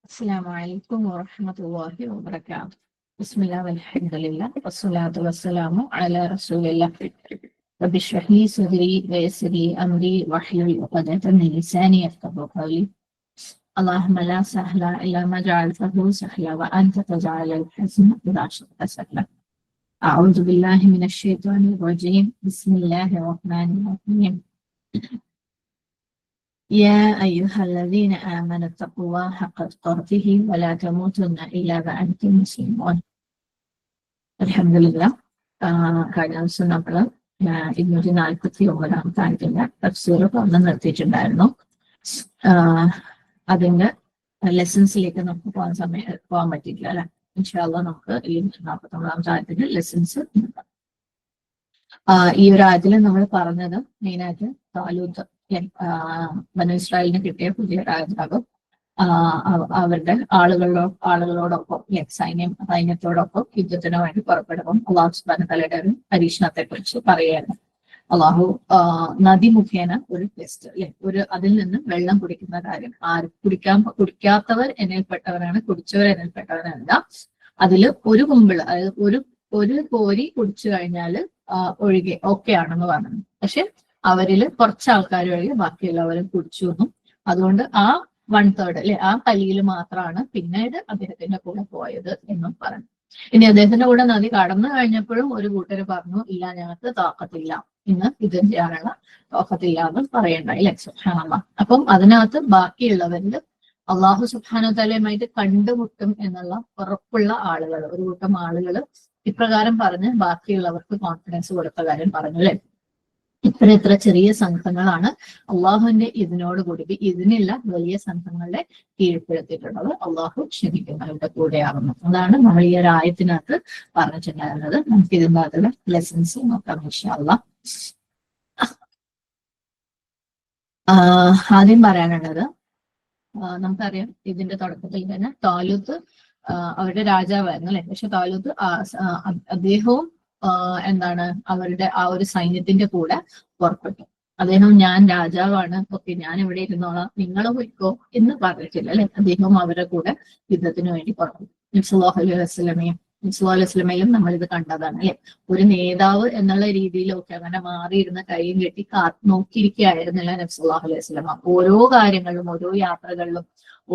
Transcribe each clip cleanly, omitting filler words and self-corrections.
السلام عليكم ورحمة الله وبركاته. بسم الله والحمد لله والصلاة والسلام على رسول الله. رب اشرح لي صدري ويسر لي أمري واحلل عقدة من لساني يفقهوا قولي. اللهم لا سهل إلا ما جعلته سهلا وأنت تجعل الحزن إذا شئت سهلا. أعوذ بالله من الشيطان الرجيم. بسم الله الرحمن الرحيم. يا أيها الذين آمنوا اتقوا الله حق تقاته ولا تموتن إلا وأنتم مسلمون. الحمد لله. കഴിഞ്ഞ ദിവസം നമ്മൾ 249 ആയതിന്റെ തഫ്സീർ പറഞ്ഞു നിർത്തിയിട്ടുണ്ടായിരുന്നു. അതിന്റെ ലെസൺസിലേക്ക് നമുക്ക് പോകാൻ പറ്റിയില്ല അല്ലെ. ഇൻഷാ അല്ലാഹ് നമുക്ക് ഈ 49 ആയതിന്റെ ലെസൺസ് ഈ ഒരു ആയത്തിൽ നമ്മൾ പറഞ്ഞത് മെയിനായിട്ട് താലൂത്ത് ബനൂ ഇസ്രായേലിന് കിട്ടിയ പുതിയ രാജാവ് അവരുടെ ആളുകളോടൊപ്പം സൈന്യത്തോടൊപ്പം യുദ്ധത്തിന് വേണ്ടി പുറപ്പെടുമ്പോൾ അള്ളാഹു സുബ്ഹാനഹു തആലയുടെ ഒരു പരീക്ഷണത്തെ കുറിച്ച് പറയുകയാണ്. അള്ളാഹു നദി മുഖേന ഒരു ടെസ്റ്റ് ഒരു അതിൽ നിന്ന് വെള്ളം കുടിക്കുന്ന കാര്യം കുടിക്കാത്തവർ എന്നിൽപ്പെട്ടവരാണ്, കുടിച്ചവർ എന്നിൽപ്പെട്ടവരല്ല. അതില് ഒരു കുമ്പിള് അതായത് ഒരു കോരി കുടിച്ചു കഴിഞ്ഞാല് ഒഴികെ ഓക്കെ ആണെന്ന് പറഞ്ഞു. പക്ഷെ അവരിൽ കുറച്ച് ആൾക്കാർ ഒഴികെ ബാക്കിയുള്ളവരും കുടിച്ചു എന്നും അതുകൊണ്ട് ആ 1/3 അല്ലെ ആ കലിയിൽ മാത്രമാണ് പിന്നീട് അദ്ദേഹത്തിന്റെ കൂടെ പോയത് എന്നും പറഞ്ഞു. ഇനി അദ്ദേഹത്തിന്റെ കൂടെ നദി കടന്നു കഴിഞ്ഞപ്പോഴും ഒരു കൂട്ടര് പറഞ്ഞു, ഇല്ല ഞങ്ങൾക്ക് താക്കത്തില്ല, ഇന്ന് ഇത് ചെയ്യാനുള്ള താക്കത്തില്ല എന്ന് പറയണ്ടായി അല്ലെ. സുബ്ഹാനല്ലാഹ്. അപ്പം അതിനകത്ത് ബാക്കിയുള്ളവരിൽ അള്ളാഹു സുബ്ഹാനഹു തആലയുമായിട്ട് കണ്ടുമുട്ടും എന്നുള്ള ഉറപ്പുള്ള ആളുകൾ, ഒരു കൂട്ടം ആളുകൾ ഇപ്രകാരം പറഞ്ഞ് ബാക്കിയുള്ളവർക്ക് കോൺഫിഡൻസ് കൊടുത്ത കാര്യം പറഞ്ഞു അല്ലെ. ഇത്ര ചെറിയ സംഘങ്ങളാണ് അള്ളാഹുവിന്റെ ഇതിനോടുകൂടി ഇതിനുള്ള വലിയ സംഘങ്ങളെ കീഴ്പ്പെടുത്തിയിട്ടുള്ളത്. അള്ളാഹു ക്ഷമിക്കുന്നവരുടെ കൂടെയാകുന്നു. അതാണ് നമ്മൾ ഈ ഒരു ആയത്തിനകത്ത് പറഞ്ഞിട്ടുണ്ടായിരുന്നത്. നമുക്ക് ഇതിൻ്റെ അകത്തുള്ള ലെസൺസ് നോക്കാം ഇൻഷാ അല്ലാഹ്. ആദ്യം പറയാനുള്ളത്, നമുക്കറിയാം ഇതിന്റെ തുടക്കത്തിൽ തന്നെ താലൂത്ത് അവരുടെ രാജാവായിരുന്നു അല്ലെ. പക്ഷെ താലൂത്ത് അദ്ദേഹവും എന്താണ് അവരുടെ ആ ഒരു സൈന്യത്തിന്റെ കൂടെ പുറപ്പെട്ടു. അദ്ദേഹം ഞാൻ രാജാവാണ്, ഓക്കെ ഞാൻ ഇവിടെ ഇരുന്നോളാം, നിങ്ങൾ പോയിക്കോ എന്ന് പറഞ്ഞിട്ടില്ല അല്ലെ. അദ്ദേഹം അവരുടെ കൂടെ യുദ്ധത്തിന് വേണ്ടി പുറപ്പെട്ടു. നബി സല്ലല്ലാഹു അലൈഹി വസല്ലമയിലും നമ്മൾ ഇത് കണ്ടതാണ് അല്ലെ. ഒരു നേതാവ് എന്നുള്ള രീതിയിലൊക്കെ അങ്ങനെ മാറിയിരുന്ന കൈയും കെട്ടി നോക്കിയിരിക്കുകയായിരുന്നില്ല നബി സല്ലല്ലാഹു അലൈഹി വസല്ലമ. ഓരോ കാര്യങ്ങളിലും, ഓരോ യാത്രകളിലും,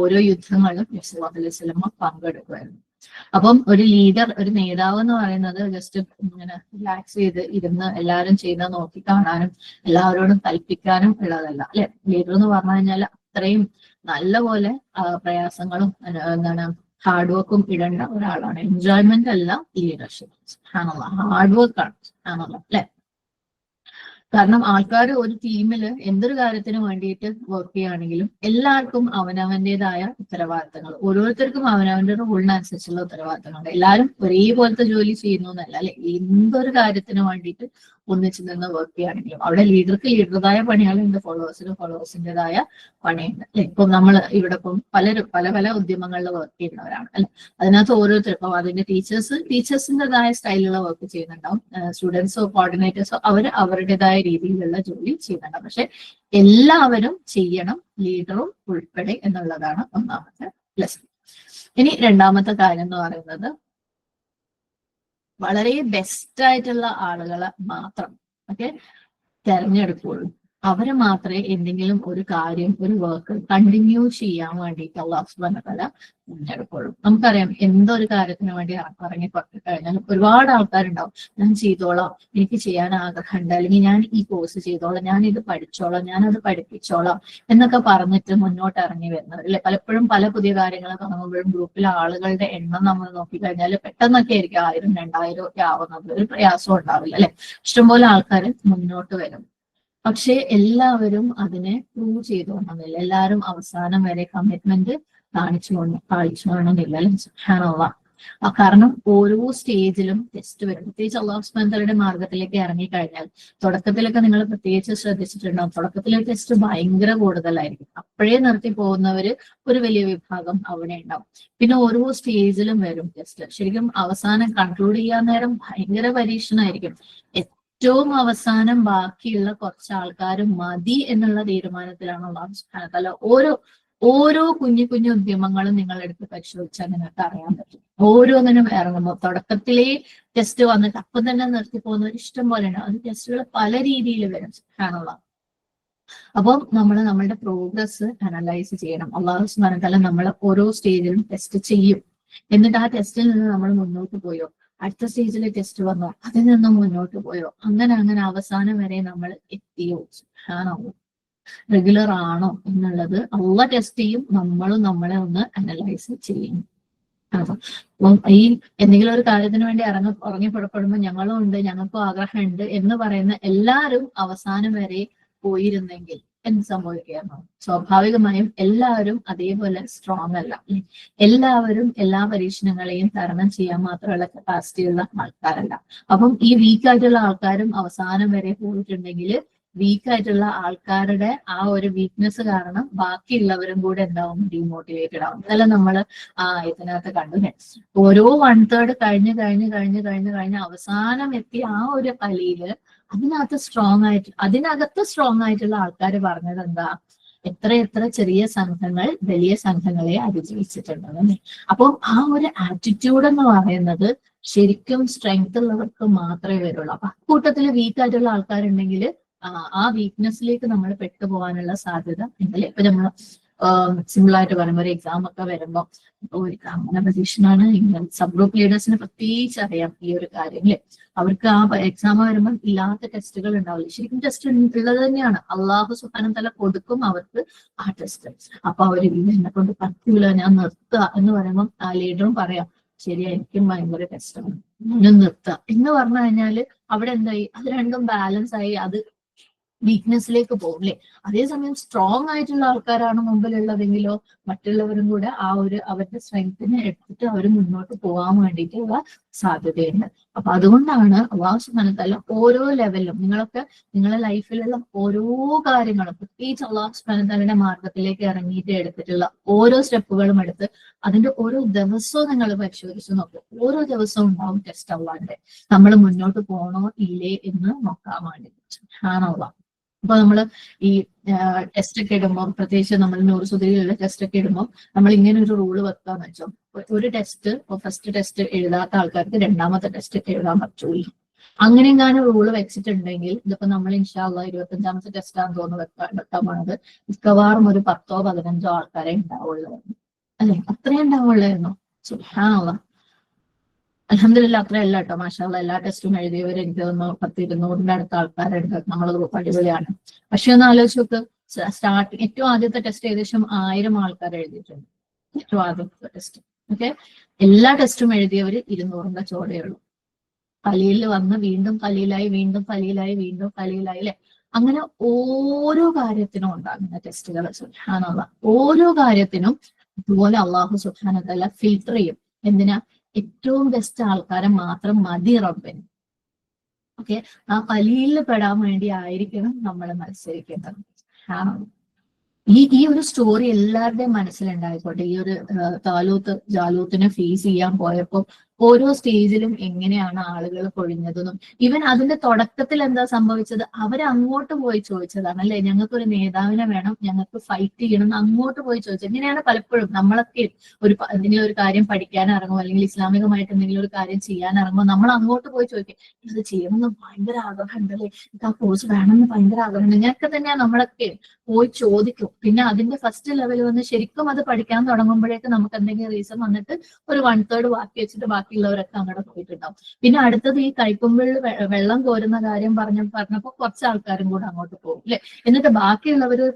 ഓരോ യുദ്ധങ്ങളിലും നബി സല്ലല്ലാഹു അലൈഹി വസല്ലമ പങ്കെടുക്കുമായിരുന്നു. അപ്പം ഒരു ലീഡർ, ഒരു നേതാവ് എന്ന് പറയുന്നത് ജസ്റ്റ് ഇങ്ങനെ റിലാക്സ് ചെയ്ത് ഇരുന്ന് എല്ലാവരും ചെയ്യുന്ന നോക്കി കാണാനും എല്ലാവരോടും കൽപ്പിക്കാനും ഉള്ളതല്ല അല്ലെ. ലീഡർ എന്ന് പറഞ്ഞു കഴിഞ്ഞാൽ അത്രയും നല്ല പോലെ പ്രയാസങ്ങളും എന്താണ് ഹാർഡ് വർക്കും ഇടേണ്ട ഒരാളാണ്. എൻജോയ്മെന്റ് അല്ല ലീഡർഷിപ്പ്. ഹാർഡ് വർക്കാണ് അല്ലെ. കാരണം ആൾക്കാർ ഒരു ടീമിൽ എന്തൊരു കാര്യത്തിന് വേണ്ടിയിട്ട് വർക്ക് ചെയ്യുകയാണെങ്കിലും എല്ലാവർക്കും അവനവന്റേതായ ഉത്തരവാദിത്തങ്ങൾ, ഓരോരുത്തർക്കും അവനവന്റെ റൂളിനനുസരിച്ചുള്ള ഉത്തരവാദിത്തങ്ങളുണ്ട്. എല്ലാവരും ഒരേപോലത്തെ ജോലി ചെയ്യുന്നു എന്നല്ല അല്ലെ. എന്തൊരു കാര്യത്തിന് വേണ്ടിയിട്ട് ഒന്നിച്ചു നിന്ന് വർക്ക് ചെയ്യുകയാണെങ്കിലും അവിടെ ലീഡർക്ക് ലീഡറുടേതായ പണികളുണ്ട്, ഫോളോവേഴ്സിൻ്റെതായ പണിയുണ്ട് അല്ലെ. ഇപ്പം നമ്മൾ ഇവിടെ ഇപ്പം പലരും പല ഉദ്യമങ്ങളിൽ വർക്ക് ചെയ്യുന്നവരാണ് അല്ലെ. അതിനകത്ത് ഓരോരുത്തർ ഇപ്പം അതിന്റെ ടീച്ചേഴ്സിൻ്റെതായ സ്റ്റൈലിലുള്ള വർക്ക് ചെയ്യുന്നുണ്ടാവും, സ്റ്റുഡൻസോ കോർഡിനേറ്റേഴ്സോ അവരുടേതായ രീതിയിലുള്ള ജോലി ചെയ്യുന്നുണ്ടാവും. പക്ഷെ എല്ലാവരും ചെയ്യണം, ലീഡറും ഉൾപ്പെടെ എന്നുള്ളതാണ് ഒന്നാമത്തെ ലെസൺ. ഇനി രണ്ടാമത്തെ കാര്യം എന്ന് പറയുന്നത്, വളരെ ബെസ്റ്റ് ആയിട്ടുള്ള ആളുകളെ മാത്രം തെരഞ്ഞെടുക്കുള്ളൂ. അവരെ മാത്രമേ എന്തെങ്കിലും ഒരു കാര്യം, ഒരു വർക്ക് കണ്ടിന്യൂ ചെയ്യാൻ വേണ്ടിയിട്ട് അല്ലാഹു സുബ്ഹാനഹു വ തആല തിരഞ്ഞെടുക്കുള്ളൂ. നമുക്കറിയാം എന്തൊരു കാര്യത്തിന് വേണ്ടി ഇറങ്ങി പുറത്തു കഴിഞ്ഞാൽ ഒരുപാട് ആൾക്കാരുണ്ടാവും, ഞാൻ ചെയ്തോളാം, എനിക്ക് ചെയ്യാൻ ആഗ്രഹമുണ്ട്, അല്ലെങ്കിൽ ഞാൻ ഈ കോഴ്സ് ചെയ്തോളാം, ഞാൻ ഇത് പഠിച്ചോളാം, ഞാനത് പഠിപ്പിച്ചോളാം എന്നൊക്കെ പറഞ്ഞിട്ട് മുന്നോട്ട് ഇറങ്ങി വരുന്നത് അല്ലെ. പലപ്പോഴും പല പുതിയ കാര്യങ്ങൾ തുടങ്ങുമ്പോഴും ഗ്രൂപ്പിലെ ആളുകളുടെ എണ്ണം നമ്മൾ നോക്കിക്കഴിഞ്ഞാൽ പെട്ടെന്നൊക്കെ ആയിരിക്കും 1000 2000 ഒക്കെ ആവുന്നത്. ഒരു പ്രയാസം ഉണ്ടാവില്ല അല്ലെ. ഇഷ്ടംപോലെ ആൾക്കാർ മുന്നോട്ട് വരും. പക്ഷെ എല്ലാവരും അതിനെ പ്രൂവ് ചെയ്തുകൊണ്ടെന്നില്ല. എല്ലാവരും അവസാനം വരെ കമ്മിറ്റ്മെന്റ് കാണിച്ചുകൊണ്ടെന്നില്ല അല്ലെ. സുബ്ഹാനല്ലാഹ്. കാരണം ഓരോ സ്റ്റേജിലും ടെസ്റ്റ് വരും. പ്രത്യേകിച്ച് അല്ലാഹു സുബ്ഹാനഹു വ തആലയുടെ മാർഗത്തിലേക്ക് ഇറങ്ങിക്കഴിഞ്ഞാൽ തുടക്കത്തിലൊക്കെ നിങ്ങൾ പ്രത്യേകിച്ച് ശ്രദ്ധിച്ചിട്ടുണ്ടാവും, തുടക്കത്തിലെ ടെസ്റ്റ് ഭയങ്കര കൂടുതലായിരിക്കും. അപ്പോഴേ നിർത്തി പോകുന്നവര് ഒരു വലിയ വിഭാഗം അവിടെ ഉണ്ടാവും. പിന്നെ ഓരോ സ്റ്റേജിലും വരും ടെസ്റ്റ്. ശരിക്കും അവസാനം കൺക്ലൂഡ് ചെയ്യാൻ നേരം ഭയങ്കര പരീക്ഷണമായിരിക്കും. ഏറ്റവും അവസാനം ബാക്കിയുള്ള കുറച്ച് ആൾക്കാർ മതി എന്നുള്ള തീരുമാനത്തിലാണ് അല്ലാഹു സുബ്ഹാനഹു വ തആല ഓരോ ഓരോ കുഞ്ഞു കുഞ്ഞു ഉദ്യമങ്ങളും നിങ്ങളെടുത്ത് പരിശോധിച്ചാൽ നിങ്ങൾക്ക് അറിയാൻ പറ്റും. ഓരോന്നിനും ഇറങ്ങുമ്പോൾ തുടക്കത്തിലേ ടെസ്റ്റ് വന്നിട്ട് അപ്പം തന്നെ നിർത്തി പോകുന്നവർ ഇഷ്ടം പോലെ ഉണ്ട്. അത് ടെസ്റ്റുകൾ പല രീതിയിൽ വരും കാണുക. അപ്പം നമ്മൾ നമ്മളുടെ പ്രോഗ്രസ് അനലൈസ് ചെയ്യണം. അള്ളാഹു സുബ്ഹാനഹു വ തആല നമ്മൾ ഓരോ സ്റ്റേജിലും ടെസ്റ്റ് ചെയ്യും. എന്നിട്ട് ആ ടെസ്റ്റിൽ നിന്ന് നമ്മൾ മുന്നോട്ട് പോയോ, അടുത്ത സ്റ്റേജിലെ ടെസ്റ്റ് വന്നോ, അതിൽ നിന്നും മുന്നോട്ട് പോയോ, അങ്ങനെ അങ്ങനെ അവസാനം വരെ നമ്മൾ എത്തിയോ, സുബ്ഹാനല്ലാഹ്, റെഗുലർ ആണോ എന്നുള്ളത് അള്ളാഹ് ടെസ്റ്റ് ചെയ്യും. നമ്മളും നമ്മളെ ഒന്ന് അനലൈസ് ചെയ്യും. അപ്പം ഈ എന്തെങ്കിലും ഒരു കാര്യത്തിന് വേണ്ടി ഇറങ്ങി പുറപ്പെടുമ്പോൾ ഞങ്ങളും ഉണ്ട്, ഞങ്ങൾക്കും ആഗ്രഹമുണ്ട് എന്ന് പറയുന്ന എല്ലാവരും അവസാനം വരെ പോയിരുന്നെങ്കിൽ എന്ത് സംഭവിക്കുകയാണോ? സ്വാഭാവികമായും എല്ലാവരും അതേപോലെ സ്ട്രോങ് അല്ല. എല്ലാവരും എല്ലാ പരീക്ഷണങ്ങളെയും തരണം ചെയ്യാൻ മാത്രമുള്ള കപ്പാസിറ്റി ഉള്ള ആൾക്കാരല്ല. അപ്പം ഈ വീക്കായിട്ടുള്ള ആൾക്കാരും അവസാനം വരെ പോയിട്ടുണ്ടെങ്കിൽ വീക്കായിട്ടുള്ള ആൾക്കാരുടെ ആ ഒരു വീക്ക്നെസ് കാരണം ബാക്കിയുള്ളവരും കൂടെ എന്താവും, ഡീമോട്ടിവേറ്റഡ് ആവും. ഇന്നലെ നമ്മള് ഇതിനകത്ത് കണ്ടു, ഓരോ 1/3 കഴിഞ്ഞ് അവസാനം എത്തി ആ ഒരു കളിയില് അതിനകത്ത് സ്ട്രോങ് ആയിട്ടുള്ള ആൾക്കാർ പറഞ്ഞത് എന്താ, എത്ര ചെറിയ സംഘങ്ങൾ വലിയ സംഘങ്ങളെ അതിജീവിച്ചിട്ടുണ്ടെന്ന്. അപ്പം ആ ഒരു ആറ്റിറ്റ്യൂഡ് എന്ന് പറയുന്നത് ശരിക്കും സ്ട്രെങ്ത് ഉള്ളവർക്ക് മാത്രമേ വരുള്ളൂ. അപ്പൊ കൂട്ടത്തിൽ വീക്കായിട്ടുള്ള ആൾക്കാരുണ്ടെങ്കിൽ ആ വീക്ക്നെസ്സിലേക്ക് നമ്മൾ പെട്ടുപോകാനുള്ള സാധ്യത ഉണ്ടല്ലേ. ഇപ്പൊ നമ്മൾ സിമ്പിൾ ആയിട്ട് പറയുമ്പോൾ ഒരു എക്സാം ഒക്കെ വരുമ്പോൾ ഒരു എക്സാമിനെ പരീക്ഷനാണ്, സബ് ഗ്രൂപ്പ് ലീഡേഴ്സിന് പ്രത്യേകിച്ച് അറിയാം ഈ ഒരു കാര്യം അല്ലെ. അവർക്ക് ആ എക്സാം വരുമ്പോൾ ഇല്ലാത്ത ടെസ്റ്റുകൾ ഉണ്ടാവില്ല. ശരിക്കും ടെസ്റ്റ് ഉള്ളത് തന്നെയാണ്, അള്ളാഹു സുബ്ഹാനഹു വ തആല കൊടുക്കും അവർക്ക് ആ ടെസ്റ്റ്. അപ്പൊ അവര് എന്നെ കൊണ്ട് പറ്റൂല, ഞാൻ നിർത്തുക എന്ന് പറയുമ്പോൾ ആ ലീഡറും പറയാം, ശരിയാ എനിക്കും ഭയങ്കര ടെസ്റ്റാണ്, ഞാൻ നിർത്തുക എന്ന് പറഞ്ഞു കഴിഞ്ഞാല് അവിടെ എന്തായി, അത് രണ്ടും ബാലൻസ് ആയി, അത് വീക്ക്നെസ്സിലേക്ക് പോകും അല്ലെ. അതേസമയം സ്ട്രോങ് ആയിട്ടുള്ള ആൾക്കാരാണ് മുമ്പിലുള്ളതെങ്കിലോ മറ്റുള്ളവരും കൂടെ ആ ഒരു അവരുടെ സ്ട്രെങ്ത്തിനെ എടുത്തിട്ട് അവർ മുന്നോട്ട് പോകാൻ വേണ്ടിയിട്ടുള്ള സാധ്യതയുണ്ട്. അപ്പൊ അതുകൊണ്ടാണ് അല്ലാഹു സുബ്ഹാനഹു വ തആല ഓരോ ലെവലിലും നിങ്ങളെ ലൈഫിലുള്ള ഓരോ കാര്യങ്ങളും പ്രത്യേകിച്ച് അല്ലാഹു സുബ്ഹാനഹു വ തആലയുടെ മാർഗത്തിലേക്ക് ഇറങ്ങിയിട്ട് എടുത്തിട്ടുള്ള ഓരോ സ്റ്റെപ്പുകളും എടുത്ത് അതിന്റെ ഓരോ ദിവസവും നിങ്ങൾ പരിശോധിച്ച് നോക്കും. ഓരോ ദിവസവും ഉണ്ടാവും ടെസ്റ്റ് അല്ലാഹുവിന്റെ, നമ്മൾ മുന്നോട്ട് പോകണോ ഇല്ലേ എന്ന് നോക്കാൻ വേണ്ടി. സുബ്ഹാനല്ലാഹ്. അപ്പൊ നമ്മള് ഈ ടെസ്റ്റ് ഒക്കെ ഇടുമ്പോൾ, പ്രത്യേകിച്ച് നമ്മൾ നൂറുസുദിയിലുള്ള ടെസ്റ്റ് ഒക്കെ ഇടുമ്പോൾ നമ്മൾ ഇങ്ങനെ ഒരു റൂള് വെക്കാന്ന് വെച്ചോ, ഒരു ടെസ്റ്റ് ഫസ്റ്റ് ടെസ്റ്റ് എഴുതാത്ത ആൾക്കാർക്ക് രണ്ടാമത്തെ ടെസ്റ്റ് എഴുതാൻ പറ്റൂല. അങ്ങനെ എങ്ങാനും റൂള് വെച്ചിട്ടുണ്ടെങ്കിൽ, ഇതിപ്പോ നമ്മൾ ഇൻഷാ അല്ലാഹ് 25ാമത്തെ ടെസ്റ്റാന്ന് തോന്നുന്നു വെക്കാൻ പോണത്, മിക്കവാറും ഒരു 10ഓ 15ഓ ആൾക്കാരെ ഉണ്ടാവുള്ളൂ അല്ലെ. അത്രയും ഉണ്ടാവുള്ളായിരുന്നു. സുബ്ഹാനല്ലാഹ്. അൽഹംദുലില്ലാഹ് അത്രയല്ല കേട്ടോ, മാഷാ അല്ലാഹ് എല്ലാ ടെസ്റ്റും എഴുതിയവർ എനിക്ക് തോന്നുന്നു 10-200ന്റെ അടുത്ത ആൾക്കാരുണ്ട്. നമ്മളത് അടിപൊളിയാണ്. പക്ഷെ ഒന്ന് ആലോചിച്ച് നോക്ക്, സ്റ്റാർട്ടിങ് ഏറ്റവും ആദ്യത്തെ ടെസ്റ്റ് ഏകദേശം 1000 ആൾക്കാർ എഴുതിയിട്ടുണ്ട്. ഏറ്റവും ആദ്യത്തെ ടെസ്റ്റ്. ഓക്കെ, എല്ലാ ടെസ്റ്റും എഴുതിയവർ 200ന്റെ ചോടേ ഉള്ളൂ. കലിയിൽ വന്ന് വീണ്ടും കലിയിലായി, വീണ്ടും കലിയിലായി, വീണ്ടും കലിയിലായി അല്ലെ. അങ്ങനെ ഓരോ കാര്യത്തിനും ഉണ്ടാകുന്ന ടെസ്റ്റുകൾ. സുബ്ഹാനല്ലാഹ്. ഓരോ കാര്യത്തിനും ഇതുപോലെ അല്ലാഹു സുബ്ഹാനഹു വ തആല ഫിൽട്ടർ ചെയ്യും. എന്തിനാ? ഏറ്റവും ബെസ്റ്റ് ആൾക്കാരെ മാത്രം മതി റബ്ബിന്. ഓക്കെ, ആ കലിയിൽ പെടാൻ വേണ്ടി ആയിരിക്കണം നമ്മൾ മത്സരിക്കേണ്ടത്. ഈ ഒരു സ്റ്റോറി എല്ലാവരുടെയും മനസ്സിലുണ്ടായിക്കോട്ടെ. ഈ ഒരു ജാലൂത്തിനെ ഫേസ് ചെയ്യാൻ പോയപ്പോൾ ഓരോ സ്റ്റേജിലും എങ്ങനെയാണ് ആളുകൾ പൊഴിഞ്ഞതെന്നും, ഇവൻ അതിന്റെ തുടക്കത്തിൽ എന്താ സംഭവിച്ചത്, അവരങ്ങോട്ട് പോയി ചോദിച്ചതാണ് അല്ലെ, ഞങ്ങൾക്കൊരു നേതാവിനെ വേണം, ഞങ്ങൾക്ക് ഫൈറ്റ് ചെയ്യണം എന്ന് അങ്ങോട്ട് പോയി ചോദിച്ചത്. ഇങ്ങനെയാണ് പലപ്പോഴും നമ്മളൊക്കെ എന്തെങ്കിലും ഒരു കാര്യം പഠിക്കാൻ ഇറങ്ങും, അല്ലെങ്കിൽ ഇസ്ലാമികമായിട്ട് എന്തെങ്കിലും ഒരു കാര്യം ചെയ്യാൻ ഇറങ്ങുമ്പോൾ നമ്മൾ അങ്ങോട്ട് പോയി ചോദിക്കും, ഇത് ചെയ്യണമെന്ന് ഭയങ്കര ആഗ്രഹമുണ്ട് അല്ലെ, ഇത് ആ കോഴ്സ് വേണമെന്ന് ഭയങ്കര ആഗ്രഹമുണ്ട്. ഇങ്ങനെയൊക്കെ തന്നെയാണ് നമ്മളൊക്കെ പോയി ചോദിക്കും. പിന്നെ അതിന്റെ ഫസ്റ്റ് ലെവൽ വന്ന് ശരിക്കും അത് പഠിക്കാൻ തുടങ്ങുമ്പോഴേക്ക് നമുക്ക് എന്തെങ്കിലും റീസൺ വന്നിട്ട് ഒരു 1/3 ബാക്കി വെച്ചിട്ട് ബാക്കിയുള്ളവരൊക്കെ അങ്ങോട്ട് പോയിട്ടുണ്ടാവും. പിന്നെ അടുത്തത് ഈ കൈക്കുമ്പിളിൽ വെള്ളം കോരുന്ന കാര്യം പറഞ്ഞപ്പോൾ കുറച്ച് ആൾക്കാരും കൂടെ അങ്ങോട്ട് പോകും അല്ലെ. എന്നിട്ട് ബാക്കിയുള്ളവര്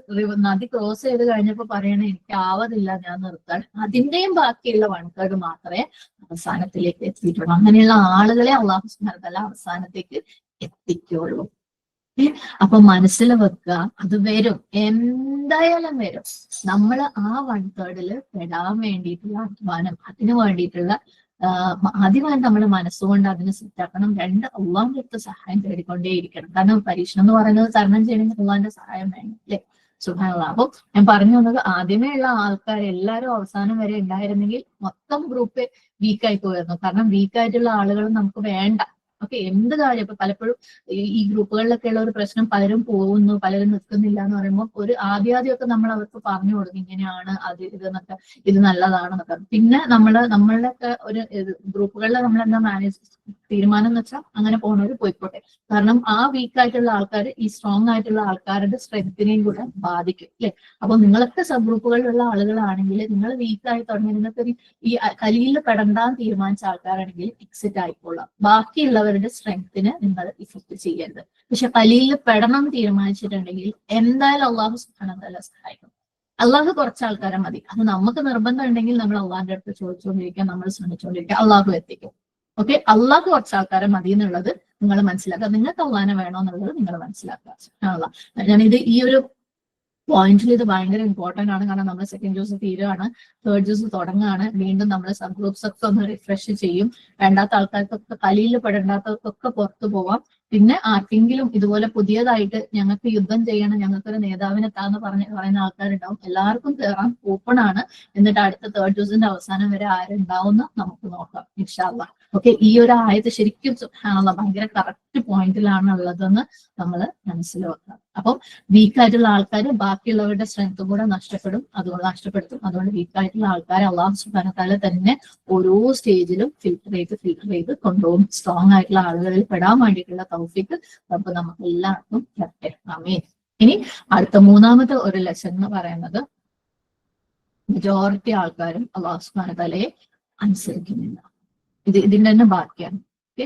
നദി ക്രോസ് ചെയ്ത് കഴിഞ്ഞപ്പോൾ പറയണേ എനിക്ക് ആവതില്ല, ഞാൻ നിർത്താൻ. അതിന്റെയും ബാക്കിയുള്ള 1/3 മാത്രമേ അവസാനത്തിലേക്ക് എത്തിയിട്ടുള്ളൂ. അങ്ങനെയുള്ള ആളുകളെ അല്ലാഹു സുബ്ഹാനഹു വ തആല അവസാനത്തേക്ക് എത്തിക്കുള്ളൂ. അപ്പൊ മനസ്സിൽ വെക്കുക, അത് വരും, എന്തായാലും വരും. നമ്മൾ ആ 1/3 പെടാൻ വേണ്ടിയിട്ടുള്ള അധ്വാനം, അതിനു വേണ്ടിയിട്ടുള്ള ആദ്യമായി നമ്മൾ മനസ്സുകൊണ്ട് അതിനെ സെറ്റാക്കണം. 2 അള്ളാഹിന്റെ അടുത്ത് സഹായം തേടിക്കൊണ്ടേയിരിക്കണം. കാരണം പരീക്ഷണം എന്ന് പറയുന്നത് തരണം ചെയ്യണമെങ്കിൽ അള്ളാഹിന്റെ സഹായം വേണം അല്ലെ. സുബ്ഹാനല്ലാഹ്. അപ്പൊ ഞാൻ പറഞ്ഞു വന്നത്, ആദ്യമേ ഉള്ള ആൾക്കാർ എല്ലാവരും അവസാനം വരെ ഉണ്ടായിരുന്നെങ്കിൽ മൊത്തം ഗ്രൂപ്പ് വീക്കായി പോയിരുന്നു. കാരണം വീക്കായിട്ടുള്ള ആളുകൾ നമുക്ക് വേണ്ട. ഓക്കെ, എന്ത് കാര്യം ഇപ്പൊ പലപ്പോഴും ഈ ഗ്രൂപ്പുകളിലൊക്കെ ഉള്ള ഒരു പ്രശ്നം, പലരും പോകുന്നു പലരും നിൽക്കുന്നില്ല എന്ന് പറയുമ്പോൾ ഒരു ആദ്യമൊക്കെ നമ്മൾ അവർക്ക് പറഞ്ഞു കൊടുക്കും ഇങ്ങനെയാണ് അത് ഇതെന്നൊക്കെ, ഇത് നല്ലതാണെന്നൊക്കെ. പിന്നെ നമ്മളുടെ ഒരു ഗ്രൂപ്പുകളിൽ നമ്മൾ എന്താ മാനേജ് തീരുമാനം എന്ന് വെച്ചാൽ അങ്ങനെ പോകുന്നവർ പോയിക്കോട്ടെ. കാരണം ആ വീക്ക് ആയിട്ടുള്ള ആൾക്കാർ ഈ സ്ട്രോങ് ആയിട്ടുള്ള ആൾക്കാരുടെ സ്ട്രെങ്തിനെയും കൂടെ ബാധിക്കും അല്ലെ. അപ്പൊ നിങ്ങളൊക്കെ സബ് ഗ്രൂപ്പുകളിലുള്ള ആളുകളാണെങ്കിൽ നിങ്ങൾ വീക്കായി തുടങ്ങി നിങ്ങൾക്ക് ഈ കലിയിൽ പെടണ്ടാന്ന് തീരുമാനിച്ച ആൾക്കാരാണെങ്കിൽ എക്സിറ്റ് ആയിക്കോളാം. ബാക്കിയുള്ളവരുടെ സ്ട്രെങ്തിന് നിങ്ങൾ ഇഫക്ട് ചെയ്യരുത്. പക്ഷെ കലിയിൽ പെടണം എന്ന് തീരുമാനിച്ചിട്ടുണ്ടെങ്കിൽ എന്തായാലും അള്ളാഹു സുബ്ഹാനഹു വ തആല സഹായിക്കും. അള്ളാഹു കുറച്ച് ആൾക്കാരെ മതി. അത് നമുക്ക് നിർബന്ധം ഉണ്ടെങ്കിൽ നമ്മൾ അള്ളാഹിന്റെ അടുത്ത് ചോദിച്ചുകൊണ്ടിരിക്കുക, നമ്മൾ ശ്രമിച്ചുകൊണ്ടിരിക്കുക, അള്ളാഹു എത്തിക്കും. ഓക്കെ, അള്ളാഹു കുറച്ച് ആൾക്കാരെ മതി എന്നുള്ളത് നിങ്ങൾ മനസ്സിലാക്കുക. നിങ്ങൾക്ക് അള്ളാഹിനെ വേണോ എന്നുള്ളത് നിങ്ങൾ മനസ്സിലാക്കുക. ഞാനിത് ഈ ഒരു പോയിന്റിൽ ഇത് ഭയങ്കര ഇമ്പോർട്ടന്റ് ആണ്. കാരണം നമ്മൾ സെക്കൻഡ് ജ്യൂസ് തീരുകയാണ്, തേർഡ് ജ്യൂസ് തുടങ്ങുകയാണ്. വീണ്ടും നമ്മൾ സബ് ഗ്രൂപ്പ്സ് ഒക്കെ ഒന്ന് റിഫ്രഷ് ചെയ്യും. വേണ്ടാത്ത ആൾക്കാർക്കൊക്കെ കലിയിൽ പെടേണ്ടാത്തവർക്കൊക്കെ പുറത്തു പോവാം. പിന്നെ ആർക്കെങ്കിലും ഇതുപോലെ പുതിയതായിട്ട് ഞങ്ങൾക്ക് യുദ്ധം ചെയ്യണം, ഞങ്ങൾക്കൊരു നേതാവിനെ താന്ന് പറയുന്ന ആൾക്കാരുണ്ടാവും. എല്ലാവർക്കും കയറാം, ഓപ്പൺ ആണ്. എന്നിട്ട് അടുത്ത തേർഡ് ജ്യൂസിന്റെ അവസാനം വരെ ആരുണ്ടാവും എന്ന് നമുക്ക് നോക്കാം ഇൻഷാ അല്ലാഹ്. ഓക്കെ, ഈ ഒരു ആയത്ത് ശരിക്കും സുബ്ഹാനല്ലാഹ് ഭയങ്കര കറക്റ്റ് പോയിന്റിലാണ് ഉള്ളതെന്ന് നമ്മൾ മനസ്സിലാക്കാം. അപ്പം വീക്കായിട്ടുള്ള ആൾക്കാർ ബാക്കിയുള്ളവരുടെ സ്ട്രെങ്ത്തും കൂടെ നഷ്ടപ്പെടുത്തും. അതുകൊണ്ട് വീക്കായിട്ടുള്ള ആൾക്കാരെ അള്ളാഹു സുബ്ഹാനഹു വ തആല തന്നെ ഓരോ സ്റ്റേജിലും ഫിൽട്ടർ ചെയ്ത് കൊണ്ടുപോകും. സ്ട്രോങ് ആയിട്ടുള്ള ആളുകളിൽ പെടാൻ വേണ്ടിയിട്ടുള്ള തൗഫീഖ് റബ്ബ് നമുക്ക് എല്ലാവർക്കും തരട്ടെ. ആമീൻ. ഇനി അടുത്ത മൂന്നാമത്തെ ഒരു ലെസൺ എന്ന് പറയുന്നത് മെജോറിറ്റി ആൾക്കാരും അള്ളാഹു സുബ്ഹാനഹു വ തആലയെ അനുസരിക്കുന്നില്ല. ഇതിന്റെ തന്നെ ബാക്കിയാണ്. ഓക്കെ,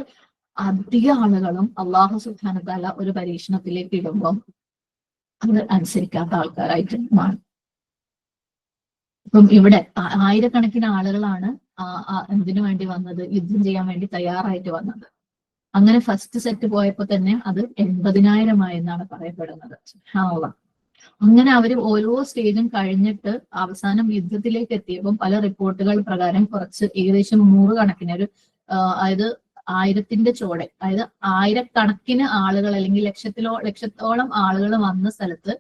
അധിക ആളുകളും അള്ളാഹു സുബ്ഹാനഹു വ തആല ഒരു പരീക്ഷണത്തിലേക്ക് ഇടുമ്പം അത് അനുസരിക്കാത്ത ആൾക്കാരായിട്ട് മാറും. ഇപ്പം ഇവിടെ ആയിരക്കണക്കിന് ആളുകളാണ് എന്തിനു വേണ്ടി വന്നത്, യുദ്ധം ചെയ്യാൻ വേണ്ടി തയ്യാറായിട്ട് വന്നത്. അങ്ങനെ ഫസ്റ്റ് സെറ്റ് പോയപ്പോ തന്നെ അത് 80,000 എന്നാണ് പറയപ്പെടുന്നത്. അങ്ങനെ അവർ ഓരോ സ്റ്റേജും കഴിഞ്ഞിട്ട് അവസാനം യുദ്ധത്തിലേക്ക് എത്തിയപ്പോൾ പല റിപ്പോർട്ടുകൾ പ്രകാരം ഏകദേശം 100 കണക്കിന് അതായത് 1000ന്റെ ചോടെ, അതായത് ആയിരക്കണക്കിന് ആളുകൾ അല്ലെങ്കിൽ ലക്ഷത്തോളം ആളുകൾ വന്ന സ്ഥലത്ത്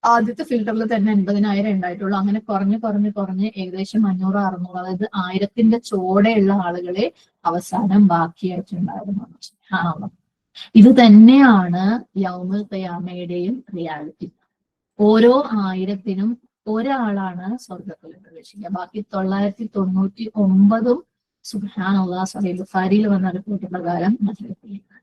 ആദ്യത്തെ ഫിൽട്ടറിൽ തന്നെ 80,000 ഉണ്ടായിട്ടുള്ളൂ. അങ്ങനെ കുറഞ്ഞ് ഏകദേശം 500-600, അതായത് 1000ന്റെ ചോടെയുള്ള ആളുകളെ അവസാനം ബാക്കിയായിട്ടുണ്ടായിരുന്നു. ഇത് തന്നെയാണ് യൗമുൽ ഖിയാമയുടെയും റിയാലിറ്റി. ഓരോ 1000ത്തിനും ഒരാളാണ് സ്വർഗത്തിൽ പ്രവേശിക്കുക. ബാക്കി 999 സുബ്ഹാനല്ലാഹ് സ്വഹീഹ് ബുഖാരിയിൽ വന്ന റിപ്പോർട്ട് പ്രകാരം നരകത്തിലേക്കാണ്.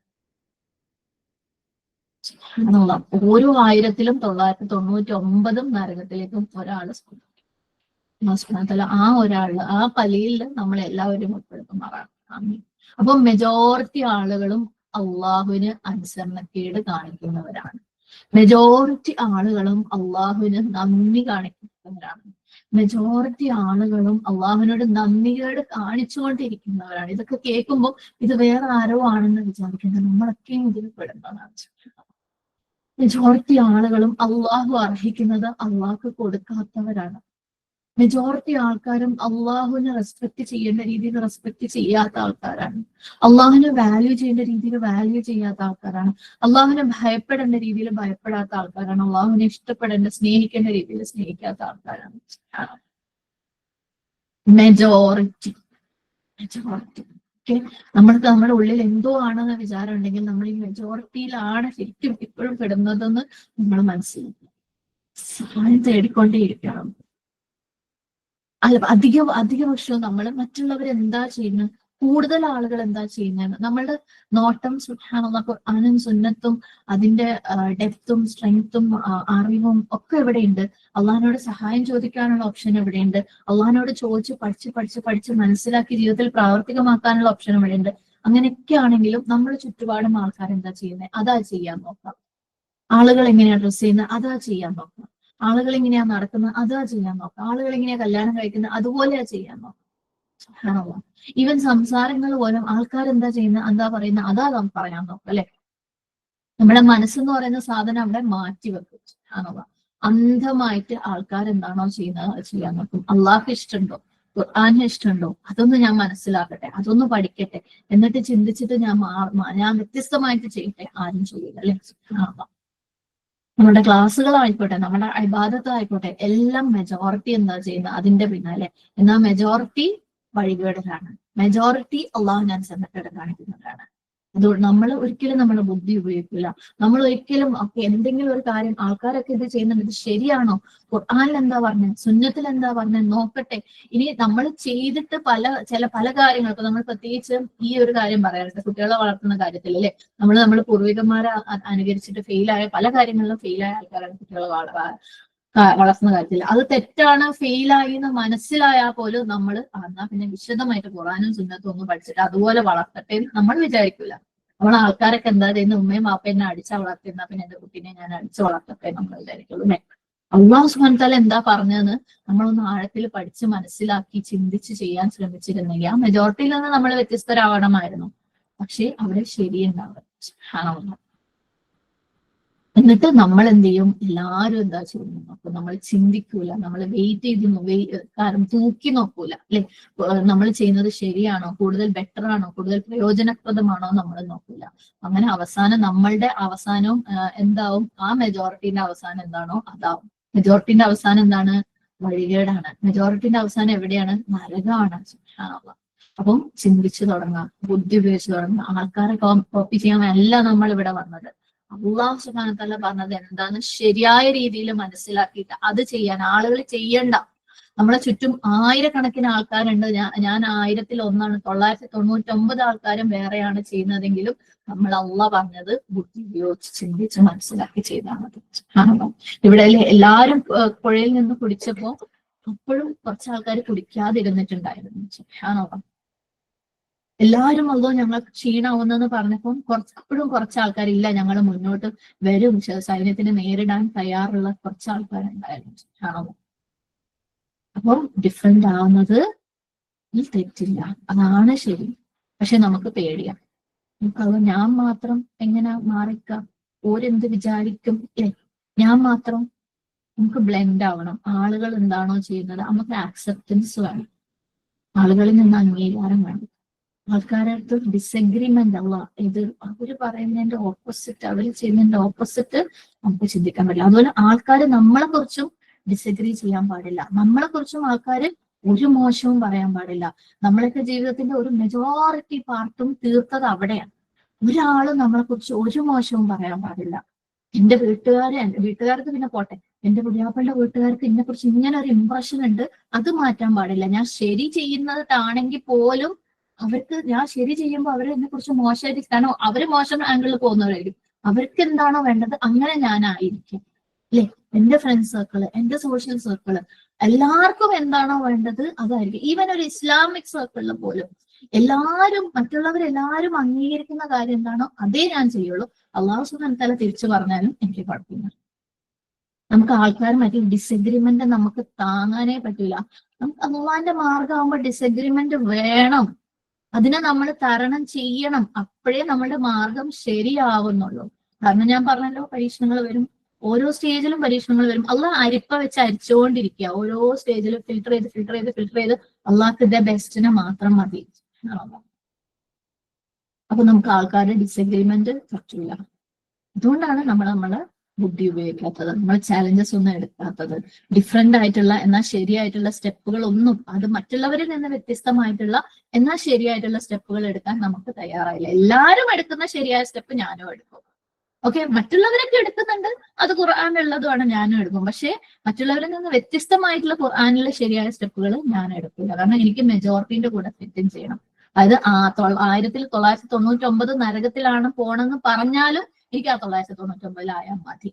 ഓരോ 1000ത്തിലും 999 നരകത്തിലേക്കും ഒരാള് സ്വർഗത്തിൽ. ആ ഒരാള് ആ പലിയിൽ നമ്മൾ എല്ലാവരും ഉൾപ്പെടുത്തുമാറാണ്. അപ്പൊ മെജോറിറ്റി ആളുകളും അള്ളാഹുവിന് അനുസരണക്കേട് കാണിക്കുന്നവരാണ്. മെജോറിറ്റി ആളുകളും അള്ളാഹുവിന് നന്ദി കാണിക്കുന്നവരാണ്. മെജോറിറ്റി ആളുകളും അള്ളാഹുവിനോട് നന്ദികേട് കാണിച്ചുകൊണ്ടിരിക്കുന്നവരാണ്. ഇതൊക്കെ കേൾക്കുമ്പോൾ ഇത് വേറെ ആരോ ആണെന്ന് വിചാരിക്കുന്നത് നമ്മളൊക്കെയും ഇതിൽ പെടുന്നതാണ്. മെജോറിറ്റി ആളുകളും അള്ളാഹു അർഹിക്കുന്നത് അള്ളാഹ്ക്ക് കൊടുക്കാത്തവരാണ്. മെജോറിറ്റി ആൾക്കാരും അള്ളാഹുവിനെ റെസ്പെക്ട് ചെയ്യേണ്ട രീതിയിൽ റെസ്പെക്ട് ചെയ്യാത്ത ആൾക്കാരാണ്. അള്ളാഹുവിനെ വാല്യൂ ചെയ്യേണ്ട രീതിയിൽ വാല്യൂ ചെയ്യാത്ത ആൾക്കാരാണ്. അള്ളാഹുവിനെ ഭയപ്പെടേണ്ട രീതിയിൽ ഭയപ്പെടാത്ത ആൾക്കാരാണ്. അള്ളാഹുവിനെ സ്നേഹിക്കേണ്ട രീതിയിൽ സ്നേഹിക്കാത്ത ആൾക്കാരാണ്. മെജോറിറ്റി ഓക്കെ, നമ്മുടെ ഉള്ളിൽ എന്തോ ആണെന്ന വിചാരം ഉണ്ടെങ്കിൽ നമ്മൾ ഈ മെജോറിറ്റിയിലാണ് ശരിക്കും ഇപ്പോഴും പെടുന്നതെന്ന് നമ്മൾ മനസ്സിലാക്കി സഹായം തേടിക്കൊണ്ടേയിരിക്കണം. അധിക വർഷവും നമ്മൾ മറ്റുള്ളവർ എന്താ ചെയ്യുന്നത്, കൂടുതൽ ആളുകൾ എന്താ ചെയ്യുന്നത്, നമ്മളുടെ നോട്ടം സുബ്ഹാനല്ലാഹ് ഖുർആനും സുന്നത്തും അതിന്റെ ഡെപ്തും സ്ട്രെങ്ത്തും അറിവും ഒക്കെ എവിടെയുണ്ട്. അള്ളാഹിനോട് സഹായം ചോദിക്കാനുള്ള ഓപ്ഷൻ എവിടെയുണ്ട്. അള്ളാഹിനോട് ചോദിച്ച് പഠിച്ച് മനസ്സിലാക്കി ജീവിതത്തിൽ പ്രാവർത്തികമാക്കാനുള്ള ഓപ്ഷൻ എവിടെയുണ്ട്. അങ്ങനെയൊക്കെ ആണെങ്കിലും നമ്മുടെ ചുറ്റുപാടും ആൾക്കാരെന്താ ചെയ്യുന്നത്, അതാ ചെയ്യാൻ നോക്കാം. ആളുകൾ എങ്ങനെയാ ഡ്രസ് ചെയ്യുന്നത്, അതാ ചെയ്യാൻ നോക്കാം. ആളുകൾ എങ്ങനെയാ നടക്കുന്നത്, അതാ ചെയ്യാൻ നോക്കാം. ആളുകൾ എങ്ങനെയാ കല്യാണം കഴിക്കുന്നത്, അതുപോലെയാ ചെയ്യാൻ നോക്കാം. ഈവൻ സംസാരങ്ങൾ പോലും ആൾക്കാരെന്താ ചെയ്യുന്നത്, എന്താ പറയുന്നത്, അതാ നമുക്ക് പറയാൻ നോക്കാം അല്ലെ. നമ്മുടെ മനസ്സെന്ന് പറയുന്ന സാധനം അവിടെ മാറ്റിവെക്കും. അന്ധമായിട്ട് ആൾക്കാരെന്താണോ ചെയ്യുന്നത് അത് ചെയ്യാൻ നോക്കും. അള്ളാഹ് ഇഷ്ടമുണ്ടോ, ഖുർആന് ഇഷ്ടമുണ്ടോ, അതൊന്ന് ഞാൻ മനസ്സിലാക്കട്ടെ, അതൊന്ന് പഠിക്കട്ടെ, എന്നിട്ട് ചിന്തിച്ചിട്ട് ഞാൻ വ്യത്യസ്തമായിട്ട് ചെയ്യട്ടെ. ആരും ചെയ്യില്ല അല്ലെ. നമ്മുടെ ക്ലാസ്സുകളായിക്കോട്ടെ, നമ്മുടെ ഇബാദത്ത് ആയിക്കോട്ടെ, എല്ലാം മെജോറിറ്റി എന്താ ചെയ്യുന്നത് അതിന്റെ പിന്നാലെ. എന്നാൽ മെജോറിറ്റി വഴികേടിലാണ്, മെജോറിറ്റി അള്ളാഹുവിനെ അനുസരണക്കേട് കാണിക്കുന്നവരാണ്. അതുകൊണ്ട് നമ്മൾ ഒരിക്കലും നമ്മുടെ ബുദ്ധി ഉപയോഗിക്കില്ല. നമ്മൾ ഒരിക്കലും എന്തെങ്കിലും ഒരു കാര്യം ആൾക്കാരൊക്കെ ഇത് ചെയ്യുന്നുണ്ട്, ഇത് ശരിയാണോ, ഖുർആനിൽ എന്താ പറഞ്ഞത്, സുന്നത്തിൽ എന്താ പറഞ്ഞത് നോക്കട്ടെ. ഇനി നമ്മൾ ചെയ്തിട്ട് പല കാര്യങ്ങൾക്കും നമ്മൾ പ്രത്യേകിച്ച് ഈ ഒരു കാര്യം പറയാറുണ്ട്, കുട്ടികളെ വളർത്തുന്ന കാര്യത്തിൽ അല്ലെ, നമ്മൾ പൂർവികന്മാരെ അനുകരിച്ചിട്ട് ഫെയിലായ പല കാര്യങ്ങളിലും ഫെയിലായ ആൾക്കാരാണ് കുട്ടികളെ വളർത്തുന്ന കാര്യത്തിൽ. അത് തെറ്റാണ്, ഫെയിലായി എന്ന് മനസ്സിലായാൽ പോലും നമ്മൾ എന്നാ പിന്നെ വിശദമായിട്ട് ഖുർആനും സുന്നത്തും ഒന്നും പഠിച്ചിട്ട് അതുപോലെ വളർത്തട്ടെ എന്ന് നമ്മൾ വിചാരിക്കില്ല. നമ്മൾ ആൾക്കാരൊക്കെ എന്താ ചെയ്യുന്നത്, ഉമ്മയും വാപ്പയും എന്നെ അടിച്ച വളർത്തുന്ന പിന്നെ എന്റെ കുട്ടീനെ ഞാൻ അടിച്ചു വളർത്തട്ടെ നമ്മൾ വിചാരിക്കുള്ളൂ. അള്ളാഹു സുബ്ഹാനഹു വ തആല എന്താ പറഞ്ഞതെന്ന് നമ്മളൊന്ന് ആഴത്തിൽ പഠിച്ച് മനസ്സിലാക്കി ചിന്തിച്ച് ചെയ്യാൻ ശ്രമിച്ചിരുന്നെങ്കിൽ ആ മെജോറിറ്റിയിൽ നിന്ന് നമ്മൾ വ്യത്യസ്തരാവണമായിരുന്നു. പക്ഷെ അവിടെ ശരിയുണ്ടാവും. എന്നിട്ട് നമ്മൾ എന്ത് ചെയ്യും, എല്ലാവരും എന്താ ചെയ്യുന്നു അപ്പൊ നമ്മൾ ചിന്തിക്കൂല, നമ്മൾ വെയിറ്റ് ചെയ്ത് കാരണം തൂക്കി നോക്കൂല അല്ലെ, നമ്മൾ ചെയ്യുന്നത് ശരിയാണോ, കൂടുതൽ ബെറ്റർ ആണോ, കൂടുതൽ പ്രയോജനപ്രദമാണോ നമ്മൾ നോക്കൂല. അങ്ങനെ അവസാനം നമ്മളുടെ അവസാനവും എന്താവും, ആ മെജോറിറ്റിന്റെ അവസാനം എന്താണോ അതാവും. മെജോറിറ്റിന്റെ അവസാനം എന്താണ്, വഴികേടാണ്. മെജോറിറ്റിന്റെ അവസാനം എവിടെയാണ്, നരകമാണ്. അപ്പം ചിന്തിച്ചു തുടങ്ങുക, ബുദ്ധി ഉപയോഗിച്ച് തുടങ്ങുക. ആൾക്കാരെ കോപ്പി ചെയ്യാനല്ല നമ്മൾ ഇവിടെ വന്നത്. അല്ലാഹു സുബ്ഹാനഹു വ തആല പറഞ്ഞത് എന്താന്ന് ശരിയായ രീതിയിൽ മനസ്സിലാക്കിയിട്ട് അത് ചെയ്യാൻ. ആളുകൾ ചെയ്യണ്ട. നമ്മളെ ചുറ്റും ആയിരക്കണക്കിന് ആൾക്കാരുണ്ട്. ഞാൻ 1000-1 999 ആൾക്കാരും വേറെയാണ് ചെയ്യുന്നതെങ്കിലും നമ്മൾ അള്ളാഹ് പറഞ്ഞത് ബുദ്ധി ഉപയോഗിച്ച് ചിന്തിച്ച് മനസ്സിലാക്കി ചെയ്താണ്. ഇവിടെ എല്ലാരും പുഴയിൽ നിന്ന് കുടിച്ചപ്പോ അപ്പോഴും കുറച്ച് ആൾക്കാർ കുടിക്കാതിരുന്നിട്ടുണ്ടായിരുന്നു. എല്ലാവരും അതോ ഞങ്ങൾ ക്ഷീണാവുന്നെന്ന് പറഞ്ഞപ്പം അപ്പോഴും കുറച്ച് ആൾക്കാരില്ല, ഞങ്ങൾ മുന്നോട്ട് വരും, സൈന്യത്തിന് നേരിടാൻ തയ്യാറുള്ള കുറച്ച് ആൾക്കാരുണ്ടായിരുന്നു. ആണോ? അപ്പോൾ ഡിഫറെന്റ് ആവുന്നത് തെറ്റില്ല, അതാണ് ശരി. പക്ഷെ നമുക്ക് പേടിയാണ്. നമുക്കത് ഞാൻ മാത്രം എങ്ങനെ മാറിക്കാം, ഓരെന്ത് വിചാരിക്കും, ഞാൻ മാത്രം. നമുക്ക് ബ്ലെൻഡ് ആവണം. ആളുകൾ എന്താണോ ചെയ്യുന്നത് നമുക്ക് ആക്സെപ്റ്റൻസ് വേണം, ആളുകളിൽ നിന്ന് അംഗീകാരം വേണം. ആൾക്കാരടുത്ത് ഡിസഗ്രിമെന്റ് അല്ല, ഇത് അവര് പറയുന്നതിന്റെ ഓപ്പോസിറ്റ്, അവര് ചെയ്യുന്നതിന്റെ ഓപ്പോസിറ്റ് നമുക്ക് ചിന്തിക്കാൻ പറ്റില്ല. അതുപോലെ ആൾക്കാർ നമ്മളെ കുറിച്ചും ഡിസഗ്രി ചെയ്യാൻ പാടില്ല. നമ്മളെ കുറിച്ചും ആൾക്കാർ ഒരു മോശവും പറയാൻ പാടില്ല. നമ്മളൊക്കെ ജീവിതത്തിന്റെ ഒരു മെജോറിറ്റി പാർട്ടും തീർത്തത് അവിടെയാണ്. ഒരാളും നമ്മളെ കുറിച്ച് ഒരു മോശവും പറയാൻ പാടില്ല. എന്റെ വീട്ടുകാർക്ക് പിന്നെ പോട്ടെ, എന്റെ പുതിയാപ്പളുടെ വീട്ടുകാർക്ക് എന്നെ കുറിച്ച് ഇങ്ങനെ ഒരു ഇംപ്രഷൻ ഉണ്ട്, അത് മാറ്റാൻ പാടില്ല. ഞാൻ ശരി ചെയ്യുന്നതാണെങ്കിൽ പോലും അവർക്ക് ഞാൻ ശരി ചെയ്യുമ്പോൾ അവർ എന്നെ കുറിച്ച് മോശമായിട്ട്, കാരണം അവര് മോശം ആംഗിളിൽ പോകുന്നവരായിരിക്കും. അവർക്ക് എന്താണോ വേണ്ടത് അങ്ങനെ ഞാനായിരിക്കും അല്ലെ. എന്റെ ഫ്രണ്ട്സ് സർക്കിള്, എന്റെ സോഷ്യൽ സർക്കിള്, എല്ലാവർക്കും എന്താണോ വേണ്ടത് അതായിരിക്കും. ഈവൻ ഒരു ഇസ്ലാമിക് സർക്കിളിൽ പോലും മറ്റുള്ളവരെല്ലാവരും അംഗീകരിക്കുന്ന കാര്യം എന്താണോ അതേ ഞാൻ ചെയ്യുള്ളൂ. അള്ളാഹു സുബ്ഹാനഹു വ തആല തിരിച്ചു പറഞ്ഞാലും എനിക്ക് കുഴപ്പമില്ല. നമുക്ക് ആൾക്കാർ മറ്റേ ഡിസഗ്രിമെന്റ് നമുക്ക് താങ്ങാനേ പറ്റൂല. നമുക്ക് അള്ളാന്റെ മാർഗമാകുമ്പോൾ ഡിസഗ്രിമെന്റ് വേണം, അതിനെ നമ്മൾ തരണം ചെയ്യണം. അപ്പോഴേ നമ്മുടെ മാർഗം ശരിയാവുന്നുള്ളൂ. കാരണം ഞാൻ പറഞ്ഞല്ലോ, പരീക്ഷണങ്ങൾ വരും, ഓരോ സ്റ്റേജിലും പരീക്ഷണങ്ങൾ വരും. അള്ളാഹ് അരിപ്പ വെച്ച് അരിച്ചുകൊണ്ടിരിക്കുക, ഓരോ സ്റ്റേജിലും ഫിൽട്ടർ ചെയ്ത് അള്ളാഹ്ക്ക് ബെസ്റ്റിനെ മാത്രം മതി. അപ്പൊ നമുക്ക് ആൾക്കാരുടെ ഡിസഗ്രിമെന്റ് പറ്റില്ല. അതുകൊണ്ടാണ് നമ്മളെ ബുദ്ധി ഉപയോഗിക്കാത്തത്, നമ്മൾ ചാലഞ്ചസ് ഒന്നും എടുക്കാത്തത്. ഡിഫറെന്റ് ആയിട്ടുള്ള എന്നാൽ ശരിയായിട്ടുള്ള സ്റ്റെപ്പുകൾ ഒന്നും, അത് മറ്റുള്ളവരിൽ നിന്ന് വ്യത്യസ്തമായിട്ടുള്ള എന്നാൽ ശരിയായിട്ടുള്ള സ്റ്റെപ്പുകൾ എടുക്കാൻ നമുക്ക് തയ്യാറായില്ല. എല്ലാവരും എടുക്കുന്ന ശരിയായ സ്റ്റെപ്പ് ഞാനും എടുക്കും. ഓക്കെ, മറ്റുള്ളവരൊക്കെ എടുക്കുന്നുണ്ട്, അത് ഖുർആനിലുള്ളതുമാണ്, ഞാനും എടുക്കും. പക്ഷെ മറ്റുള്ളവരിൽ നിന്ന് വ്യത്യസ്തമായിട്ടുള്ള ഖുർആനിലെ ശരിയായ സ്റ്റെപ്പുകൾ ഞാൻ എടുക്കില്ല. കാരണം എനിക്ക് മെജോറിറ്റിന്റെ കൂടെ ഫിറ്റും ചെയ്യണം. അതായത് 1999 നരകത്തിലാണ് പോണെന്ന് പറഞ്ഞാലും എനിക്ക് 1999 മതി.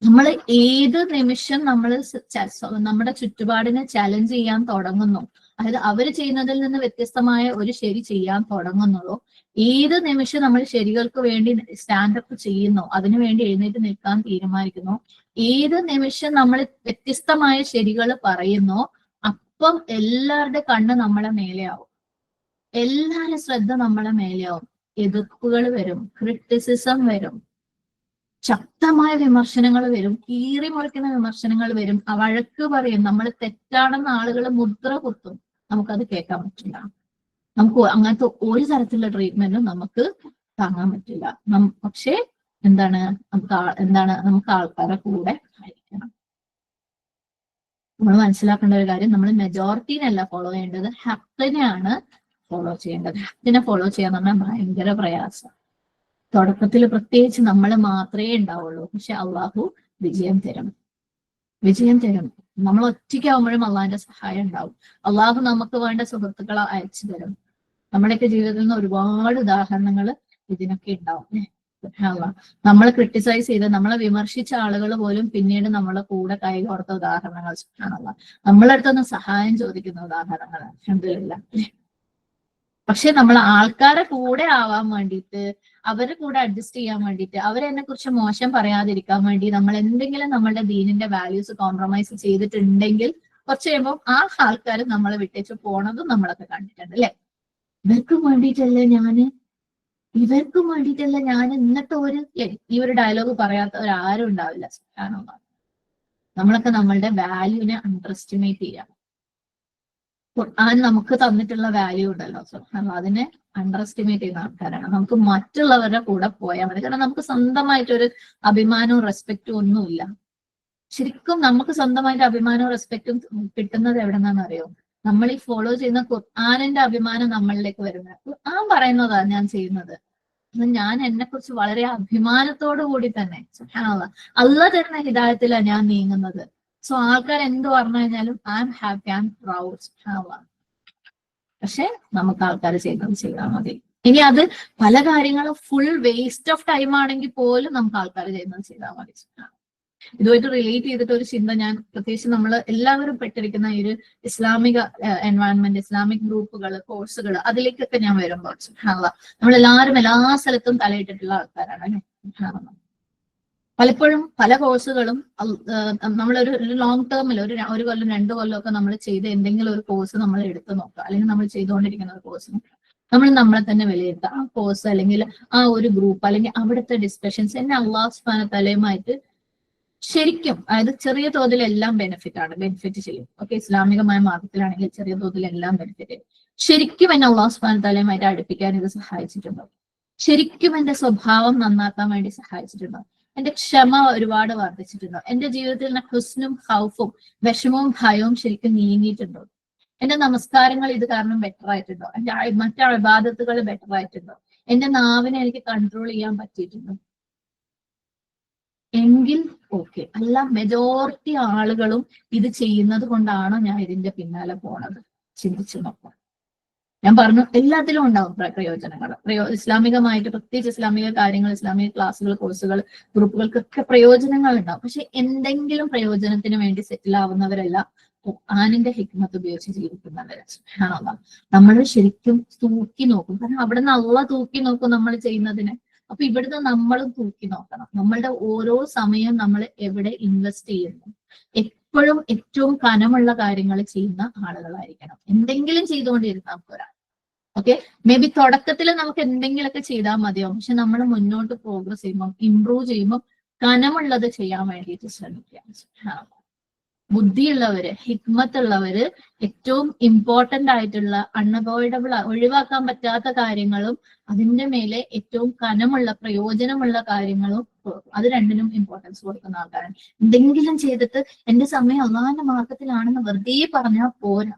നമ്മൾ ഏത് നിമിഷം നമ്മുടെ ചുറ്റുപാടിനെ ചലഞ്ച് ചെയ്യാൻ തുടങ്ങുന്നു, അതായത് അവര് ചെയ്യുന്നതിൽ നിന്ന് വ്യത്യസ്തമായ ഒരു ശരി ചെയ്യാൻ തുടങ്ങുന്നുള്ളൂ, ഏത് നിമിഷം നമ്മൾ ശരികൾക്ക് വേണ്ടി സ്റ്റാൻഡപ്പ് ചെയ്യുന്നു, അതിനു വേണ്ടി എഴുന്നേറ്റ് നിൽക്കാൻ തീരുമാനിക്കുന്നു, ഏത് നിമിഷം നമ്മൾ വ്യത്യസ്തമായ ശരികൾ പറയുന്നു, അപ്പം എല്ലാവരുടെ കണ്ണ് നമ്മളെ മേലെയാവും, എല്ലാവരുടെ ശ്രദ്ധ നമ്മളെ മേലെയാവും. എതിർപ്പുകൾ വരും, ക്രിറ്റിസിസം വരും, ശക്തമായ വിമർശനങ്ങൾ വരും, കീറി മുറിക്കുന്ന വിമർശനങ്ങൾ വരും, വഴക്ക് പറയും, നമ്മൾ തെറ്റാണെന്ന് ആളുകൾ മുദ്ര കുത്തും. നമുക്കത് കേൾക്കാൻ പറ്റില്ല. നമുക്ക് അങ്ങനത്തെ ഒരു തരത്തിലുള്ള ട്രീറ്റ്മെന്റും നമുക്ക് താങ്ങാൻ പറ്റില്ല. പക്ഷേ നമുക്ക് ആൾക്കാരെ കൂടെ ആയിരിക്കണം. നമ്മൾ മനസ്സിലാക്കേണ്ട ഒരു കാര്യം, നമ്മൾ മെജോറിറ്റീനല്ല ഫോളോ ചെയ്യേണ്ടത്, ഹക്കിനെയാണ് ഫോളോ ചെയ്യേണ്ടത്. ഇതിനെ ഫോളോ ചെയ്യാന്ന് പറഞ്ഞാൽ ഭയങ്കര പ്രയാസം. തുടക്കത്തിൽ പ്രത്യേകിച്ച് നമ്മൾ മാത്രമേ ഉണ്ടാവുള്ളൂ. പക്ഷെ അള്ളാഹു വിജയം തരും, വിജയം തരും. നമ്മൾ ഒറ്റയ്ക്കാവുമ്പോഴും അള്ളാഹിന്റെ സഹായം ഉണ്ടാവും. അള്ളാഹു നമുക്ക് വേണ്ട സുഹൃത്തുക്കളെ അയച്ചു തരും. നമ്മുടെയൊക്കെ ജീവിതത്തിൽ നിന്ന് ഒരുപാട് ഉദാഹരണങ്ങൾ ഇതിനൊക്കെ ഉണ്ടാവും. നമ്മളെ ക്രിട്ടിസൈസ് ചെയ്ത് നമ്മളെ വിമർശിച്ച ആളുകൾ പോലും പിന്നീട് നമ്മളെ കൂടെ കൈകോർത്ത ഉദാഹരണങ്ങൾ ആണല്ലോ. നമ്മളെ അടുത്തൊന്ന് സഹായം ചോദിക്കുന്ന ഉദാഹരണങ്ങൾ അൽഹംദുലില്ലാ. പക്ഷെ നമ്മൾ ആൾക്കാരെ കൂടെ ആവാൻ വേണ്ടിയിട്ട്, അവരെ കൂടെ അഡ്ജസ്റ്റ് ചെയ്യാൻ വേണ്ടിയിട്ട്, അവരെന്നെ കുറിച്ച് മോശം പറയാതിരിക്കാൻ വേണ്ടി നമ്മൾ എന്തെങ്കിലും നമ്മളുടെ ദീനിന്റെ വാല്യൂസ് കോംപ്രമൈസ് ചെയ്തിട്ടുണ്ടെങ്കിൽ കുറച്ച് കഴിയുമ്പോൾ ആ ആൾക്കാർ നമ്മളെ വിട്ടേച്ച് പോണതും നമ്മളൊക്കെ കണ്ടിട്ടുണ്ട് അല്ലെ. ഇവർക്കും വേണ്ടിയിട്ടല്ലേ ഞാന്, ഇവർക്കും വേണ്ടിയിട്ടല്ല ഞാൻ, എന്നിട്ട് ഈ ഒരു ഡയലോഗ് പറയാത്തവരാരും ഉണ്ടാവില്ല. സുബ്ഹാനല്ലാഹ്. നമ്മളൊക്കെ നമ്മളുടെ വാല്യൂവിനെ അണ്ടർ എസ്റ്റിമേറ്റ് ചെയ്യാം. ഖുർആൻ നമുക്ക് തന്നിട്ടുള്ള വാല്യൂ ഉണ്ടല്ലോ, സുബ്ഹാനല്ലാഹ്, അതിനെ അണ്ടർ എസ്റ്റിമേറ്റ് ചെയ്യുന്ന ആൾക്കാരാണ്. നമുക്ക് മറ്റുള്ളവരുടെ കൂടെ പോയാൽ മതി. കാരണം നമുക്ക് സ്വന്തമായിട്ടൊരു അഭിമാനവും റെസ്പെക്റ്റും ഒന്നുമില്ല. ശരിക്കും നമുക്ക് സ്വന്തമായിട്ട് അഭിമാനവും റെസ്പെക്റ്റും കിട്ടുന്നത് എവിടെ നിന്നാണെന്ന് അറിയോ? നമ്മൾ ഈ ഫോളോ ചെയ്യുന്ന ഖുർആനിന്റെ അഭിമാനം നമ്മളിലേക്ക് വരുന്നത്. ഖുർആൻ പറയുന്നതാ ഞാൻ ചെയ്യുന്നത്, ഞാൻ എന്നെ കുറിച്ച് വളരെ അഭിമാനത്തോടു കൂടി തന്നെ സുബ്ഹാനല്ലാഹ് അല്ലാഹ് തരുന്ന ഹിദായത്തിലാണ് ഞാൻ നീങ്ങുന്നത്. സോ ആൾക്കാർ എന്ത് പറഞ്ഞു കഴിഞ്ഞാലും I am happy, I am proud. സുബ്ഹാനല്ലാഹ്. പക്ഷെ നമുക്ക് ആൾക്കാർ ചെയ്യുന്നത് ചെയ്താൽ മതി. ഇനി അത് പല കാര്യങ്ങളും ഫുൾ വേസ്റ്റ് ഓഫ് ടൈം ആണെങ്കിൽ പോലും നമുക്ക് ആൾക്കാർ ചെയ്യുന്നത് ചെയ്താൽ മതി. ഇതുമായിട്ട് റിലേറ്റ് ചെയ്തിട്ട് ഒരു ചിന്ത ഞാൻ, പ്രത്യേകിച്ച് നമ്മൾ എല്ലാവരും പെട്ടിരിക്കുന്ന ഈ ഒരു ഇസ്ലാമിക എൻവയൺമെന്റ്, ഇസ്ലാമിക് ഗ്രൂപ്പുകൾ, കോഴ്സുകൾ, അതിലേക്കൊക്കെ ഞാൻ വരുമ്പോൾ സുബ്ഹാനല്ലാഹ് നമ്മളെല്ലാവരും എല്ലാ സ്ഥലത്തും തലയിട്ടിട്ടുള്ള ആൾക്കാരാണ്. പലപ്പോഴും പല കോഴ്സുകളും നമ്മളൊരു ലോങ് ടേമിൽ ഒരു കൊല്ലം 2 കൊല്ലമൊക്കെ നമ്മൾ ചെയ്ത് എന്തെങ്കിലും ഒരു കോഴ്സ് നമ്മൾ എടുത്തു നോക്കുക, അല്ലെങ്കിൽ നമ്മൾ ചെയ്തുകൊണ്ടിരിക്കുന്ന ഒരു കോഴ്സിന് നമ്മൾ നമ്മളെ തന്നെ വിലയിരുത്തുക. ആ കോഴ്സ് അല്ലെങ്കിൽ ആ ഒരു ഗ്രൂപ്പ് അല്ലെങ്കിൽ അവിടുത്തെ ഡിസ്കഷൻസ് എന്നെ അള്ളാഹു സുബ്ഹാനഹു തആലയുമായിട്ട് ശരിക്കും, അതായത് ചെറിയ തോതിൽ എല്ലാം ബെനിഫിറ്റ് ചെയ്യും. ഓക്കെ, ഇസ്ലാമികമായ മാർഗത്തിലാണെങ്കിൽ ചെറിയ തോതിൽ എല്ലാം ബെനിഫിറ്റ് ചെയ്യും. ശരിക്കും എന്നെ അള്ളാഹു സുബ്ഹാനഹു തആലയുമായിട്ട് അടുപ്പിക്കാൻ ഇത് സഹായിച്ചിട്ടുണ്ടോ? ശരിക്കും എന്റെ സ്വഭാവം നന്നാക്കാൻ വേണ്ടി സഹായിച്ചിട്ടുണ്ടോ? എന്റെ ക്ഷമ ഒരുപാട് വർദ്ധിച്ചിട്ടുണ്ടോ? എന്റെ ജീവിതത്തിൽ നിന്ന് ഹുസ്നും ഖൗഫും വിഷമവും ഭയവും ശരിക്കും നീങ്ങിയിട്ടുണ്ടോ? എന്റെ നമസ്കാരങ്ങൾ ഇത് കാരണം ബെറ്റർ ആയിട്ടുണ്ടോ? എന്റെ മറ്റു ഇബാദത്തുകൾ ബെറ്റർ ആയിട്ടുണ്ടോ? എന്റെ നാവിനെ എനിക്ക് കൺട്രോൾ ചെയ്യാൻ പറ്റിയിട്ടുണ്ടോ? എങ്കിൽ ഓക്കെ. അല്ല, മെജോറിറ്റി ആളുകളും ഇത് ചെയ്യുന്നത് കൊണ്ടാണോ ഞാൻ ഇതിന്റെ പിന്നാലെ പോണത്? ചിന്തിച്ചു നോക്കാം. ഞാൻ പറഞ്ഞു എല്ലാത്തിലും ഉണ്ടാവും പ്രയോജനങ്ങൾ. ഇസ്ലാമികമായിട്ട് പ്രത്യേകിച്ച് ഇസ്ലാമിക കാര്യങ്ങൾ, ഇസ്ലാമിക ക്ലാസ്സുകൾ, കോഴ്സുകൾ, ഗ്രൂപ്പുകൾക്കൊക്കെ പ്രയോജനങ്ങൾ ഉണ്ടാവും. പക്ഷെ എന്തെങ്കിലും പ്രയോജനത്തിന് വേണ്ടി സെറ്റിൽ ആവുന്നവരല്ല ഖുർആനിന്റെ ഹിക്മത്ത് ഉപയോഗിച്ച് ജീവിക്കുന്നവര്. സുബ്ഹാനല്ലാഹ്. നമ്മൾ ശരിക്കും തൂക്കി നോക്കും. കാരണം അവിടെ നിന്ന് അള്ളാഹ് തൂക്കി നോക്കും നമ്മൾ ചെയ്യുന്നതിന്. അപ്പൊ ഇവിടുന്ന് നമ്മളും തൂക്കി നോക്കണം. നമ്മളുടെ ഓരോ സമയം നമ്മൾ എവിടെ ഇൻവെസ്റ്റ് ചെയ്യുന്നു. എപ്പോഴും ഏറ്റവും കനമുള്ള കാര്യങ്ങൾ ചെയ്യുന്ന ആളുകളായിരിക്കണം. എന്തെങ്കിലും ചെയ്തുകൊണ്ടിരുന്നാൽ പോരാ. ഓക്കെ, മേ ബി തുടക്കത്തിൽ നമുക്ക് എന്തെങ്കിലുമൊക്കെ ചെയ്താൽ മതിയാവും. പക്ഷെ നമ്മൾ മുന്നോട്ട് പ്രോഗ്രസ് ചെയ്യുമ്പോൾ, ഇംപ്രൂവ് ചെയ്യുമ്പോൾ കനമുള്ളത് ചെയ്യാൻ വേണ്ടിയിട്ട് ശ്രമിക്കുക. ബുദ്ധിയുള്ളവര്, ഹിക്മത്തുള്ളവര് ഏറ്റവും ഇമ്പോർട്ടന്റ് ആയിട്ടുള്ള, അൺഅവോയ്ഡബിൾ, ഒഴിവാക്കാൻ പറ്റാത്ത കാര്യങ്ങളും അതിന്റെ മേലെ ഏറ്റവും കനമുള്ള പ്രയോജനമുള്ള കാര്യങ്ങളും, അത് രണ്ടിനും ഇമ്പോർട്ടൻസ് കൊടുക്കുന്ന ആൾക്കാരാണ്. എന്തെങ്കിലും ചെയ്തിട്ട് എന്റെ സമയം അള്ളാഹിന്റെ മാർഗത്തിലാണെന്ന് വെറുതെ പറഞ്ഞാൽ പോരാ.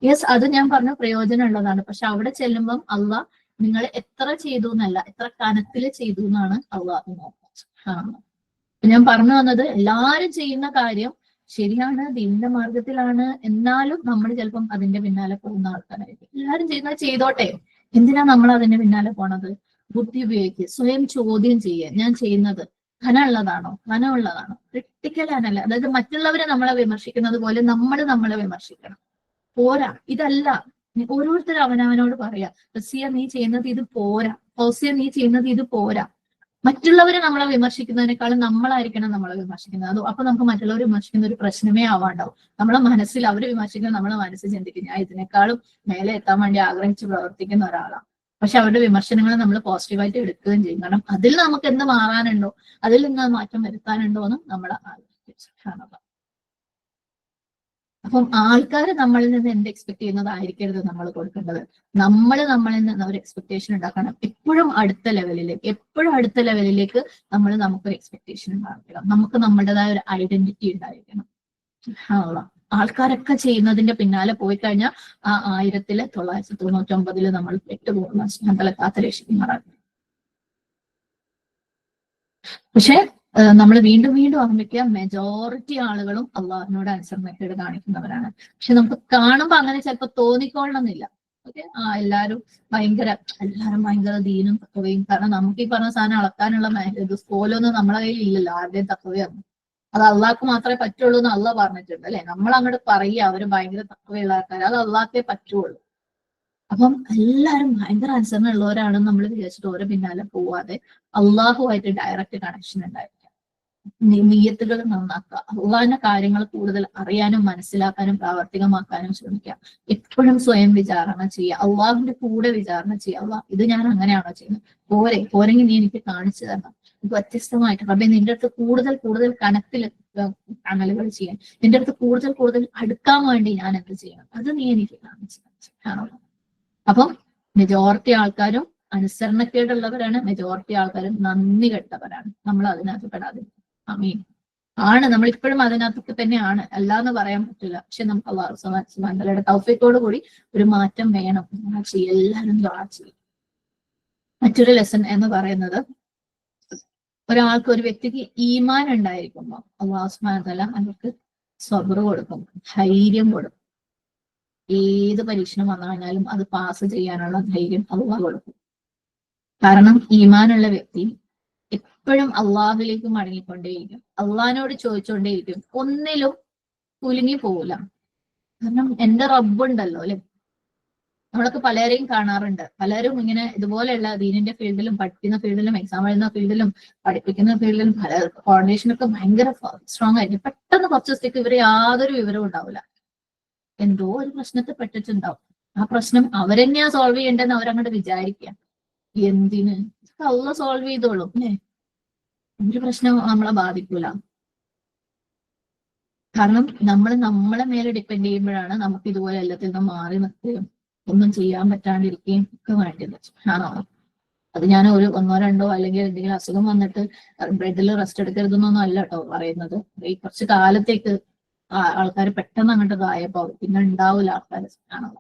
യെസ്, അത് ഞാൻ പറഞ്ഞ പ്രയോജനം ഉള്ളതാണ്. പക്ഷെ അവിടെ ചെല്ലുമ്പം അള്ളാഹ് നിങ്ങൾ എത്ര ചെയ്തു എന്നല്ല, എത്ര കനത്തിൽ ചെയ്തു എന്നാണ് അള്ളാഹ് നോക്കുന്നത്. ഞാൻ പറഞ്ഞു വന്നത്, എല്ലാരും ചെയ്യുന്ന കാര്യം ശരിയാണ്, ദീനിന്റെ മാർഗത്തിലാണ്, എന്നാലും നമ്മൾ ചിലപ്പം അതിന്റെ പിന്നാലെ പോകുന്ന ആൾക്കാരായിരിക്കും. എല്ലാരും ചെയ്യുന്നത് ചെയ്തോട്ടെ, എന്തിനാ നമ്മൾ അതിന്റെ പിന്നാലെ പോണത്? ബുദ്ധി ഉപയോഗിക്കുക, സ്വയം ചോദ്യം ചെയ്യുക. ഞാൻ ചെയ്യുന്നത് ഘനമുള്ളതാണോ, ഘനമുള്ളതാണോ, ക്രിട്ടിക്കൽ ആണല്ല. അതായത് മറ്റുള്ളവരെ നമ്മളെ വിമർശിക്കുന്നത് പോലെ നമ്മൾ നമ്മളെ വിമർശിക്കണം. പോരാ, ഇതല്ല. ഓരോരുത്തരും അവനവനോട് പറയാ, റസിയ നീ ചെയ്യുന്നത് ഇത് പോരാ, ഫൗസിയ നീ ചെയ്യുന്നത് ഇത് പോരാ. മറ്റുള്ളവരെ നമ്മളെ വിമർശിക്കുന്നതിനേക്കാളും നമ്മളായിരിക്കണം നമ്മളെ വിമർശിക്കുന്നത്. അത് അപ്പൊ നമുക്ക് മറ്റുള്ളവർ വിമർശിക്കുന്ന ഒരു പ്രശ്നമേ ആവാണ്ടാവും. നമ്മളെ മനസ്സിൽ അവർ വിമർശിക്കുന്നത് നമ്മളെ മനസ്സിൽ ചിന്തിക്കും, ഞാൻ ഇതിനേക്കാളും മേലെ എത്താൻ വേണ്ടി ആഗ്രഹിച്ച് പ്രവർത്തിക്കുന്ന ഒരാളാണ്. പക്ഷെ അവരുടെ വിമർശനങ്ങൾ നമ്മൾ പോസിറ്റീവായിട്ട് എടുക്കുകയും ചെയ്യും. കാരണം അതിൽ നമുക്ക് എന്ത് മാറാനുണ്ടോ, അതിൽ നിന്ന് മാറ്റം വരുത്താനുണ്ടോ എന്നും നമ്മൾ ആലോചിച്ചു. അപ്പം ആൾക്കാർ നമ്മളിൽ നിന്ന് എന്ത് എക്സ്പെക്ട് ചെയ്യുന്നതായിരിക്കരുത് നമ്മൾ കൊടുക്കേണ്ടത്. നമ്മളിൽ നിന്ന് ഒരു എക്സ്പെക്ടേഷൻ ഉണ്ടാക്കണം. എപ്പോഴും അടുത്ത ലെവലിലേക്ക് നമുക്കൊരു എക്സ്പെക്ടേഷൻ ഉണ്ടായിരിക്കണം. നമുക്ക് നമ്മുടേതായ ഒരു ഐഡന്റിറ്റി ഉണ്ടായിരിക്കണം. ആൾക്കാരൊക്കെ ചെയ്യുന്നതിന്റെ പിന്നാലെ പോയി കഴിഞ്ഞാൽ ആ 1999 നമ്മൾ പെട്ടുപോകുന്ന ഞങ്ങളെ കാത്ത് രക്ഷിക്കുന്നതാണ്. പക്ഷെ നമ്മൾ വീണ്ടും വീണ്ടും ഓർമ്മിക്കുക, മെജോറിറ്റി ആളുകളും അള്ളാഹിനോട് അനുസരണക്കേട് കാണിക്കുന്നവരാണ്. പക്ഷെ നമുക്ക് കാണുമ്പോൾ അങ്ങനെ ചിലപ്പോൾ തോന്നിക്കൊള്ളണമെന്നില്ല. ഓക്കെ, എല്ലാരും ഭയങ്കര ദീനും തക്കവയും. കാരണം നമുക്ക് ഈ പറഞ്ഞ സാധനം അളക്കാനുള്ള ഇത് സ്കോലൊന്നും നമ്മളെ കയ്യിൽ ഇല്ലല്ലോ, ആരുടെയും തക്കവയാണ്. അത് അള്ളാഹ്ക്ക് മാത്രമേ പറ്റുള്ളൂ എന്ന് അള്ളാഹ് പറഞ്ഞിട്ടുണ്ട് അല്ലെ. നമ്മൾ അങ്ങോട്ട് പറയുക അവര് ഭയങ്കര തക്കവയുള്ള ആൾക്കാർ, അത് അള്ളാഹ്ക്കേ പറ്റുള്ളൂ. അപ്പം എല്ലാരും ഭയങ്കര അനുസരണ ഉള്ളവരാണെന്ന് നമ്മൾ വിചാരിച്ചിട്ട് ഓരോ പിന്നാലെ പോവാതെ അള്ളാഹുമായിട്ട് ഡയറക്റ്റ് കണക്ഷൻ ഉണ്ടായിരിക്കാം. നിയ്യത്തുകൾ നന്നാക്കുക, അള്ളാഹിന്റെ കാര്യങ്ങൾ കൂടുതൽ അറിയാനും മനസ്സിലാക്കാനും പ്രാവർത്തികമാക്കാനും ശ്രമിക്കുക. എപ്പോഴും സ്വയം വിചാരണ ചെയ്യുക, അള്ളാഹുവിന്റെ കൂടെ വിചാരണ ചെയ്യുക. അള്ളാഹ് ഇത് ഞാൻ അങ്ങനെയാണോ ചെയ്യുന്നത്, പോരെങ്കിൽ നീ എനിക്ക് കാണിച്ചു തരണം. വ്യത്യസ്തമായിട്ട് റബ്ബേ നിന്റെ അടുത്ത് കൂടുതൽ കനത്തിൽ അമലുകൾ ചെയ്യാൻ, നിന്റെ അടുത്ത് കൂടുതൽ അടുക്കാൻ വേണ്ടി ഞാൻ എന്ത് ചെയ്യണം, അത് നീ എനിക്ക് കാണിച്ചു തരണം. അപ്പം മെജോറിറ്റി ആൾക്കാരും അനുസരണക്കേടുള്ളവരാണ്, മെജോറിറ്റി ആൾക്കാരും നന്ദി കെട്ടവരാണ്. നമ്മൾ അതിനകത്ത് പെടാതെ ആമീൻ ആണ്. നമ്മൾ ഇപ്പോഴും അതിനകത്തൊക്കെ തന്നെയാണ്, അല്ലാന്ന് പറയാൻ പറ്റില്ല. പക്ഷെ നമുക്ക് അല്ലാഹു സുബ്ഹാനഹു തൗഫീഖോട് കൂടി ഒരു മാറ്റം വേണം. എല്ലാവരും ദുആ ചെയ്യും. മറ്റൊരു ലെസൺ എന്ന് പറയുന്നത്, ഒരു വ്യക്തിക്ക് ഈമാൻ ഉണ്ടായിരിക്കുമ്പോൾ അല്ലാഹു സുബ്ഹാനഹു വ തആല അവർക്ക് സബ്ർ കൊടുക്കും, ധൈര്യം കൊടുക്കും. ഏത് പരീക്ഷണം വന്നു കഴിഞ്ഞാലും അത് പാസ് ചെയ്യാനുള്ള ധൈര്യം അള്ളാഹ് കൊടുക്കും. കാരണം ഈമാനുള്ള വ്യക്തി എപ്പോഴും അള്ളാഹുലേക്ക് മടങ്ങിക്കൊണ്ടേയിരിക്കും, അള്ളാഹിനോട് ചോദിച്ചുകൊണ്ടേയിരിക്കും, ഒന്നിലും കുലുങ്ങി പോവില്ല. കാരണം എന്റെ റബ്ബുണ്ടല്ലോ അല്ലെ. നമ്മളൊക്കെ പലരെയും കാണാറുണ്ട്, പലരും ഇങ്ങനെ ഇതുപോലെയുള്ള ദീനിന്റെ ഫീൽഡിലും പഠിക്കുന്ന ഫീൽഡിലും എക്സാം എഴുതുന്ന ഫീൽഡിലും പഠിപ്പിക്കുന്ന ഫീൽഡിലും പല കോർഡിനേഷനൊക്കെ ഭയങ്കര സ്ട്രോങ് ആയിരിക്കും. പെട്ടെന്ന് കുറച്ച് ദിവസത്തേക്ക് ഇവര് യാതൊരു വിവരവും ഉണ്ടാവില്ല, എന്തോ ഒരു പ്രശ്നത്തിൽ പെട്ടിട്ടുണ്ടാവും. ആ പ്രശ്നം അവരെന്നെയാ സോൾവ് ചെയ്യേണ്ടതെന്ന് അവരങ്ങോട്ട് വിചാരിക്കുക. എന്തിന്, അള്ളാഹ് സോൾവ് ചെയ്തോളും അല്ലേ. ഒരു പ്രശ്നം നമ്മളെ ബാധിക്കൂല. കാരണം നമ്മളെ മേലെ ഡിപ്പെൻഡ് ചെയ്യുമ്പോഴാണ് നമുക്ക് ഇതുപോലെ എല്ലാത്തിൽ നിന്നും മാറി നിൽക്കുകയും ഒന്നും ചെയ്യാൻ പറ്റാണ്ടിരിക്കുകയും ഒക്കെ വേണ്ടത്. ആണോ, അത് ഞാൻ ഒന്നോ രണ്ടോ അല്ലെങ്കിൽ എന്തെങ്കിലും അസുഖം വന്നിട്ട് ബെഡിൽ റെസ്റ്റ് എടുക്കരുതെന്നൊന്നും അല്ല കേട്ടോ പറയുന്നത്. ഈ കുറച്ച് കാലത്തേക്ക് ആൾക്കാർ പെട്ടെന്ന് അങ്ങോട്ട് ഗായപ്പോ പിന്നെ ഉണ്ടാവില്ല ആൾക്കാർ. ആണോ,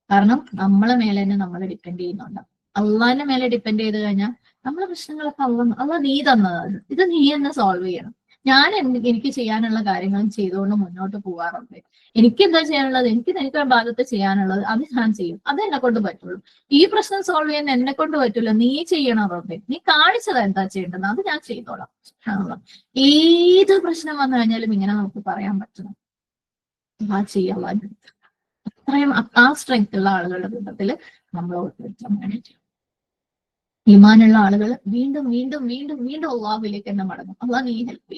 കാരണം നമ്മളെ മേലെ തന്നെ നമ്മൾ ഡിപ്പെൻഡ് ചെയ്യുന്നുണ്ട്. അള്ളാഹിന്റെ മേലെ ഡിപ്പെൻഡ് ചെയ്ത് കഴിഞ്ഞാൽ നമ്മളെ പ്രശ്നങ്ങളൊക്കെ അള്ളാഹ് നീ തന്നതാണ്, ഇത് നീ തന്നെ സോൾവ് ചെയ്യണം. ഞാൻ എനിക്ക് ചെയ്യാനുള്ള കാര്യങ്ങളും ചെയ്തുകൊണ്ട് മുന്നോട്ട് പോകാറുണ്ട്. എനിക്ക് എന്താ ചെയ്യാനുള്ളത്, എനിക്ക് ഭാഗത്ത് ചെയ്യാനുള്ളത് അത് ഞാൻ ചെയ്യും, അത് എന്നെ കൊണ്ട് പറ്റുള്ളൂ. ഈ പ്രശ്നം സോൾവ് ചെയ്യാൻ എന്നെ കൊണ്ട് പറ്റില്ല, നീ ചെയ്യണം റബ്ബേ, നീ കാണിച്ചത് എന്താ ചെയ്യേണ്ടത് അത് ഞാൻ ചെയ്തോളാം. ഏത് പ്രശ്നം വന്നു കഴിഞ്ഞാലും ഇങ്ങനെ നമുക്ക് പറയാൻ പറ്റണം, ആ ചെയ്യാൻ. അത്രയും ആ സ്ട്രെങ്ത് ഉള്ള ആളുകളുടെ കൂട്ടത്തിൽ നമ്മൾ ഉൾപ്പെടുത്താൻ വേണ്ടിയിട്ട് ഈമാനുള്ള ആളുകൾ വീണ്ടും വീണ്ടും വീണ്ടും വീണ്ടും അള്ളാഹുവിലേക്ക് തന്നെ മടങ്ങും. അള്ളാഹ് നീ ഹെൽപ്പ്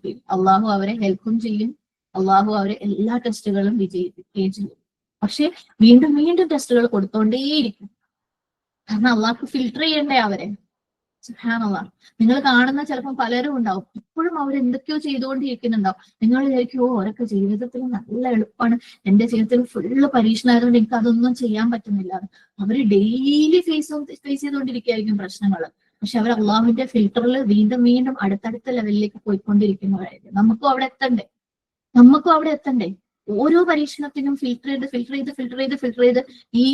ചെയ്യും. അള്ളാഹു അവരെ ഹെൽപ്പും ചെയ്യും, അള്ളാഹു അവരെ എല്ലാ ടെസ്റ്റുകളും വിജയിപ്പിക്കുകയും ചെയ്യും. പക്ഷെ വീണ്ടും വീണ്ടും ടെസ്റ്റുകൾ കൊടുത്തോണ്ടേയിരിക്കും. കാരണം അള്ളാഹ്ക്ക് ഫിൽട്ടർ ചെയ്യണ്ടേ അവരെ. സുബ്ഹാനല്ലാഹ്, നിങ്ങൾ കാണുന്ന ചിലപ്പോൾ പലരും ഉണ്ടാവും, ഇപ്പോഴും അവരെന്തൊക്കെയോ ചെയ്തുകൊണ്ടിരിക്കുന്നുണ്ടാവും. നിങ്ങൾ വിചാരിക്കും ഓരൊക്കെ ജീവിതത്തിൽ നല്ല എളുപ്പമാണ്, എന്റെ ജീവിതത്തിൽ ഫുള്ള് പരീക്ഷണമായതുകൊണ്ട് എനിക്ക് അതൊന്നും ചെയ്യാൻ പറ്റുന്നില്ല. അവര് ഡെയിലി ഫേസ് ചെയ്തുകൊണ്ടിരിക്കുകയായിരിക്കും പ്രശ്നങ്ങൾ. പക്ഷെ അവർ അള്ളാഹുവിന്റെ ഫിൽട്ടറിൽ വീണ്ടും വീണ്ടും അടുത്തടുത്ത ലെവലിലേക്ക് പോയിക്കൊണ്ടിരിക്കുന്നവരായിരിക്കും. നമുക്കും അവിടെ എത്തണ്ടേ. ഓരോ പരീക്ഷണത്തിനും ഫിൽട്ടർ ചെയ്ത് ഈ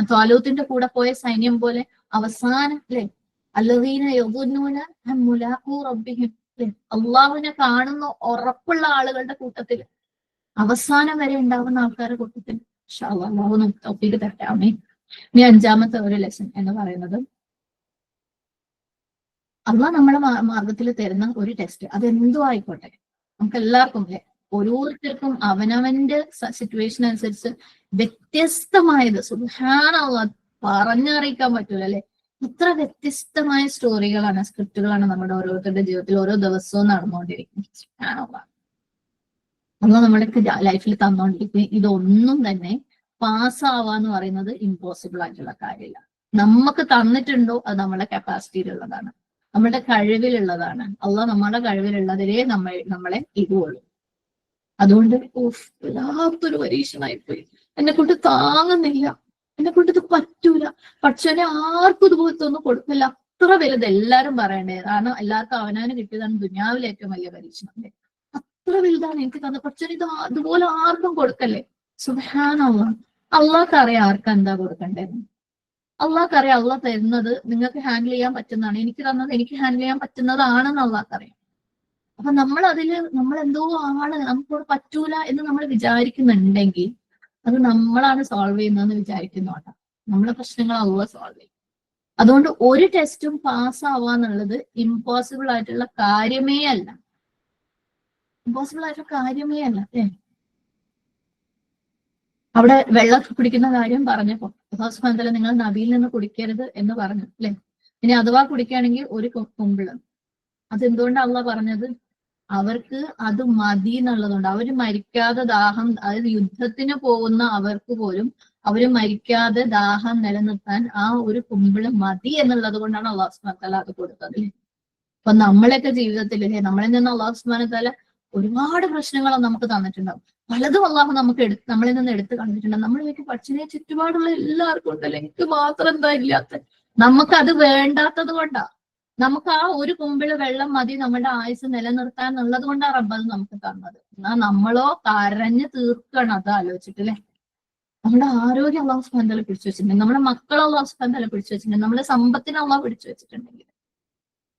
ത്വാലൂത്തിന്റെ കൂടെ പോയ സൈന്യം പോലെ അവസാനം അല്ലെ അല്ലദീന യദുന്നൂന മുലാഖൂ റബ്ബിഹിം, അള്ളാഹുവിനെ കാണുന്ന ഉറപ്പുള്ള ആളുകളുടെ കൂട്ടത്തിൽ അവസാനം വരെ ഉണ്ടാവുന്ന ആൾക്കാരുടെ കൂട്ടത്തിൽ ഇൻഷാ അല്ലാഹ് അല്ലാഹു നമുക്ക് തൗഫീഖ് തരട്ടെ. ആമീൻ. ഇനി അഞ്ചാമത്തെ ഒരു ലെസൺ എന്ന് പറയുന്നത്, അള്ളാഹ് നമ്മളെ മാർഗത്തിൽ തരുന്ന ഒരു ടെസ്റ്റ് അതെന്തോ ആയിക്കോട്ടെ, നമുക്ക് എല്ലാവർക്കും ഓരോരുത്തർക്കും അവനവന്റെ സിറ്റുവേഷൻ അനുസരിച്ച് വ്യത്യസ്തമായത് സുബ്ഹാനല്ലാഹ് പറഞ്ഞറിയിക്കാൻ പറ്റൂല അല്ലെ. ഇത്ര വ്യത്യസ്തമായ സ്റ്റോറികളാണ്, സ്ക്രിപ്റ്റുകളാണ് നമ്മുടെ ഓരോരുത്തരുടെ ജീവിതത്തിൽ ഓരോ ദിവസവും നടന്നുകൊണ്ടിരിക്കുന്നത്. സുബ്ഹാനല്ലാഹ്, അള്ളാഹ് നമ്മുടെ ലൈഫിൽ തന്നുകൊണ്ടിരിക്കും. ഇതൊന്നും തന്നെ പാസ്സാവാന്ന് പറയുന്നത് ഇമ്പോസിബിൾ ആയിട്ടുള്ള കാര്യമില്ല. നമുക്ക് തന്നിട്ടുണ്ടോ അത് നമ്മുടെ കപ്പാസിറ്റിയിലുള്ളതാണ്, നമ്മുടെ കഴിവിലുള്ളതാണ്. അള്ളാഹ് നമ്മുടെ കഴിവിലുള്ളതിലേ നമ്മളെ ഇതുള്ളൂ. അതുകൊണ്ട് വല്ലാത്തൊരു പരീക്ഷണമായിപ്പോയി, എന്നെ കൊണ്ട് താങ്ങുന്നില്ല, എന്നെ കൊണ്ട് ഇത് പറ്റൂല, പക്ഷേ ആർക്കും ഇതുപോലത്തെ ഒന്നും കൊടുക്കില്ല, അത്ര വലുത് എല്ലാരും പറയണ്ടേ. കാരണം എല്ലാവർക്കും അവനാന് കിട്ടിയതാണ് ദുനിയാവിലെ ഏറ്റവും വലിയ പരീക്ഷണം. എത്ര വലുതാണ് എനിക്ക് തന്നത്, പക്ഷേ ഇത് അതുപോലെ ആർക്കും കൊടുക്കല്ലേ. സുബ്ഹാനല്ലാഹ്. അള്ളാഹ്ക്കറിയാം ആർക്കും എന്താ കൊടുക്കണ്ടേന്ന്. അള്ളാഹ്ക്കറിയാം അള്ളാഹ് തരുന്നത് നിങ്ങൾക്ക് ഹാൻഡിൽ ചെയ്യാൻ പറ്റുന്നതാണ്, എനിക്ക് തന്നത് എനിക്ക് ഹാൻഡിൽ ചെയ്യാൻ പറ്റുന്നതാണെന്ന് അള്ളാഹ്ക്കറിയാം. അപ്പൊ നമ്മൾ എന്തോ ആണ്, നമുക്കോട് പറ്റൂല എന്ന് നമ്മൾ വിചാരിക്കുന്നുണ്ടെങ്കിൽ അത് നമ്മളാണ് സോൾവ് ചെയ്യുന്നതെന്ന് വിചാരിക്കുന്നോണ്ടാ. നമ്മളെ പ്രശ്നങ്ങൾ അള്ളാഹ് സോൾവ് ചെയ്യും. അതുകൊണ്ട് ഒരു ടെസ്റ്റും പാസ്സാവാന്നുള്ളത് ഇമ്പോസിബിൾ ആയിട്ടുള്ള കാര്യമേ അല്ല. ഇമ്പോസിബിൾ ആയിട്ടുള്ള കാര്യമേ അല്ല. അവിടെ വെള്ളം കുടിക്കുന്ന കാര്യം പറഞ്ഞപ്പോ അല്ലാഹു സുബ്ഹാനഹു വ തആല നിങ്ങൾ നദിയിൽ നിന്ന് കുടിക്കരുത് എന്ന് പറഞ്ഞു അല്ലെ. ഇനി അഥവാ കുടിക്കുകയാണെങ്കിൽ ഒരു കുമ്പിള്. അതെന്തുകൊണ്ടാണ് അള്ളാഹ് പറഞ്ഞത്? അവർക്ക് അത് മതി എന്നുള്ളതുകൊണ്ട്. അവര് മരിക്കാതെ ദാഹം, അതായത് യുദ്ധത്തിന് പോകുന്ന അവർക്ക് പോലും അവര് മരിക്കാതെ ദാഹം നിലനിർത്താൻ ആ ഒരു കുമ്പിള് മതി എന്നുള്ളത് കൊണ്ടാണ് അല്ലാഹു സുബ്ഹാനഹു വ തആല അത് കൊടുത്തത്. അപ്പൊ നമ്മളെയൊക്കെ ജീവിതത്തിൽ നമ്മളിൽ നിന്ന് അല്ലാഹു സുബ്ഹാനഹു വ തആല ഒരുപാട് പ്രശ്നങ്ങൾ നമുക്ക് തന്നിട്ടുണ്ടാവും. പലതും അള്ളാഹു നമുക്ക് നമ്മളിൽ നിന്ന് എടുത്ത് കണ്ടിട്ടുണ്ടാവും. നമ്മളിലേക്ക് പച്ചിനെ ചുറ്റുപാടുള്ള എല്ലാവർക്കും ഉണ്ടല്ലോ, എനിക്ക് മാത്രം എന്താ ഇല്ലാത്ത. നമുക്കത് വേണ്ടാത്തത് കൊണ്ടാ. നമുക്ക് ആ ഒരു കുമ്പിള് വെള്ളം മതി നമ്മുടെ ആയുസ് നിലനിർത്താൻ എന്നുള്ളത് കൊണ്ടാണ് റബ്ബ് അത് നമുക്ക് തന്നത്. എന്നാ നമ്മളോ കരഞ്ഞ് തീർക്കണം അത് ആലോചിച്ചിട്ടില്ലേ. നമ്മുടെ ആരോഗ്യം അല്ലാഹു സുബ്ഹാനഹു വ തആല പിടിച്ചു വെച്ചിട്ടുണ്ടെങ്കിൽ, നമ്മുടെ മക്കളെ അല്ലാഹു സുബ്ഹാനഹു വ തആല പിടിച്ചു വെച്ചിട്ടുണ്ടെങ്കിൽ, നമ്മുടെ സമ്പത്തിനെ അല്ലാഹു പിടിച്ചു വെച്ചിട്ടുണ്ടെങ്കിൽ,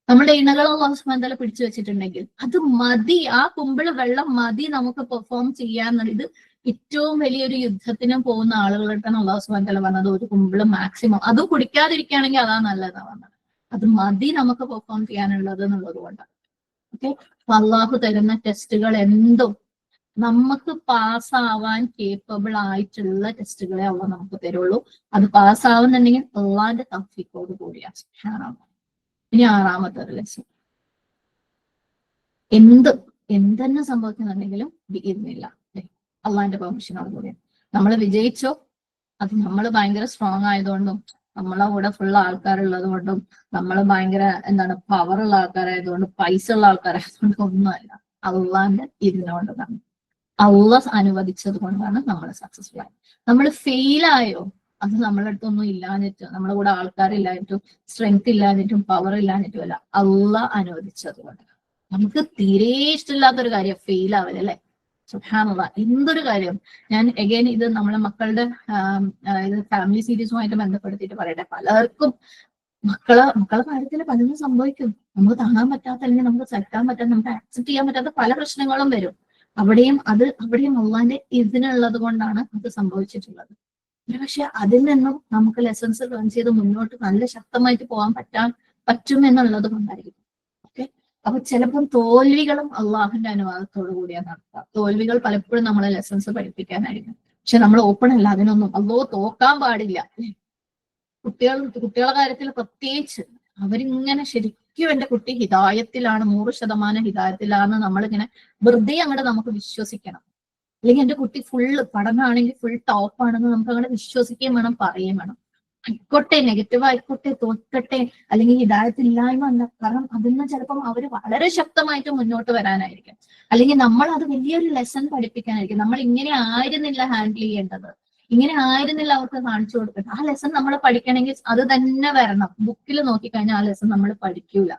നമ്മുടെ ഇണകളെ അല്ലാഹു സുബ്ഹാനഹു വ തആല പിടിച്ചു വെച്ചിട്ടുണ്ടെങ്കിൽ അത് മതി. ആ കുമ്പിള് വെള്ളം മതി നമുക്ക് പെർഫോം ചെയ്യാന്നുള്ളത്. ഇത് ഏറ്റവും വലിയൊരു യുദ്ധത്തിന് പോകുന്ന ആളുകളുടെ അല്ലാഹു സുബ്ഹാനഹു വ തആല പറഞ്ഞത് ഒരു കുമ്പിള് മാക്സിമം, അതും കുടിക്കാതിരിക്കുകയാണെങ്കിൽ അതാ നല്ലതാ പറഞ്ഞത്. അത് മതി നമുക്ക് പെർഫോം ചെയ്യാനുള്ളത് എന്നുള്ളത് കൊണ്ടാണ്. ഓക്കെ. അള്ളാഹു തരുന്ന ടെസ്റ്റുകൾ എന്തും നമുക്ക് പാസ്സാവാൻ കേപ്പബിൾ ആയിട്ടുള്ള ടെസ്റ്റുകളെ അള്ളാഹ് നമുക്ക് തരുള്ളൂ. അത് പാസ്സാവുന്നുണ്ടെങ്കിൽ അള്ളാഹിന്റെ തൗഫീഖോട് കൂടിയാണ്. ഇനി 6ാമത്തെ ലെസൺ, എന്തെന്നെ സംഭവിക്കുന്നുണ്ടെങ്കിലും ഇന്നില്ല അള്ളാഹിന്റെ പെർമിഷനോട് കൂടിയാണ്. നമ്മൾ വിജയിച്ചോ, അത് നമ്മൾ ഭയങ്കര സ്ട്രോങ് ആയതുകൊണ്ടും നമ്മളെ കൂടെ ഫുൾ ആൾക്കാരുള്ളത് കൊണ്ടും നമ്മൾ ഭയങ്കര പവറുള്ള ആൾക്കാരായതുകൊണ്ടും പൈസ ഉള്ള ആൾക്കാരായതുകൊണ്ടും ഒന്നുമല്ല. അള്ളാഹിന്റെ ഇതിനോടതാണ്, അള്ളാഹ് അനുവദിച്ചത് കൊണ്ടാണ് നമ്മൾ സക്സസ്ഫുൾ ആയത്. നമ്മൾ ഫെയിലായോ, അത് നമ്മളെ അടുത്തൊന്നും ഇല്ലാഞ്ഞിട്ട്, നമ്മളെ കൂടെ ആൾക്കാരില്ലാഞ്ഞിട്ടും സ്ട്രെങ്ത് ഇല്ലാഞ്ഞിട്ടും പവർ ഇല്ലാഞ്ഞിട്ടും അല്ല, അള്ളാഹ് അനുവദിച്ചത് കൊണ്ട്. നമുക്ക് തീരെ ഇഷ്ടമില്ലാത്തൊരു കാര്യം ഫെയിൽ ആവലല്ലേ. സുബ്ഹാനല്ലാഹ്, എന്തൊരു കാര്യം. ഞാൻ അഗൈൻ ഇത് നമ്മളെ മക്കളുടെ ഇത് ഫാമിലി സീരീസുമായിട്ട് ബന്ധപ്പെടുത്തിയിട്ട് പറയട്ടെ. പലർക്കും മക്കളെ കാര്യത്തിൽ പലതും സംഭവിക്കും. നമുക്ക് താങ്ങാൻ പറ്റാത്ത, അല്ലെങ്കിൽ നമുക്ക് സഹിക്കാൻ പറ്റാത്ത, നമുക്ക് ആക്സെപ്റ്റ് ചെയ്യാൻ പറ്റാത്ത പല പ്രശ്നങ്ങളും വരും. അവിടെയും അള്ളാന്റെ ഇതിനുള്ളത് കൊണ്ടാണ് അത് സംഭവിച്ചിട്ടുള്ളത്. പക്ഷെ അതിൽ നിന്നും നമുക്ക് ലെസൺസ് ലേൺ ചെയ്ത് മുന്നോട്ട് നല്ല ശക്തമായിട്ട് പോകാൻ പറ്റും എന്നുള്ളത് കൊണ്ടായിരിക്കും. ഓക്കെ. അപ്പൊ ചിലപ്പം തോൽവികളും അള്ളാഹുന്റെ അനുവാദത്തോടു കൂടിയാണ് നടത്തുക. തോൽവികൾ പലപ്പോഴും നമ്മളെ ലെസൺസ് പഠിപ്പിക്കാനായിരിക്കും. പക്ഷെ നമ്മൾ ഓപ്പൺ അല്ല അതിനൊന്നും. അള്ളാഹു തോക്കാൻ പാടില്ല. കുട്ടികളുടെ കാര്യത്തിൽ പ്രത്യേകിച്ച് അവരിങ്ങനെ ശരിക്കും എന്റെ കുട്ടി ഹിദായത്തിലാണ്, 100% ഹിദായത്തിലാണ് നമ്മളിങ്ങനെ വെറുതെ അങ്ങോട്ട് നമുക്ക് വിശ്വസിക്കണം. അല്ലെങ്കിൽ എന്റെ കുട്ടി ഫുള്ള് പഠനമാണെങ്കിൽ ഫുൾ ടോപ്പാണെന്ന് നമുക്ക് അങ്ങനെ വിശ്വസിക്കുകയും വേണം, പറയുകയും വേണം. ആയിക്കോട്ടെ, നെഗറ്റീവ് ആയിക്കോട്ടെ, തോൽക്കട്ടെ, അല്ലെങ്കിൽ ഹിദായത്തില്ലായ്മ അല്ല. കാരണം അതിന്ന് ചിലപ്പം അവര് വളരെ ശക്തമായിട്ട് മുന്നോട്ട് വരാനായിരിക്കും, അല്ലെങ്കിൽ നമ്മൾ അത് വലിയൊരു ലെസൺ പഠിപ്പിക്കാനായിരിക്കും. നമ്മൾ ഇങ്ങനെ ആയിരുന്നില്ല ഹാൻഡിൽ ചെയ്യേണ്ടത്, ഇങ്ങനെ ആയിരുന്നില്ല അവർക്ക് കാണിച്ചു കൊടുക്കുന്നത്. ആ ലെസൺ നമ്മൾ പഠിക്കണമെങ്കിൽ അത് തന്നെ വരണം. ബുക്കിൽ നോക്കിക്കഴിഞ്ഞാൽ ആ ലെസൺ നമ്മൾ പഠിക്കൂല.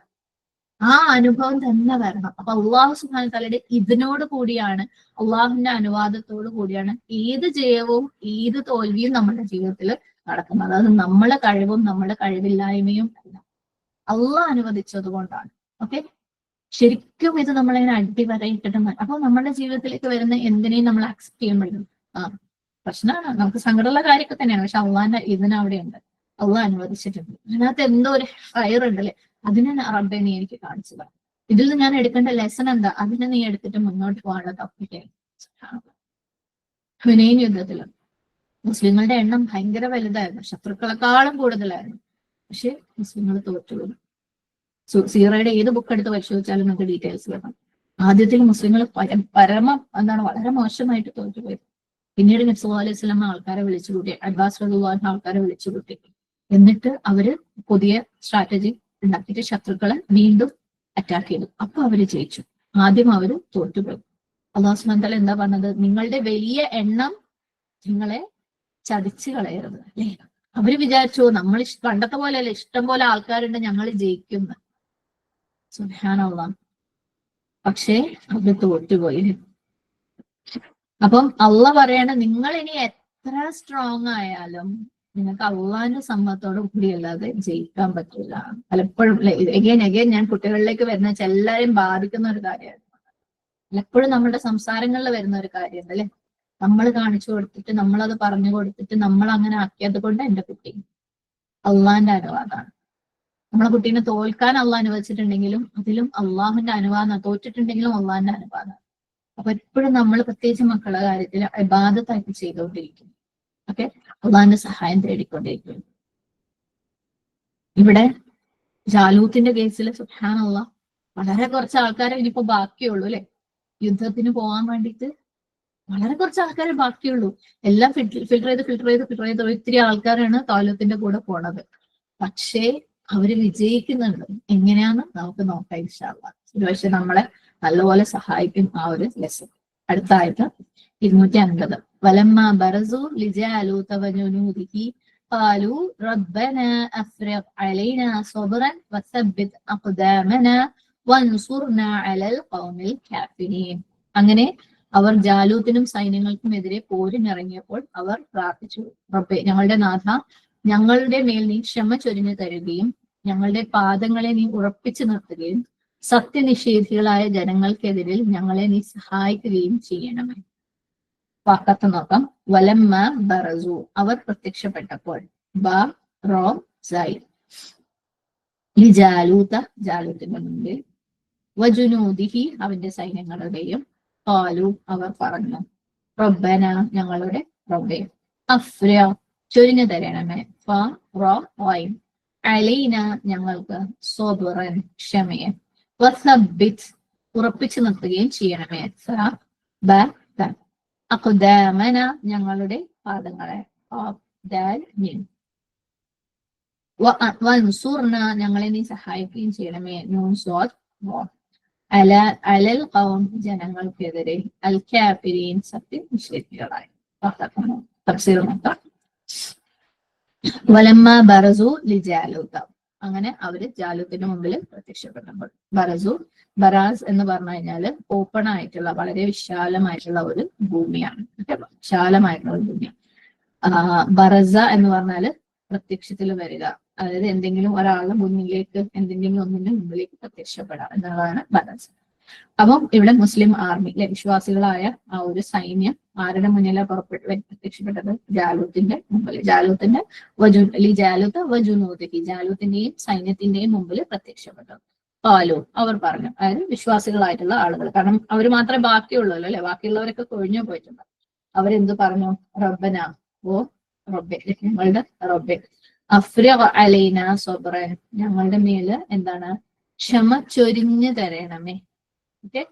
ആ അനുഭവം തന്നെ വരണം. അപ്പൊ അള്ളാഹു സുബ്ഹാനഹു വ തആലയുടെ ഇതിനോട് കൂടിയാണ്, അള്ളാഹുവിന്റെ അനുവാദത്തോടു കൂടിയാണ് ഏത് ജയവും ഏത് തോൽവിയും നമ്മുടെ ജീവിതത്തിൽ നടക്കുന്നത്. അത് നമ്മളെ കഴിവും നമ്മുടെ കഴിവില്ലായ്മയും അല്ല, അള്ളാഹ് അനുവദിച്ചത് കൊണ്ടാണ്. ഓക്കെ. ശരിക്കും ഇത് നമ്മളിങ്ങനെ അടിവരയിട്ടിട്ട് അപ്പൊ നമ്മുടെ ജീവിതത്തിലേക്ക് വരുന്ന എന്തിനേയും നമ്മൾ അക്സെപ്റ്റ് ചെയ്യുമ്പോഴും പ്രശ്നമാണ്, നമുക്ക് സങ്കടമുള്ള കാര്യമൊക്കെ തന്നെയാണ്. പക്ഷെ അള്ളാഹിന്റെ ഇതിനവിടെയുണ്ട്, അള്ളാഹ് അനുവദിച്ചിട്ടുണ്ട്. അതിനകത്ത് എന്തോ ഒരു ഫയർ ഉണ്ടല്ലേ, അതിനെ റബ്ബെ നീ എനിക്ക് കാണിച്ചു തരാം. ഇതിൽ നിന്ന് ഞാൻ എടുക്കേണ്ട ലെസൺ എന്താ, അതിനെ നീ എടുത്തിട്ട് മുന്നോട്ട് പോകാനുള്ള തപ്പിട്ടേ. ഹുനൈൻ യുദ്ധത്തില് മുസ്ലിങ്ങളുടെ എണ്ണം ഭയങ്കര വലുതായിരുന്നു, ശത്രുക്കളെക്കാളും കൂടുതലായിരുന്നു. പക്ഷെ മുസ്ലിങ്ങൾ തോറ്റുപോയി. സീറയുടെ ഏത് ബുക്ക് എടുത്ത് പരിശോധിച്ചാലും നമുക്ക് ഡീറ്റെയിൽസ് വേണം. ആദ്യത്തിൽ മുസ്ലിങ്ങൾ വളരെ മോശമായിട്ട് തോറ്റുപോയി. പിന്നീട് നബി സല്ലല്ലാഹു അലൈഹി വസല്ലം ആൾക്കാരെ വിളിച്ചുകൂട്ടി, അബ്ബാസ് റളിയല്ലാഹു ആൾക്കാരെ വിളിച്ചുകൂട്ടി. എന്നിട്ട് അവര് പുതിയ സ്ട്രാറ്റജി ഉണ്ടാക്കിയിട്ട് ശത്രുക്കളെ വീണ്ടും അറ്റാക്ക് ചെയ്തു. അപ്പൊ അവര് ജയിച്ചു. ആദ്യം അവര് തോറ്റുപോയി. അല്ലാഹു സുബ്ഹാനഹു വ തആല എന്താ പറഞ്ഞത്? നിങ്ങളുടെ വലിയ എണ്ണം നിങ്ങളെ ചതിച്ചു കളയരുത് അല്ലേ. അവര് വിചാരിച്ചു നമ്മൾ പണ്ടത്തെ പോലെയല്ല, ഇഷ്ടം പോലെ ആൾക്കാരുണ്ട്, ഞങ്ങൾ ജയിക്കുന്നു. സുബ്ഹാനല്ലാഹ്. പക്ഷേ അത് തോറ്റുപോയി. അപ്പം അള്ള പറയണ നിങ്ങൾ ഇനി എത്ര സ്ട്രോങ് ആയാലും നിങ്ങൾക്ക് അള്ളാന്റെ സമ്മതത്തോടു കൂടി അല്ലാതെ ജയിക്കാൻ പറ്റില്ല. പലപ്പോഴും എഗെയിൻ ഞാൻ കുട്ടികളിലേക്ക് വരുന്ന എല്ലാവരെയും ബാധിക്കുന്ന ഒരു കാര്യമാണ്. പലപ്പോഴും നമ്മുടെ സംസാരങ്ങളിൽ വരുന്ന ഒരു കാര്യമുണ്ട് അല്ലെ, നമ്മൾ കാണിച്ചു കൊടുത്തിട്ട് നമ്മളത് പറഞ്ഞു കൊടുത്തിട്ട് നമ്മൾ അങ്ങനെ ആക്കിയത് കൊണ്ട് എന്റെ കുട്ടി അള്ളാന്റെ അനുവാദമാണ്. നമ്മളെ കുട്ടീനെ തോൽക്കാൻ അള്ളാഹ് അനുവദിച്ചിട്ടുണ്ടെങ്കിലും അതിലും അള്ളാഹുന്റെ അനുവാദം, തോറ്റിട്ടുണ്ടെങ്കിലും അള്ളാഹിന്റെ അനുവാദം. അപ്പൊ എപ്പോഴും നമ്മൾ പ്രത്യേകിച്ച് മക്കളുടെ കാര്യത്തിൽ ഇബാദത്തായിട്ട് ചെയ്തുകൊണ്ടിരിക്കും. ഓക്കെ, അള്ളാഹിന്റെ സഹായം തേടിക്കൊണ്ടിരിക്കും. ഇവിടെ ജാലൂത്തിന്റെ കേസിൽ സുബ്ഹാനല്ലാഹ് വളരെ കുറച്ച് ആൾക്കാരെ ഇനിയിപ്പോ ബാക്കിയുള്ളൂ അല്ലെ, യുദ്ധത്തിന് പോകാൻ വേണ്ടിയിട്ട് വളരെ കുറച്ച് ആൾക്കാരെ ബാക്കിയുള്ളൂ. എല്ലാം ഫിൽട്ടർ ചെയ്ത് ഒത്തിരി ആൾക്കാരാണ് താലൂത്തിന്റെ കൂടെ പോണത്. പക്ഷേ അവര് വിജയിക്കുന്നുണ്ട്. എങ്ങനെയാന്ന് നമുക്ക് നോക്കാം ഇൻഷാ അല്ലാഹ്. പക്ഷെ നമ്മളെ നല്ലപോലെ സഹായിക്കും ആ ഒരു ലെസൺ. അടുത്ത ആയത്ത് 250. വലമ്മ ബറസു ലിജാലൂത വജുനൂദിഹി ഖാലു റബ്ബനാ അഫ്രിഖ് അലൈനാ സ്വബ്റൻ വസബ്ബിത് അഖ്ദാമനാ വൻസുർനാ അലൽ ഖൗമിൽ കാഫിരീൻ. അങ്ങനെ അവർ ജാലൂത്തിനും സൈന്യങ്ങൾക്കും എതിരെ പോരിനിറങ്ങിയപ്പോൾ അവർ പ്രാർത്ഥിച്ചു, റബ്ബേ ഞങ്ങളുടെ നാഥ, ഞങ്ങളുടെ മേൽ നീ ക്ഷമ ചൊരിഞ്ഞു തരുകയും ഞങ്ങളുടെ പാദങ്ങളെ നീ ഉറപ്പിച്ചു നിർത്തുകയും സത്യനിഷേധികളായ ജനങ്ങൾക്കെതിരിൽ ഞങ്ങളെ നീ സഹായിക്കുകയും ചെയ്യണമേ. വാക്കത്ത് നോക്കാം. വലമ്മ ബറസു അവർ പ്രത്യക്ഷപ്പെട്ടപ്പോൾ, ബ റോ സൈ ലിജാലൂത ജാലൂത്തിന്റെ മുമ്പിൽ, വജുനൂദിഹി അവന്റെ സൈന്യങ്ങളുടെയും, ഖാലു അവർ പറഞ്ഞു, റബ്ബന ഞങ്ങളുടെ റബ്ബേ, അഫ്ര ചൊരിഞ്ഞു തരണമേ, ഫ റോ വൈ അലൈന ഞങ്ങൾക്ക്, സ്വബറൻ ക്ഷമയെ, വസബ്ബിത് ഉറപ്പിച്ചു നിർത്തുകയും ചെയ്യണമേ, സ ബ ത അഖ്ദാമന ഞങ്ങളുടെ പാദങ്ങളെ, ദാൽ മീം, വൻസുർന ഞങ്ങളെ നീ സഹായിക്കുകയും ചെയ്യണമേ, നൂൻ സ്വാദ് വ അലൽ ഖൗം ജനങ്ങൾക്കെതിരെ, അൽ കാഫിരീൻ സത്യനിഷേധികളായി. തഫ്സീർ നോക്കാം. വലമ്മ ബറസു ലിജാലൂത അങ്ങനെ അവര് ജാലൂത്തിന്റെ മുമ്പിൽ പ്രത്യക്ഷപ്പെട്ടപ്പോൾ, ബറസു ബറാസ് എന്ന് പറഞ്ഞു കഴിഞ്ഞാൽ ഓപ്പൺ ആയിട്ടുള്ള വളരെ വിശാലമായിട്ടുള്ള ഒരു ഭൂമിയാണ്. വിശാലമായിട്ടുള്ള ഒരു ഭൂമിയാണ്. ബറസ എന്ന് പറഞ്ഞാല് പ്രത്യക്ഷത്തിൽ വരിക, അതായത് എന്തെങ്കിലും ഒരാളുടെ മുന്നിലേക്ക് എന്തെങ്കിലും ഒന്നിന്റെ മുമ്പിലേക്ക് പ്രത്യക്ഷപ്പെടാം എന്നുള്ളതാണ് ബറസ. അപ്പം ഇവിടെ മുസ്ലിം ആർമി വിശ്വാസികളായ ആ ഒരു സൈന്യം ആരുടെ മുന്നിലാണ് പ്രത്യക്ഷപ്പെട്ടത്? ജാലൂത്തിന്റെ മുമ്പിൽ. ജാലൂത്തിന്റെ ജാലൂത്ത് വജുനൂദിഹി ജാലൂത്തിന്റെയും സൈന്യത്തിന്റെയും മുമ്പിൽ പ്രത്യക്ഷപ്പെട്ടു. ഖാലു അവർ പറഞ്ഞു, അതായത് വിശ്വാസികളായിട്ടുള്ള ആളുകൾ, കാരണം അവർ മാത്രമേ ബാക്കിയുള്ളൂ അല്ലെ, ബാക്കിയുള്ളവരൊക്കെ കൊഴിഞ്ഞു പോയിട്ടുണ്ട്. അവരെന്ത് പറഞ്ഞു? റബ്ബന ഓ റബ്ബെ ഞങ്ങളുടെ റബ്ബെ, അഫ്രിഖ് അലൈന സ്വബ്റൻ ഞങ്ങളുടെ മേല് എന്താണ് ക്ഷമ ചൊരിഞ്ഞു തരണമേ. ഓക്കെ,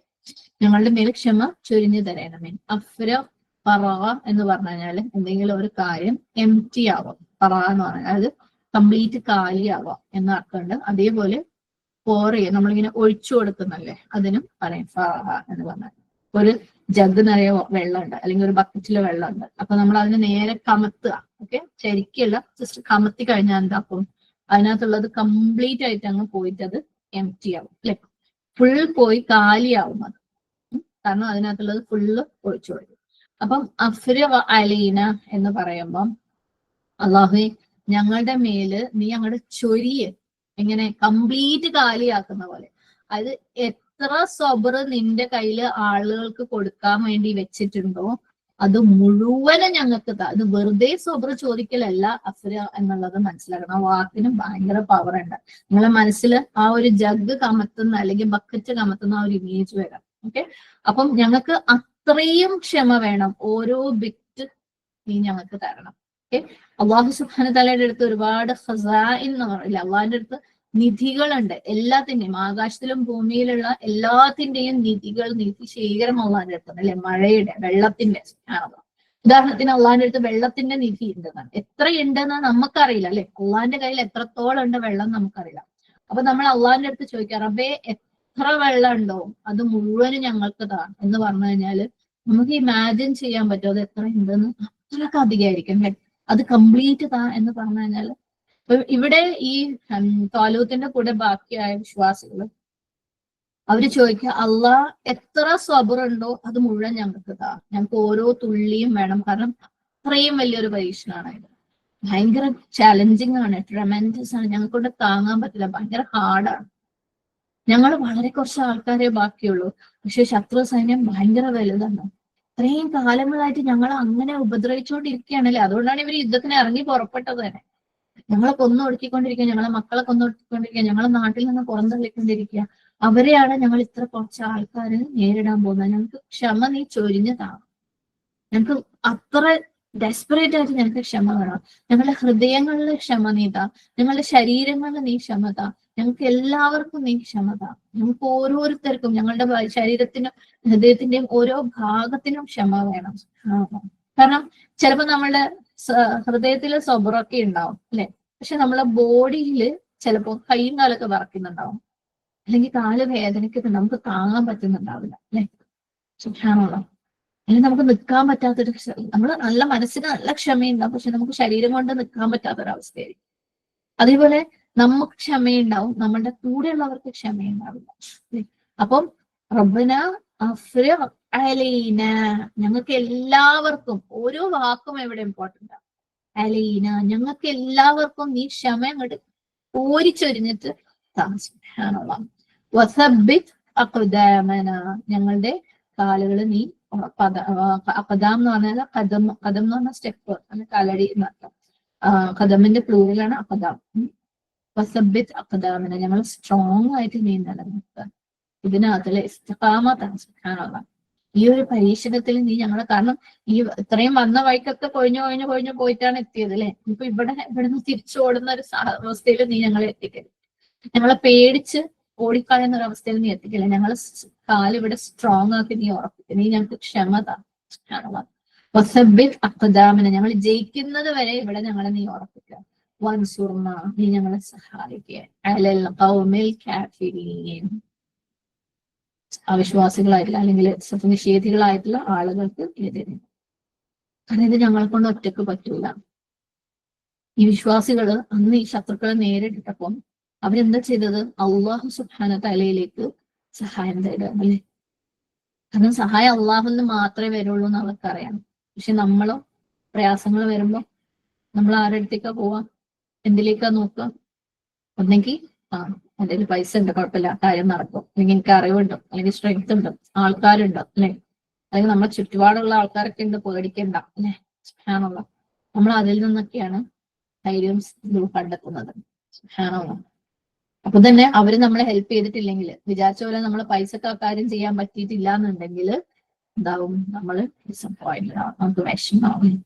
ഞങ്ങളുടെ മേൽ ക്ഷമ ചൊരിഞ്ഞു തരണമേ. അഫ്രിഖ് പറവ എന്ന് പറഞ്ഞു കഴിഞ്ഞാല് എന്തെങ്കിലും ഒരു കാര്യം എംറ്റി ആവാം. പറവ എന്ന് പറഞ്ഞാൽ അത് കംപ്ലീറ്റ് കാലിയാവാം എന്ന അർത്ഥമുണ്ട്. അതേപോലെ പോറിയ നമ്മളിങ്ങനെ ഒഴിച്ചു കൊടുക്കുന്നല്ലേ, അതിനും പറയും ഫറഹ എന്ന് പറഞ്ഞാൽ. ഒരു ജഗ് നിറയെ വെള്ളമുണ്ട് അല്ലെങ്കിൽ ഒരു ബക്കറ്റില് വെള്ളമുണ്ട്, അപ്പൊ നമ്മൾ അതിന് നേരെ കമത്തുക. ഓക്കെ, ശരിക്കല്ല, ജസ്റ്റ് കമത്തി കഴിഞ്ഞാൽ എന്താക്കും? അതിനകത്തുള്ളത് കംപ്ലീറ്റ് ആയിട്ട് അങ്ങ് പോയിട്ട് അത് എംറ്റി ആവും അല്ലെ, ഫുൾ പോയി കാലിയാവും അത്. കാരണം അതിനകത്തുള്ളത് ഫുള്ള് ഒഴിച്ചു കൊടുക്കും. അപ്പം അഫ്രിഖ് അലീന എന്ന് പറയുമ്പം അള്ളാഹുവേ ഞങ്ങളുടെ മേല് നീ അങ്ങോട്ട് ചൊരിയ്, എങ്ങനെ കംപ്ലീറ്റ് കാലിയാക്കുന്ന പോലെ. അത് എത്ര സബർ നിന്റെ കയ്യില് ആളുകൾക്ക് കൊടുക്കാൻ വേണ്ടി വെച്ചിട്ടുണ്ടോ അത് മുഴുവനും ഞങ്ങൾക്ക് അത് വെറുതെ സബർ ചോദിക്കലല്ല അഫ്ര എന്നുള്ളത് മനസ്സിലാക്കണം. ആ വാക്കിന് ഭയങ്കര പവർ ഉണ്ട്. നിങ്ങളെ മനസ്സിൽ ആ ഒരു ജഗ് കമത്തുന്ന അല്ലെങ്കിൽ ബക്കറ്റ് കമത്തുന്ന ആ ഒരു ഇമേജ് വരാം. ഓക്കെ, അപ്പം ഞങ്ങൾക്ക് അത്രയും ക്ഷമ വേണം, ഓരോ ബിറ്റ് നീ ഞങ്ങൾക്ക് തരണം. ഓക്കെ, അള്ളാഹു സുബ്ഹാനഹു തആലയുടെ അടുത്ത് ഒരുപാട് ഖസാഇൻ എന്ന് പറയില്ല, അള്ളാഹിന്റെ അടുത്ത് നിധികളുണ്ട്. എല്ലാത്തിന്റെയും ആകാശത്തിലും ഭൂമിയിലുള്ള എല്ലാത്തിന്റെയും നിധികൾ, നിധി ശേഖരം അള്ളാഹിന്റെ അടുത്തുണ്ട് അല്ലെ. മഴയുടെ, വെള്ളത്തിന്റെ ഉദാഹരണത്തിന് അള്ളാഹിന്റെ അടുത്ത് വെള്ളത്തിന്റെ നിധി ഉണ്ടെന്നാണ്. എത്രയുണ്ടെന്ന് നമുക്കറിയില്ല അല്ലെ, അള്ളാഹിന്റെ കയ്യിൽ എത്രത്തോളം ഉണ്ട് വെള്ളം നമുക്കറിയില്ല. അപ്പൊ നമ്മൾ അള്ളാഹിന്റെ അടുത്ത് ചോദിക്കാം, റബ്ബേ എത്ര വെള്ളം ഉണ്ടോ അത് മുഴുവനും ഞങ്ങൾക്ക് താ എന്ന് പറഞ്ഞു കഴിഞ്ഞാല് നമുക്ക് ഇമാജിൻ ചെയ്യാൻ പറ്റും അത് എത്ര ഉണ്ടെന്ന്. അത്രയൊക്കെ അധികമായിരിക്കും അല്ലെ, അത് കംപ്ലീറ്റ് താ എന്ന് പറഞ്ഞു കഴിഞ്ഞാല്. ഇവിടെ ഈ താലൂത്തിന്റെ കൂടെ ബാക്കിയായ വിശ്വാസികൾ അവര് ചോദിക്കുക, അള്ളാ എത്ര സബറുണ്ടോ അത് മുഴുവൻ ഞങ്ങൾക്ക് താ, ഞങ്ങൾക്ക് ഓരോ തുള്ളിയും വേണം. കാരണം അത്രയും വലിയൊരു പരീക്ഷണമാണ് ഇത്. ഭയങ്കര ചാലഞ്ചിങ് ആണ്, ട്രെമൻഡസ് ആണ്, ഞങ്ങൾക്കൊണ്ട് താങ്ങാൻ പറ്റില്ല, ഭയങ്കര ഹാർഡാണ്. ഞങ്ങൾ വളരെ കുറച്ച് ആൾക്കാരെ ബാക്കിയുള്ളൂ, പക്ഷെ ശത്രു സൈന്യം ഭയങ്കര വലുതാണ്. ഇത്രയും കാലങ്ങളായിട്ട് ഞങ്ങൾ അങ്ങനെ ഉപദ്രവിച്ചുകൊണ്ടിരിക്കുകയാണല്ലേ, അതുകൊണ്ടാണ് ഇവർ യുദ്ധത്തിന് ഇറങ്ങി പുറപ്പെട്ടത് തന്നെ. ഞങ്ങളെ കൊന്നൊടുക്കിക്കൊണ്ടിരിക്കുക, ഞങ്ങളെ മക്കളെ കൊന്നൊടുക്കിക്കൊണ്ടിരിക്കുക, ഞങ്ങളെ നാട്ടിൽ നിന്ന് പുറന്തള്ളിക്കൊണ്ടിരിക്കുക. അവരെയാണ് ഞങ്ങൾ ഇത്ര കുറച്ച് ആൾക്കാർ നേരിടാൻ പോകുന്നത്. ഞങ്ങൾക്ക് ക്ഷമ നീ ചൊരിഞ്ഞതാണ്. ഞങ്ങൾക്ക് അത്ര ഡെസ്പറേറ്റ് ആയിട്ട് ഞങ്ങൾക്ക് ക്ഷമ വേണം. ഞങ്ങളുടെ ഹൃദയങ്ങളിലെ ക്ഷമ നീ താ, ഞങ്ങളുടെ ശരീരങ്ങളിൽ നീ ക്ഷമത, ഞങ്ങൾക്ക് എല്ലാവർക്കും നീ ക്ഷമത. ഞങ്ങൾക്ക് ഓരോരുത്തർക്കും ഞങ്ങളുടെ ശരീരത്തിനും ഹൃദയത്തിന്റെയും ഓരോ ഭാഗത്തിനും ക്ഷമ വേണം. കാരണം ചിലപ്പോൾ നമ്മളുടെ ഹൃദയത്തില് സബറൊക്കെ ഉണ്ടാവും അല്ലെ, പക്ഷെ നമ്മളെ ബോഡിയിൽ ചിലപ്പോൾ കൈയും കാലൊക്കെ വിറയ്ക്കുന്നുണ്ടാവും, അല്ലെങ്കിൽ കാല് വേദനയ്ക്കുന്നുണ്ട്, നമുക്ക് താങ്ങാൻ പറ്റുന്നുണ്ടാവില്ല അല്ലെ. സുബ്ഹാനല്ലാഹ്. അല്ലെങ്കിൽ നമുക്ക് നിൽക്കാൻ പറ്റാത്തൊരു, നമ്മൾ നല്ല മനസ്സിന് നല്ല ക്ഷമയുണ്ടാവും, പക്ഷെ നമുക്ക് ശരീരം കൊണ്ട് നിൽക്കാൻ പറ്റാത്തൊരവസ്ഥയായിരിക്കും. അതേപോലെ നമുക്ക് ക്ഷമയുണ്ടാവും, നമ്മളുടെ കൂടെയുള്ളവർക്ക് ക്ഷമയുണ്ടാവില്ല. അപ്പം റബ്ബന അഫ്രിഗ് അലൈന, ഞങ്ങൾക്ക് എല്ലാവർക്കും, ഓരോ വാക്കും എവിടെ ഇമ്പോർട്ടൻ്റ് ആണ്. അലൈന, ഞങ്ങൾക്ക് എല്ലാവർക്കും നീ ക്ഷമ അങ്ങോട്ട് ഓരിച്ചൊരിഞ്ഞിട്ട് സുബ്ഹാനല്ലാഹ്. വസബ്ബിത് അഖ്ദാമന, ഞങ്ങളുടെ കാലുകൾ നീ അഖദാം എന്ന് പറഞ്ഞാൽ കദം, കദം എന്ന് പറഞ്ഞ സ്റ്റെപ്പ്, കാലടി എന്നർത്ഥം. കദമിന്റെ പ്ലൂറലാണ് അഖദാം. വസബ്ബിത് അഖദാമന, ഞങ്ങൾ സ്ട്രോങ് ആയിട്ട് നീ നിലനിർത്തുക. ഇതിനകത്തുള്ള ഇസ്തിഖാമത്താണ്. സുബ്ഹാനല്ലാഹ്. ഈ ഒരു പരീക്ഷണത്തിൽ നീ ഞങ്ങളെ, കാരണം ഈ ഇത്രയും വന്ന വഴിക്കൊക്കെ കൊഴിഞ്ഞു പോയിട്ടാണ് എത്തിയത് അല്ലെ. ഇപ്പൊ ഇവിടുന്ന് തിരിച്ചോടുന്ന ഒരു അവസ്ഥയിൽ നീ ഞങ്ങളെ എത്തിക്കരുത്. ഞങ്ങളെ പേടിച്ച് ഓടിക്കളയുന്ന ഒരു അവസ്ഥയിൽ നീ എത്തിക്കില്ല. ഞങ്ങളെ കാലിവിടെ സ്ട്രോങ് ആക്കി നീ ഉറപ്പിക്കുക. നീ ഞങ്ങൾക്ക് ക്ഷമത. വസബ്ബിത് അഖ്ദാമന, ഞങ്ങൾ ജയിക്കുന്നത് വരെ ഇവിടെ ഞങ്ങളെ നീ ഉറപ്പിക്കുക. വൻസുർന, നീ ഞങ്ങളെ സഹായിക്കുക. അലൽ ഖൗമിൽ കാഫിരീൻ, അവിശ്വാസികളായിട്ടുള്ള അല്ലെങ്കിൽ സത്യനിഷേധികളായിട്ടുള്ള ആളുകൾക്ക് എതിരെ. കാരണം ഇത് ഞങ്ങളെ കൊണ്ട് ഒറ്റക്ക് പറ്റൂല. ഈ വിശ്വാസികള് അന്ന് ഈ ശത്രുക്കളെ നേരിട്ടപ്പം അവരെന്താ ചെയ്തത്? അള്ളാഹു സുബ്ഹാനഹു തആലയിലേക്ക് സഹായം തേടുക അല്ലെ. കാരണം സഹായം അള്ളാഹുന്ന് മാത്രമേ വരുള്ളൂ എന്ന് അവർക്കറിയാം. പക്ഷെ നമ്മളോ പ്രയാസങ്ങൾ വരുമ്പോ നമ്മൾ ആരുടെ അടുത്തേക്കാ പോവാ? എന്തിലേക്കാ നോക്കുക? ഒന്നെങ്കിൽ എൻ്റെ കയ്യിൽ പൈസ ഉണ്ട്, കുഴപ്പമില്ല, കാര്യം നടക്കും, അല്ലെങ്കിൽ എനിക്ക് അറിവുണ്ട്, അല്ലെങ്കിൽ സ്ട്രെങ്ത് ഉണ്ട്, ആൾക്കാരുണ്ട് അല്ലെ, അല്ലെങ്കിൽ നമ്മളെ ചുറ്റുപാടുള്ള ആൾക്കാരൊക്കെ ഉണ്ട്, പേടിക്കണ്ട അല്ലെ. സുബ്ഹാനല്ലാഹ്. നമ്മൾ അതിൽ നിന്നൊക്കെയാണ് ധൈര്യം കണ്ടെത്തുന്നത്. സുബ്ഹാനല്ലാഹ്. അപ്പൊ തന്നെ അവര് നമ്മളെ ഹെൽപ്പ് ചെയ്തിട്ടില്ലെങ്കിൽ, വിചാരിച്ച പോലെ നമ്മളെ പൈസക്ക് കാര്യം ചെയ്യാൻ പറ്റിയിട്ടില്ല എന്നുണ്ടെങ്കിൽ എന്താവും? നമ്മള് ഡിസപ്പോയിന്റഡ് ആവും, നമുക്ക് വിഷമാവും.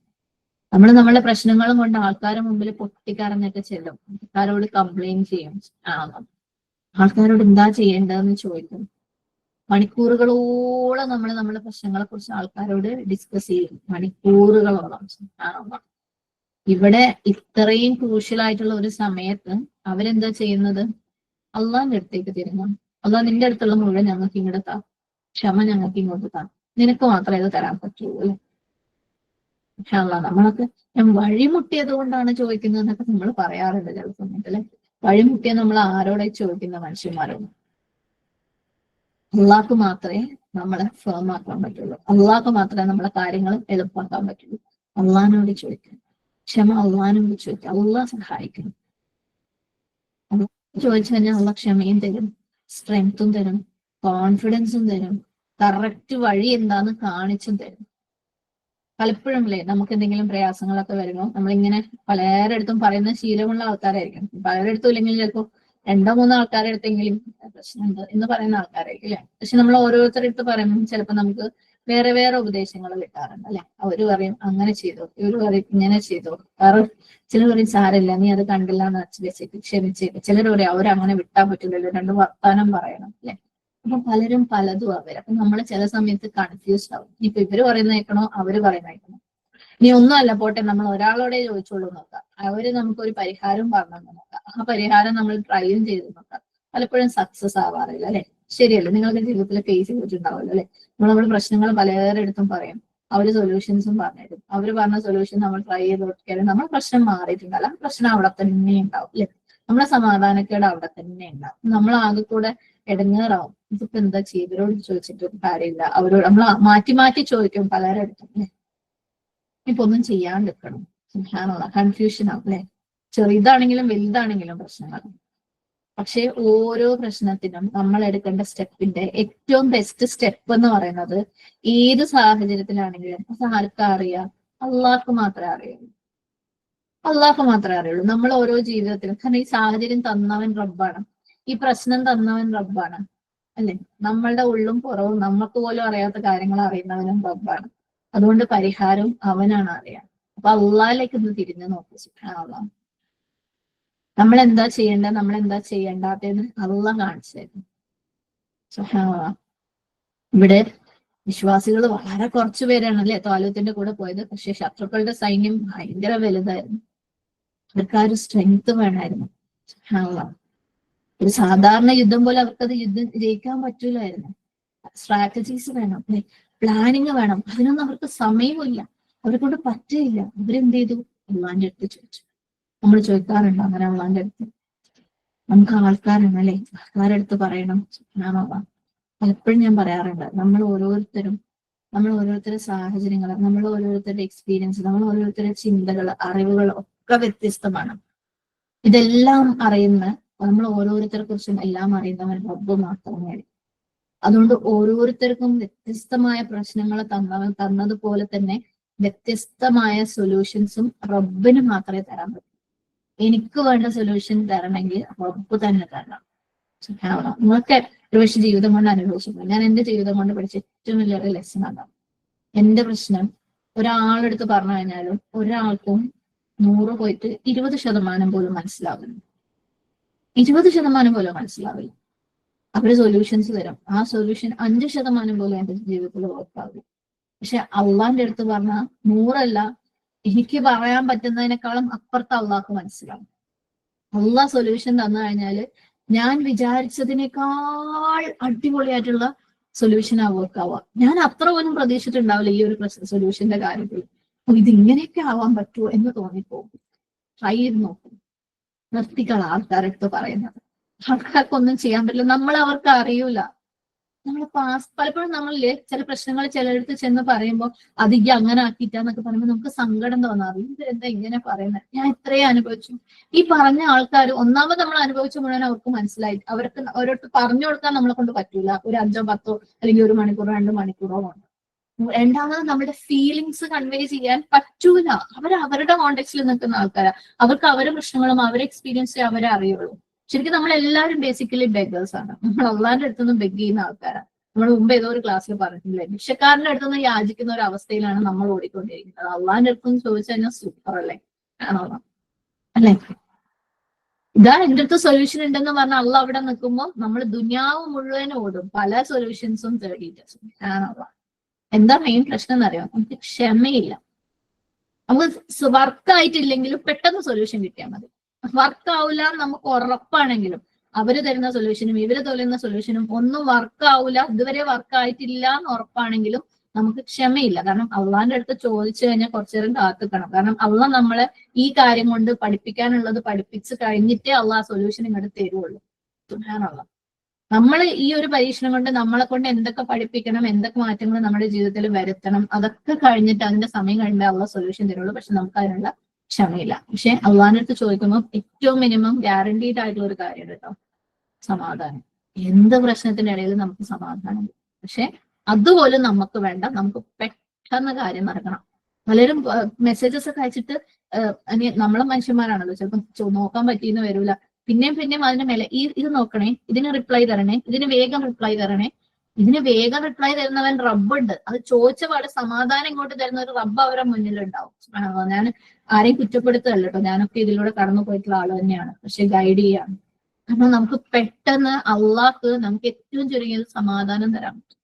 നമ്മൾ നമ്മളെ പ്രശ്നങ്ങളും കൊണ്ട് ആൾക്കാരുടെ മുമ്പിൽ പൊട്ടിക്കരഞ്ഞൊക്കെ ചെല്ലും, ആൾക്കാരോട് കംപ്ലൈന്റ് ചെയ്യും, ആൾക്കാരോട് എന്താ ചെയ്യേണ്ടതെന്ന് ചോദിക്കും. മണിക്കൂറുകളോളം നമ്മൾ നമ്മുടെ പ്രശ്നങ്ങളെ കുറിച്ച് ആൾക്കാരോട് ഡിസ്കസ് ചെയ്യും, മണിക്കൂറുകളോളം. ഇവിടെ ഇത്രയും ക്രൂഷ്യലായിട്ടുള്ള ഒരു സമയത്ത് അവരെന്താ ചെയ്യുന്നത്? അള്ളാഹിന്റെ അടുത്തേക്ക് തിരിഞ്ഞു. അള്ളാഹ് നിന്റെ അടുത്തുള്ള മുഴുവൻ ഞങ്ങൾക്ക് ഇങ്ങോട്ട് താ, ക്ഷമ ഞങ്ങൾക്ക് ഇങ്ങോട്ട് താ, നിനക്ക് മാത്രമേ ഇത് തരാൻ പറ്റുള്ളൂ അല്ലെ. നമ്മളൊക്കെ ഞാൻ വഴിമുട്ടിയത് കൊണ്ടാണ് ചോദിക്കുന്നത് എന്നൊക്കെ നമ്മൾ പറയാറുണ്ട് ചില സമയത്ത് അല്ലെ. വഴിമുട്ടിയ നമ്മൾ ആരോടെ ചോദിക്കുന്ന മനുഷ്യന്മാരാണ്. അള്ളാഹ്ക്ക് മാത്രമേ നമ്മളെ ഫേം ആക്കാൻ പറ്റുള്ളൂ, അള്ളാഹ്ക്ക് മാത്രമേ നമ്മളെ കാര്യങ്ങൾ എളുപ്പമാക്കാൻ പറ്റുള്ളൂ. അള്ളാഹിനോട് ചോദിക്കണം, ക്ഷമ അള്ളാഹിനോട് ചോദിക്കുക, അള്ളാഹ് സഹായിക്കണം. ചോദിച്ചു കഴിഞ്ഞാൽ അള്ളാഹ് ക്ഷമയും തരും, സ്ട്രെങ്ത്തും തരും, കോൺഫിഡൻസും തരും, കറക്റ്റ് വഴി എന്താന്ന് കാണിച്ചും തരും. പലപ്പോഴും അല്ലേ നമുക്ക് എന്തെങ്കിലും പ്രയാസങ്ങളൊക്കെ വരുമ്പോൾ നമ്മളിങ്ങനെ പലരുടെടുത്തും പറയുന്ന ശീലമുള്ള ആൾക്കാരായിരിക്കും. പലരുടെടുത്തും ഇല്ലെങ്കിൽ ചിലപ്പോൾ 2-3 ആൾക്കാരുടെ അടുത്തെങ്കിലും പ്രശ്നമുണ്ട് എന്ന് പറയുന്ന ആൾക്കാരായിരിക്കും അല്ലെ. പക്ഷെ നമ്മൾ ഓരോരുത്തരുടെ അടുത്ത് പറയുമ്പോൾ ചിലപ്പോൾ നമുക്ക് വേറെ വേറെ ഉപദേശങ്ങൾ കിട്ടാറുണ്ട് അല്ലെ. അവര് പറയും അങ്ങനെ ചെയ്തോ, ഇവര് പറയും ഇങ്ങനെ ചെയ്തോ, വേറെ ചിലർ പറയും സാരമില്ല, നീ അത് കണ്ടില്ല എന്ന് വെച്ചിട്ട് ക്ഷമിച്ചേക്ക്. ചിലർ പറയും അവരങ്ങനെ വിട്ടാൻ പറ്റില്ലല്ലോ, 2 വർത്താനം പറയണം അല്ലെ. അപ്പൊ പലരും പലതും അവര്. അപ്പൊ നമ്മൾ ചില സമയത്ത് കൺഫ്യൂസ്ഡ് ആവും. ഇപ്പൊ ഇവര് പറയുന്ന കേൾക്കണോ അവര് പറയുന്ന കേൾക്കണോ? ഇനി ഒന്നുമല്ല പോട്ടെ, നമ്മൾ ഒരാളോടെ ചോദിച്ചോളൂ നോക്കാം, അവര് നമുക്കൊരു പരിഹാരം പറഞ്ഞു നോക്കാം, ആ പരിഹാരം നമ്മൾ ട്രൈയും ചെയ്ത് നോക്കാം. പലപ്പോഴും സക്സസ് ആവാറില്ല അല്ലെ. ശരിയല്ലേ? നിങ്ങളുടെ ജീവിതത്തിൽ ഫേസ് ചെയ്തിട്ടുണ്ടാവില്ല അല്ലെ. നമ്മൾ പ്രശ്നങ്ങൾ പലരുടെ അടുത്തും പറയും, അവര് സൊല്യൂഷൻസും പറഞ്ഞുതരും. അവര് പറഞ്ഞ സൊല്യൂഷൻ നമ്മൾ ട്രൈ ചെയ്ത് നോക്കിയാലും നമ്മൾ പ്രശ്നം മാറിയിട്ടുണ്ടാവില്ല, ആ പ്രശ്നം അവിടെ തന്നെ ഉണ്ടാവും അല്ലെ. നമ്മളെ സമാധാനക്കേട് അവിടെ തന്നെ ഉണ്ടാവും. നമ്മൾ ആകെ കൂടെ ഇടങ്ങേറാവും. ഇതിപ്പോ എന്താ ചെയ്യും, ഇവരോട് ചോദിച്ചിട്ട് കാര്യമില്ല, അവരോട് നമ്മൾ മാറ്റി മാറ്റി ചോദിക്കും പലരുടെ അടുത്തും അല്ലെ. ഇപ്പൊ ഒന്നും ചെയ്യാണ്ടിരിക്കണം, സുബ്ഹാനല്ലാഹ്, കൺഫ്യൂഷൻ ആവും അല്ലെ. ചെറുതാണെങ്കിലും വലുതാണെങ്കിലും പ്രശ്നങ്ങൾ. പക്ഷെ ഓരോ പ്രശ്നത്തിനും നമ്മൾ എടുക്കേണ്ട സ്റ്റെപ്പിന്റെ ഏറ്റവും ബെസ്റ്റ് സ്റ്റെപ്പ് എന്ന് പറയുന്നത് ഏത് സാഹചര്യത്തിലാണെങ്കിലും അത് ആർക്കാ അറിയാം? അള്ളാഹ്ക്ക് മാത്രമേ അറിയുള്ളൂ. അള്ളാഹ്ക്ക് മാത്രമേ അറിയുള്ളൂ. നമ്മൾ ഓരോ ജീവിതത്തിലും, കാരണം ഈ സാഹചര്യം തന്നവൻ റബ്ബാണ്, ഈ പ്രശ്നം തന്നവൻ റബ്ബാണ് അല്ലെ. നമ്മളുടെ ഉള്ളും പുറവും നമുക്ക് പോലും അറിയാത്ത കാര്യങ്ങൾ അറിയുന്നവനും റബ്ബാണ്. അതുകൊണ്ട് പരിഹാരം അവനാണ് അറിയാം. അപ്പൊ അള്ളാഹിലേക്ക് ഒന്ന് തിരിഞ്ഞു നോക്കൂ. സുബ്ഹാനല്ലാഹ്, നമ്മൾ എന്താ ചെയ്യേണ്ടത്, നമ്മൾ എന്താ ചെയ്യേണ്ടാത്തതെന്ന് അള്ളാഹ് കാണിച്ചു തരും. സുബ്ഹാനല്ലാഹ്, ഇവിടെ വിശ്വാസികൾ വളരെ കുറച്ചു പേരാണ് അല്ലെ ത്വാലൂത്തിന്റെ കൂടെ പോയത്. പക്ഷെ ശത്രുക്കളുടെ സൈന്യം ഭയങ്കര വലുതായിരുന്നു. അവർക്ക് ആ ഒരു സ്ട്രെങ്ത് വേണമായിരുന്നു. സുബ്ഹാനല്ലാഹ്, ഒരു സാധാരണ യുദ്ധം പോലെ അവർക്കത് യുദ്ധം ജയിക്കാൻ പറ്റൂലായിരുന്നു. സ്ട്രാറ്റജീസ് വേണം, പ്ലാനിങ് വേണം. അതിനൊന്നും അവർക്ക് സമയമില്ല, അവരെ കൊണ്ട് പറ്റില്ല. അവരെന്ത് ചെയ്തു? അള്ളാന്റെ അടുത്ത് ചോദിച്ചു. നമ്മൾ ചോദിക്കാറുണ്ടോ അങ്ങനെ അള്ളാന്റെ അടുത്ത്? നമുക്ക് ആൾക്കാരാണ് അല്ലെ, ആൾക്കാരുടെ അടുത്ത് പറയണം. സുബ്ഹാനല്ലാഹ്, പലപ്പോഴും ഞാൻ പറയാറുണ്ട്, നമ്മൾ ഓരോരുത്തരുടെ സാഹചര്യങ്ങൾ, നമ്മൾ ഓരോരുത്തരുടെ എക്സ്പീരിയൻസ്, നമ്മൾ ഓരോരുത്തരുടെ ചിന്തകൾ, അറിവുകൾ ഒക്കെ വ്യത്യസ്തമാണ്. ഇതെല്ലാം അറിയുന്ന, നമ്മൾ ഓരോരുത്തരെ കുറിച്ചും എല്ലാം അറിയുന്നവൻ റബ്ബ് മാത്രമേ. അതുകൊണ്ട് ഓരോരുത്തർക്കും വ്യത്യസ്തമായ പ്രശ്നങ്ങൾ തന്നതുപോലെ തന്നെ വ്യത്യസ്തമായ സൊല്യൂഷൻസും റബ്ബിന് മാത്രമേ തരാൻ പറ്റൂ. എനിക്ക് വേണ്ട സൊല്യൂഷൻ തരണമെങ്കിൽ റബ്ബ് തന്നെ തരണം. നിങ്ങൾക്ക് ഒരുപക്ഷെ ജീവിതം കൊണ്ട് അനുഭവിച്ചിട്ടുണ്ട്. ഞാൻ എന്റെ ജീവിതം കൊണ്ട് പഠിച്ച ഏറ്റവും വലിയൊരു ലെസൺ അതാണ്. എന്റെ പ്രശ്നം ഒരാളെടുത്ത് പറഞ്ഞു കഴിഞ്ഞാലും ഒരാൾക്കും 100 പോയിട്ട് 20% പോലും മനസ്സിലാവില്ല. 20% പോലും മനസ്സിലാവില്ല. അവര് സൊല്യൂഷൻസ് തരും, ആ സൊല്യൂഷൻ 5% പോലും എന്റെ ജീവിതത്തിൽ വർക്കാവില്ല. പക്ഷെ അള്ളാന്റെ അടുത്ത് പറഞ്ഞാൽ 100 എനിക്ക് പറയാൻ പറ്റുന്നതിനേക്കാളും അപ്പുറത്ത് അള്ളാഹ്ക്ക് മനസ്സിലാവും. അള്ളാഹ് സൊല്യൂഷൻ തന്നു കഴിഞ്ഞാല് ഞാൻ വിചാരിച്ചതിനേക്കാൾ അടിപൊളിയായിട്ടുള്ള സൊല്യൂഷൻ ആ വർക്ക് ആവുക. ഞാൻ അത്ര പോലും പ്രതീക്ഷിച്ചിട്ടുണ്ടാവില്ല ഈ ഒരു സൊല്യൂഷന്റെ കാര്യത്തിൽ. ഇത് ഇങ്ങനെയൊക്കെ ആവാൻ പറ്റുമോ എന്ന് തോന്നിപ്പോകും. ട്രൈ ചെയ്ത് നോക്കും. നിർത്തിക്കള ആൾക്കാരടുത്ത് പറയുന്നത്. ആൾക്കാർക്കൊന്നും ചെയ്യാൻ പറ്റില്ല, നമ്മൾ അവർക്ക് അറിയൂല. നമ്മൾ പലപ്പോഴും നമ്മളില് ചില പ്രശ്നങ്ങൾ ചിലയിടത്ത് ചെന്ന് പറയുമ്പോൾ അത് ഈ അങ്ങനെ ആക്കിയിട്ടാന്നൊക്കെ പറയുമ്പോൾ നമുക്ക് സങ്കടം തോന്നാറ്. ഇത് എന്താ ഇങ്ങനെ പറയുന്നത്, ഞാൻ ഇത്രയും അനുഭവിച്ചു. ഈ പറഞ്ഞ ആൾക്കാർ ഒന്നാമത് നമ്മൾ അനുഭവിച്ച മുഴുവൻ അവർക്ക് മനസ്സിലായി. അവർക്ക് ഓരോരുത്തർ പറഞ്ഞു കൊടുക്കാൻ നമ്മളെ കൊണ്ട് പറ്റൂല. ഒരു 5 10 അല്ലെങ്കിൽ 1 മണിക്കൂറോ 2 മണിക്കൂറോ കൊണ്ട്. രണ്ടാമത് നമ്മുടെ ഫീലിങ്സ് കൺവേ ചെയ്യാൻ പറ്റൂല. അവരുടെ കോണ്ടെക്സ്റ്റിൽ നിൽക്കുന്ന ആൾക്കാരാ. അവർക്ക് അവരുടെ പ്രശ്നങ്ങളും അവരുടെ എക്സ്പീരിയൻസും അവരെ അറിയുള്ളൂ. ശരിക്കും നമ്മൾ എല്ലാവരും ബേസിക്കലി ബെഗേഴ്സ് ആണ്. നമ്മൾ അള്ളാന്റെ അടുത്തുനിന്ന് ബെഗ് ചെയ്യുന്ന ആൾക്കാരാണ്. നമ്മൾ മുമ്പ് ഏതോ ഒരു ക്ലാസ്സിൽ പറഞ്ഞിട്ടില്ലേ, ഭിക്ഷക്കാരന്റെ അടുത്തുനിന്ന് യാചിക്കുന്ന ഒരു അവസ്ഥയിലാണ് നമ്മൾ ഓടിക്കൊണ്ടിരിക്കുന്നത്. അള്ളാന്റെ അടുത്തുനിന്ന് ചോദിച്ചു കഴിഞ്ഞാൽ സൂപ്പർ അല്ലേ, ആണോ അല്ലെ? ഇതാ എന്റെ അടുത്ത് സൊല്യൂഷൻ ഉണ്ടെന്ന് പറഞ്ഞാൽ അള്ള അവിടെ നിൽക്കുമ്പോൾ നമ്മൾ ദുനിയാവ് മുഴുവൻ ഓടും പല സൊല്യൂഷൻസും തേടിയിട്ട്. ആണോ? എന്താ മെയിൻ പ്രശ്നം എന്നറിയാം, നമുക്ക് ക്ഷമയില്ല. നമുക്ക് വർക്കായിട്ടില്ലെങ്കിലും പെട്ടെന്ന് സൊല്യൂഷൻ കിട്ടിയാൽ മതി. വർക്ക് ആവില്ല നമുക്ക് ഉറപ്പാണെങ്കിലും അവര് തരുന്ന സൊല്യൂഷനും ഇവര് തരുന്ന സൊല്യൂഷനും ഒന്നും വർക്ക് ആവില്ല, ഇതുവരെ വർക്ക് ആയിട്ടില്ല എന്ന് ഉറപ്പാണെങ്കിലും നമുക്ക് ക്ഷമയില്ല. കാരണം അള്ളാന്റെ അടുത്ത് ചോദിച്ചു കഴിഞ്ഞാൽ കുറച്ചു നേരം കാത്തിക്കണം. കാരണം അള്ളാഹ് നമ്മളെ ഈ കാര്യം കൊണ്ട് പഠിപ്പിക്കാനുള്ളത് പഠിപ്പിച്ച് കഴിഞ്ഞിട്ടേ അള്ളാഹ് സൊല്യൂഷൻ ഇങ്ങോട്ട് തരുള്ളൂ. സുബ്ഹാനല്ലാഹ്, നമ്മൾ ഈ ഒരു പരീക്ഷണം കൊണ്ട് നമ്മളെ കൊണ്ട് എന്തൊക്കെ പഠിപ്പിക്കണം, എന്തൊക്കെ മാറ്റങ്ങൾ നമ്മുടെ ജീവിതത്തിൽ വരുത്തണം, അതൊക്കെ കഴിഞ്ഞിട്ട് അതിന്റെ സമയം കഴിഞ്ഞാൽ അള്ളാഹ് സൊല്യൂഷൻ തരുള്ളൂ. പക്ഷെ നമുക്ക് അതിനുള്ള ക്ഷമയില്ല. പക്ഷെ അള്ളാഹിന്റെ അടുത്ത് ചോദിക്കുമ്പോൾ ഏറ്റവും മിനിമം ഗ്യാരണ്ടീഡ് ആയിട്ടുള്ള ഒരു കാര്യം കേട്ടോ, സമാധാനം. എന്ത് പ്രശ്നത്തിന്റെ ഇടയിൽ നമുക്ക് സമാധാനം. പക്ഷെ അതുപോലും നമുക്ക് വേണ്ട, നമുക്ക് പെട്ടെന്ന് കാര്യം നടക്കണം. പലരും മെസ്സേജസ് ഒക്കെ അയച്ചിട്ട് നമ്മളെ മനുഷ്യന്മാരാണല്ലോ, ചിലപ്പോൾ നോക്കാൻ പറ്റിയെന്ന് വരൂല. പിന്നെയും അതിന്റെ മേലെ ഇത് നോക്കണേ, ഇതിന് റിപ്ലൈ തരണേ, ഇതിന് വേഗം റിപ്ലൈ തരണേ. ഇതിന് വേഗം റിപ്ലൈ തരുന്നവൻ റബ്ബുണ്ട്. അത് ചോദിച്ച പാട് സമാധാനം ഇങ്ങോട്ട് തരുന്ന ഒരു റബ്ബ് അവരുടെ മുന്നിലുണ്ടാവും. ഞാൻ ആരെയും കുറ്റപ്പെടുത്തുകയല്ല കേട്ടോ, ഞാനൊക്കെ ഇതിലൂടെ കടന്നു പോയിട്ടുള്ള ആള് തന്നെയാണ്. പക്ഷെ ഗൈഡ് ചെയ്യാണ്. കാരണം നമുക്ക് പെട്ടെന്ന് അള്ളാഹ്ക്ക് നമുക്ക് ഏറ്റവും ചുരുങ്ങിയത് സമാധാനം തരാൻ പറ്റും.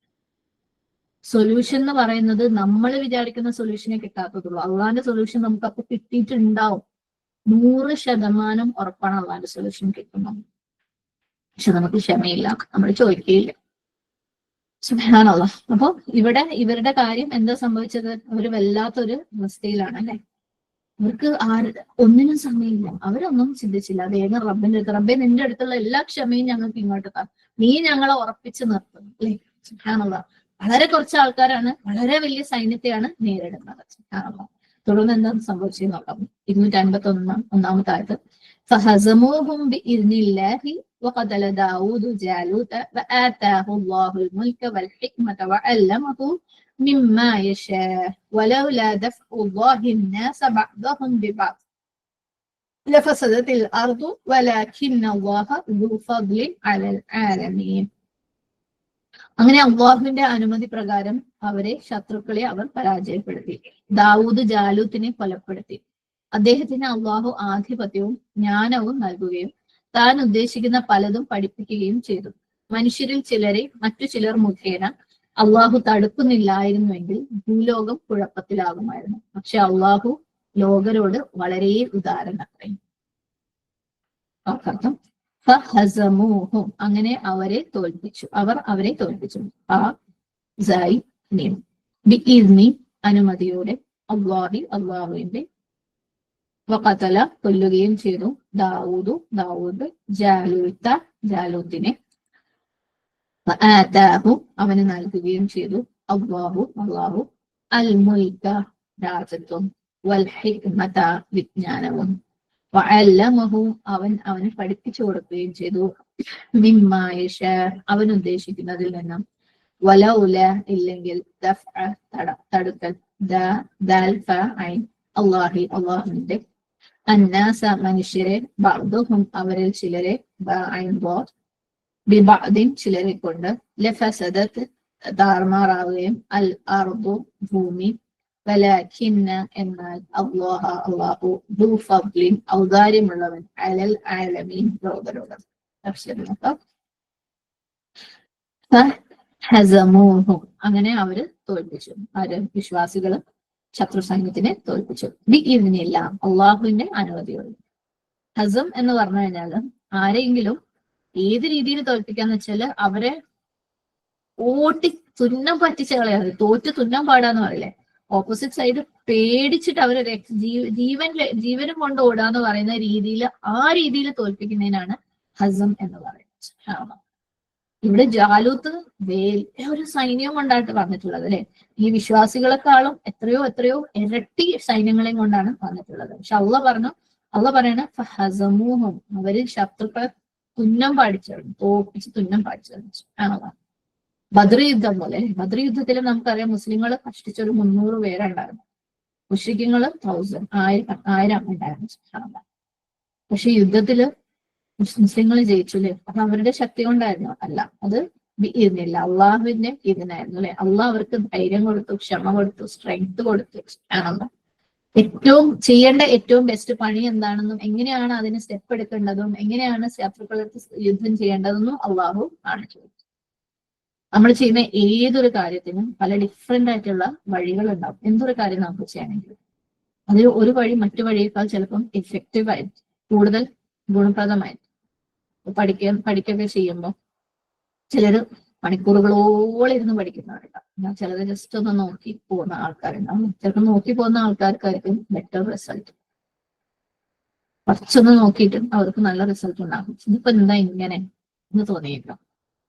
സൊല്യൂഷൻ എന്ന് പറയുന്നത് നമ്മൾ വിചാരിക്കുന്ന സൊല്യൂഷനെ കിട്ടാത്തതുള്ളൂ. അള്ളാഹിന്റെ സൊല്യൂഷൻ നമുക്ക് അപ്പൊ കിട്ടിയിട്ടുണ്ടാവും. 100% ഉറപ്പാണ് അള്ളാഹിന്റെ സൊല്യൂഷൻ കിട്ടുന്നത്. പക്ഷെ നമുക്ക് ക്ഷമയില്ല, നമ്മൾ ചോദിക്കുകയില്ല. സുബ്ഹാനല്ലാഹ്. അപ്പൊ ഇവിടെ ഇവരുടെ കാര്യം എന്താ സംഭവിച്ചത്? അവര് വല്ലാത്തൊരു അവസ്ഥയിലാണ് അല്ലെ. അവർക്ക് ഒന്നിനും സമയമില്ല, അവരൊന്നും ചിന്തിച്ചില്ല. വേഗം റബ്ബിന്റെ അടുത്ത്, റബ്ബെ നിന്റെ അടുത്തുള്ള എല്ലാ ക്ഷമയും ഞങ്ങൾക്ക് ഇങ്ങോട്ട് താ. നീ ഞങ്ങളെ ഉറപ്പിച്ചു നിർത്തും അല്ലെ. സുബ്ഹാനല്ലാഹ്. വളരെ കുറച്ച് ആൾക്കാരാണ് വളരെ വലിയ സൈന്യത്തെയാണ് നേരിടുന്നത്. സുബ്ഹാനല്ലാഹ്. തുടർന്ന് എന്താ സംഭവിച്ചത് നോക്കാം. 251 ആയത്ത്. فهزموهم بإذن الله وقتل داود جالوت وآتاه الله الملك والحكمة وعلمه مما يشاء ولولا دفع الله الناس بعضهم ببعض لفسدت الأرض ولكن الله ذو فضل على العالمين. അങ്ങനെ അള്ളാഹുവിന്റെ അനുമതി പ്രകാരം ശത്രുക്കളെ അവർ പരാജയപ്പെടുത്തി. ദാവൂദ് ജാലൂത്തിനെ കൊലപ്പെടുത്തി. അദ്ദേഹത്തിന് അള്ളാഹു ആധിപത്യവും ജ്ഞാനവും നൽകുകയും താൻ ഉദ്ദേശിക്കുന്ന പലതും പഠിപ്പിക്കുകയും ചെയ്തു. മനുഷ്യരിൽ ചിലരെ മറ്റു ചിലർ മുഖേന അള്ളാഹു തടുക്കുന്നില്ലായിരുന്നുവെങ്കിൽ ഭൂലോകം കുഴപ്പത്തിലാകുമായിരുന്നു. പക്ഷെ അള്ളാഹു ലോകരോട് വളരെ ഉദാരനത്രയും. ഫഹസമൂഹും അങ്ങനെ അവരെ തോൽപ്പിച്ചു. അവരെ തോൽപ്പിച്ചു. അനുമതിയോടെ അള്ളാഹുവിന്റെ വഖതല കൊല്ലുകയും ചെയ്തു. ദാവൂദ് ജാലൂത്തിനെ അവന് നൽകുകയും ചെയ്തു. അള്ളാഹു അൽ മുൽക രാജത്വം വൽ ഹിക്മത വിജ്ഞാനവും വഅല്ലമഹു അവന് പഠിപ്പിച്ചു കൊടുക്കുകയും ചെയ്തു. മിമ്മാ യശാ അവൻ ഉദ്ദേശിക്കുന്നതിൽ നിന്നും. വലൗല ഇല്ലെങ്കിൽ തടുക്കൽ അള്ളാഹുവിന്റെ അന്നാസ മനുഷ്യരെ ബഅ്ദുഹും അവരിൽ ചിലരെ ബിബഅദിൻ ചിലരെ കൊണ്ട് ലഫസദത് താറുമാറാവുകയും അൽ അർദു ഭൂമി വലാകിന്ന എന്നാൽ അല്ലാഹു ദു ഫദ്ലിൻ ഔദാര്യമുള്ളവൻ അലൽ ആലമീൻ ലോകരോട്. അങ്ങനെ അവര് തോൽപ്പിച്ചു. വിശ്വാസികള് ശത്രു സൈന്യത്തിനെ തോൽപ്പിച്ചു. ബിഇദ്നില്ല അള്ളാഹുവിന്റെ അനുമതിയോടെ. ഹസം എന്ന് പറഞ്ഞു കഴിഞ്ഞാല് ആരെങ്കിലും ഏത് രീതിയിൽ തോൽപ്പിക്കാന്ന് വെച്ചാല് അവരെ ഓട്ടി തുന്നം പറ്റിച്ച കളയാതെ തോറ്റ് തുന്നം പാടാന്ന് പറയില്ലേ. ഓപ്പോസിറ്റ് സൈഡ് പേടിച്ചിട്ട് അവര് ജീവനും കൊണ്ട് ഓടാന്ന് പറയുന്ന രീതിയിൽ ആ രീതിയിൽ തോൽപ്പിക്കുന്നതിനാണ് ഹസം എന്ന് പറയുന്നത്. ഇവിടെ ജാലൂത്ത് ഒരു സൈന്യം കൊണ്ടായിട്ട് വന്നിട്ടുള്ളത് അല്ലെ. ഈ വിശ്വാസികളെക്കാളും എത്രയോ ഇരട്ടി സൈന്യങ്ങളെയും കൊണ്ടാണ് വന്നിട്ടുള്ളത്. പക്ഷെ അള്ളാഹ് പറയണ ഫഹസമൂഹും അവര് ശത്രുക്കളെ തുന്നം പാടിച്ചറിഞ്ഞു, തോപ്പിച്ച് തുന്നം പാടിച്ചറിഞ്ഞു ആണോ. ബദ്ർ യുദ്ധം പോലെ. ബദ്ർ യുദ്ധത്തിലും നമുക്കറിയാം മുസ്ലിങ്ങൾ കഷ്ടിച്ചൊരു 300 പേരുണ്ടായിരുന്നു. മുശ്രിക്കുകള് 1000 ഉണ്ടായിരുന്നു. പക്ഷെ യുദ്ധത്തില് മുസ്ലിങ്ങൾ ജയിച്ചു അല്ലെ. അപ്പൊ അവരുടെ ശക്തി കൊണ്ടായിരുന്നു അല്ല, അത് ഇരുന്നില്ല അള്ളാഹുവിന്റെ ഇതിനായിരുന്നു അല്ലെ. അള്ളാഹ് അവർക്ക് ധൈര്യം കൊടുത്തു, ക്ഷമ കൊടുത്തു, സ്ട്രെങ്ത് കൊടുത്തു ആണല്ലോ. ചെയ്യേണ്ട ഏറ്റവും ബെസ്റ്റ് പണി എന്താണെന്നും എങ്ങനെയാണ് അതിന് സ്റ്റെപ്പ് എടുക്കേണ്ടതും എങ്ങനെയാണ് ശത്രുക്കളത്ത് യുദ്ധം ചെയ്യേണ്ടതെന്നും അള്ളാഹു കാണിച്ചു. നമ്മൾ ചെയ്യുന്ന ഏതൊരു കാര്യത്തിനും പല ഡിഫറെന്റ് ആയിട്ടുള്ള വഴികൾ ഉണ്ടാവും. എന്തൊരു കാര്യം നമുക്ക് ചെയ്യണമെങ്കിൽ അതിൽ ഒരു വഴി മറ്റു വഴിയേക്കാൾ ചിലപ്പം എഫക്റ്റീവായിട്ട് കൂടുതൽ ഗുണപ്രദമായിട്ട് പഠിക്കുകയൊക്കെ ചെയ്യുമ്പോൾ ചിലര് മണിക്കൂറുകളോളം ഇരുന്ന് പഠിക്കുന്നവരുണ്ടാവും. ചിലത് ജസ്റ്റ് ഒന്ന് നോക്കി പോകുന്ന ആൾക്കാരുണ്ടാവും. ചിലപ്പോൾ നോക്കി പോകുന്ന ആൾക്കാർക്കായിരിക്കും ബെറ്റർ റിസൾട്ട്. കുറച്ചൊന്ന് നോക്കിയിട്ട് അവർക്ക് നല്ല റിസൾട്ട് ഉണ്ടാകും. ഇതിപ്പോ എന്താ ഇങ്ങനെ എന്ന് തോന്നിയേക്കാം.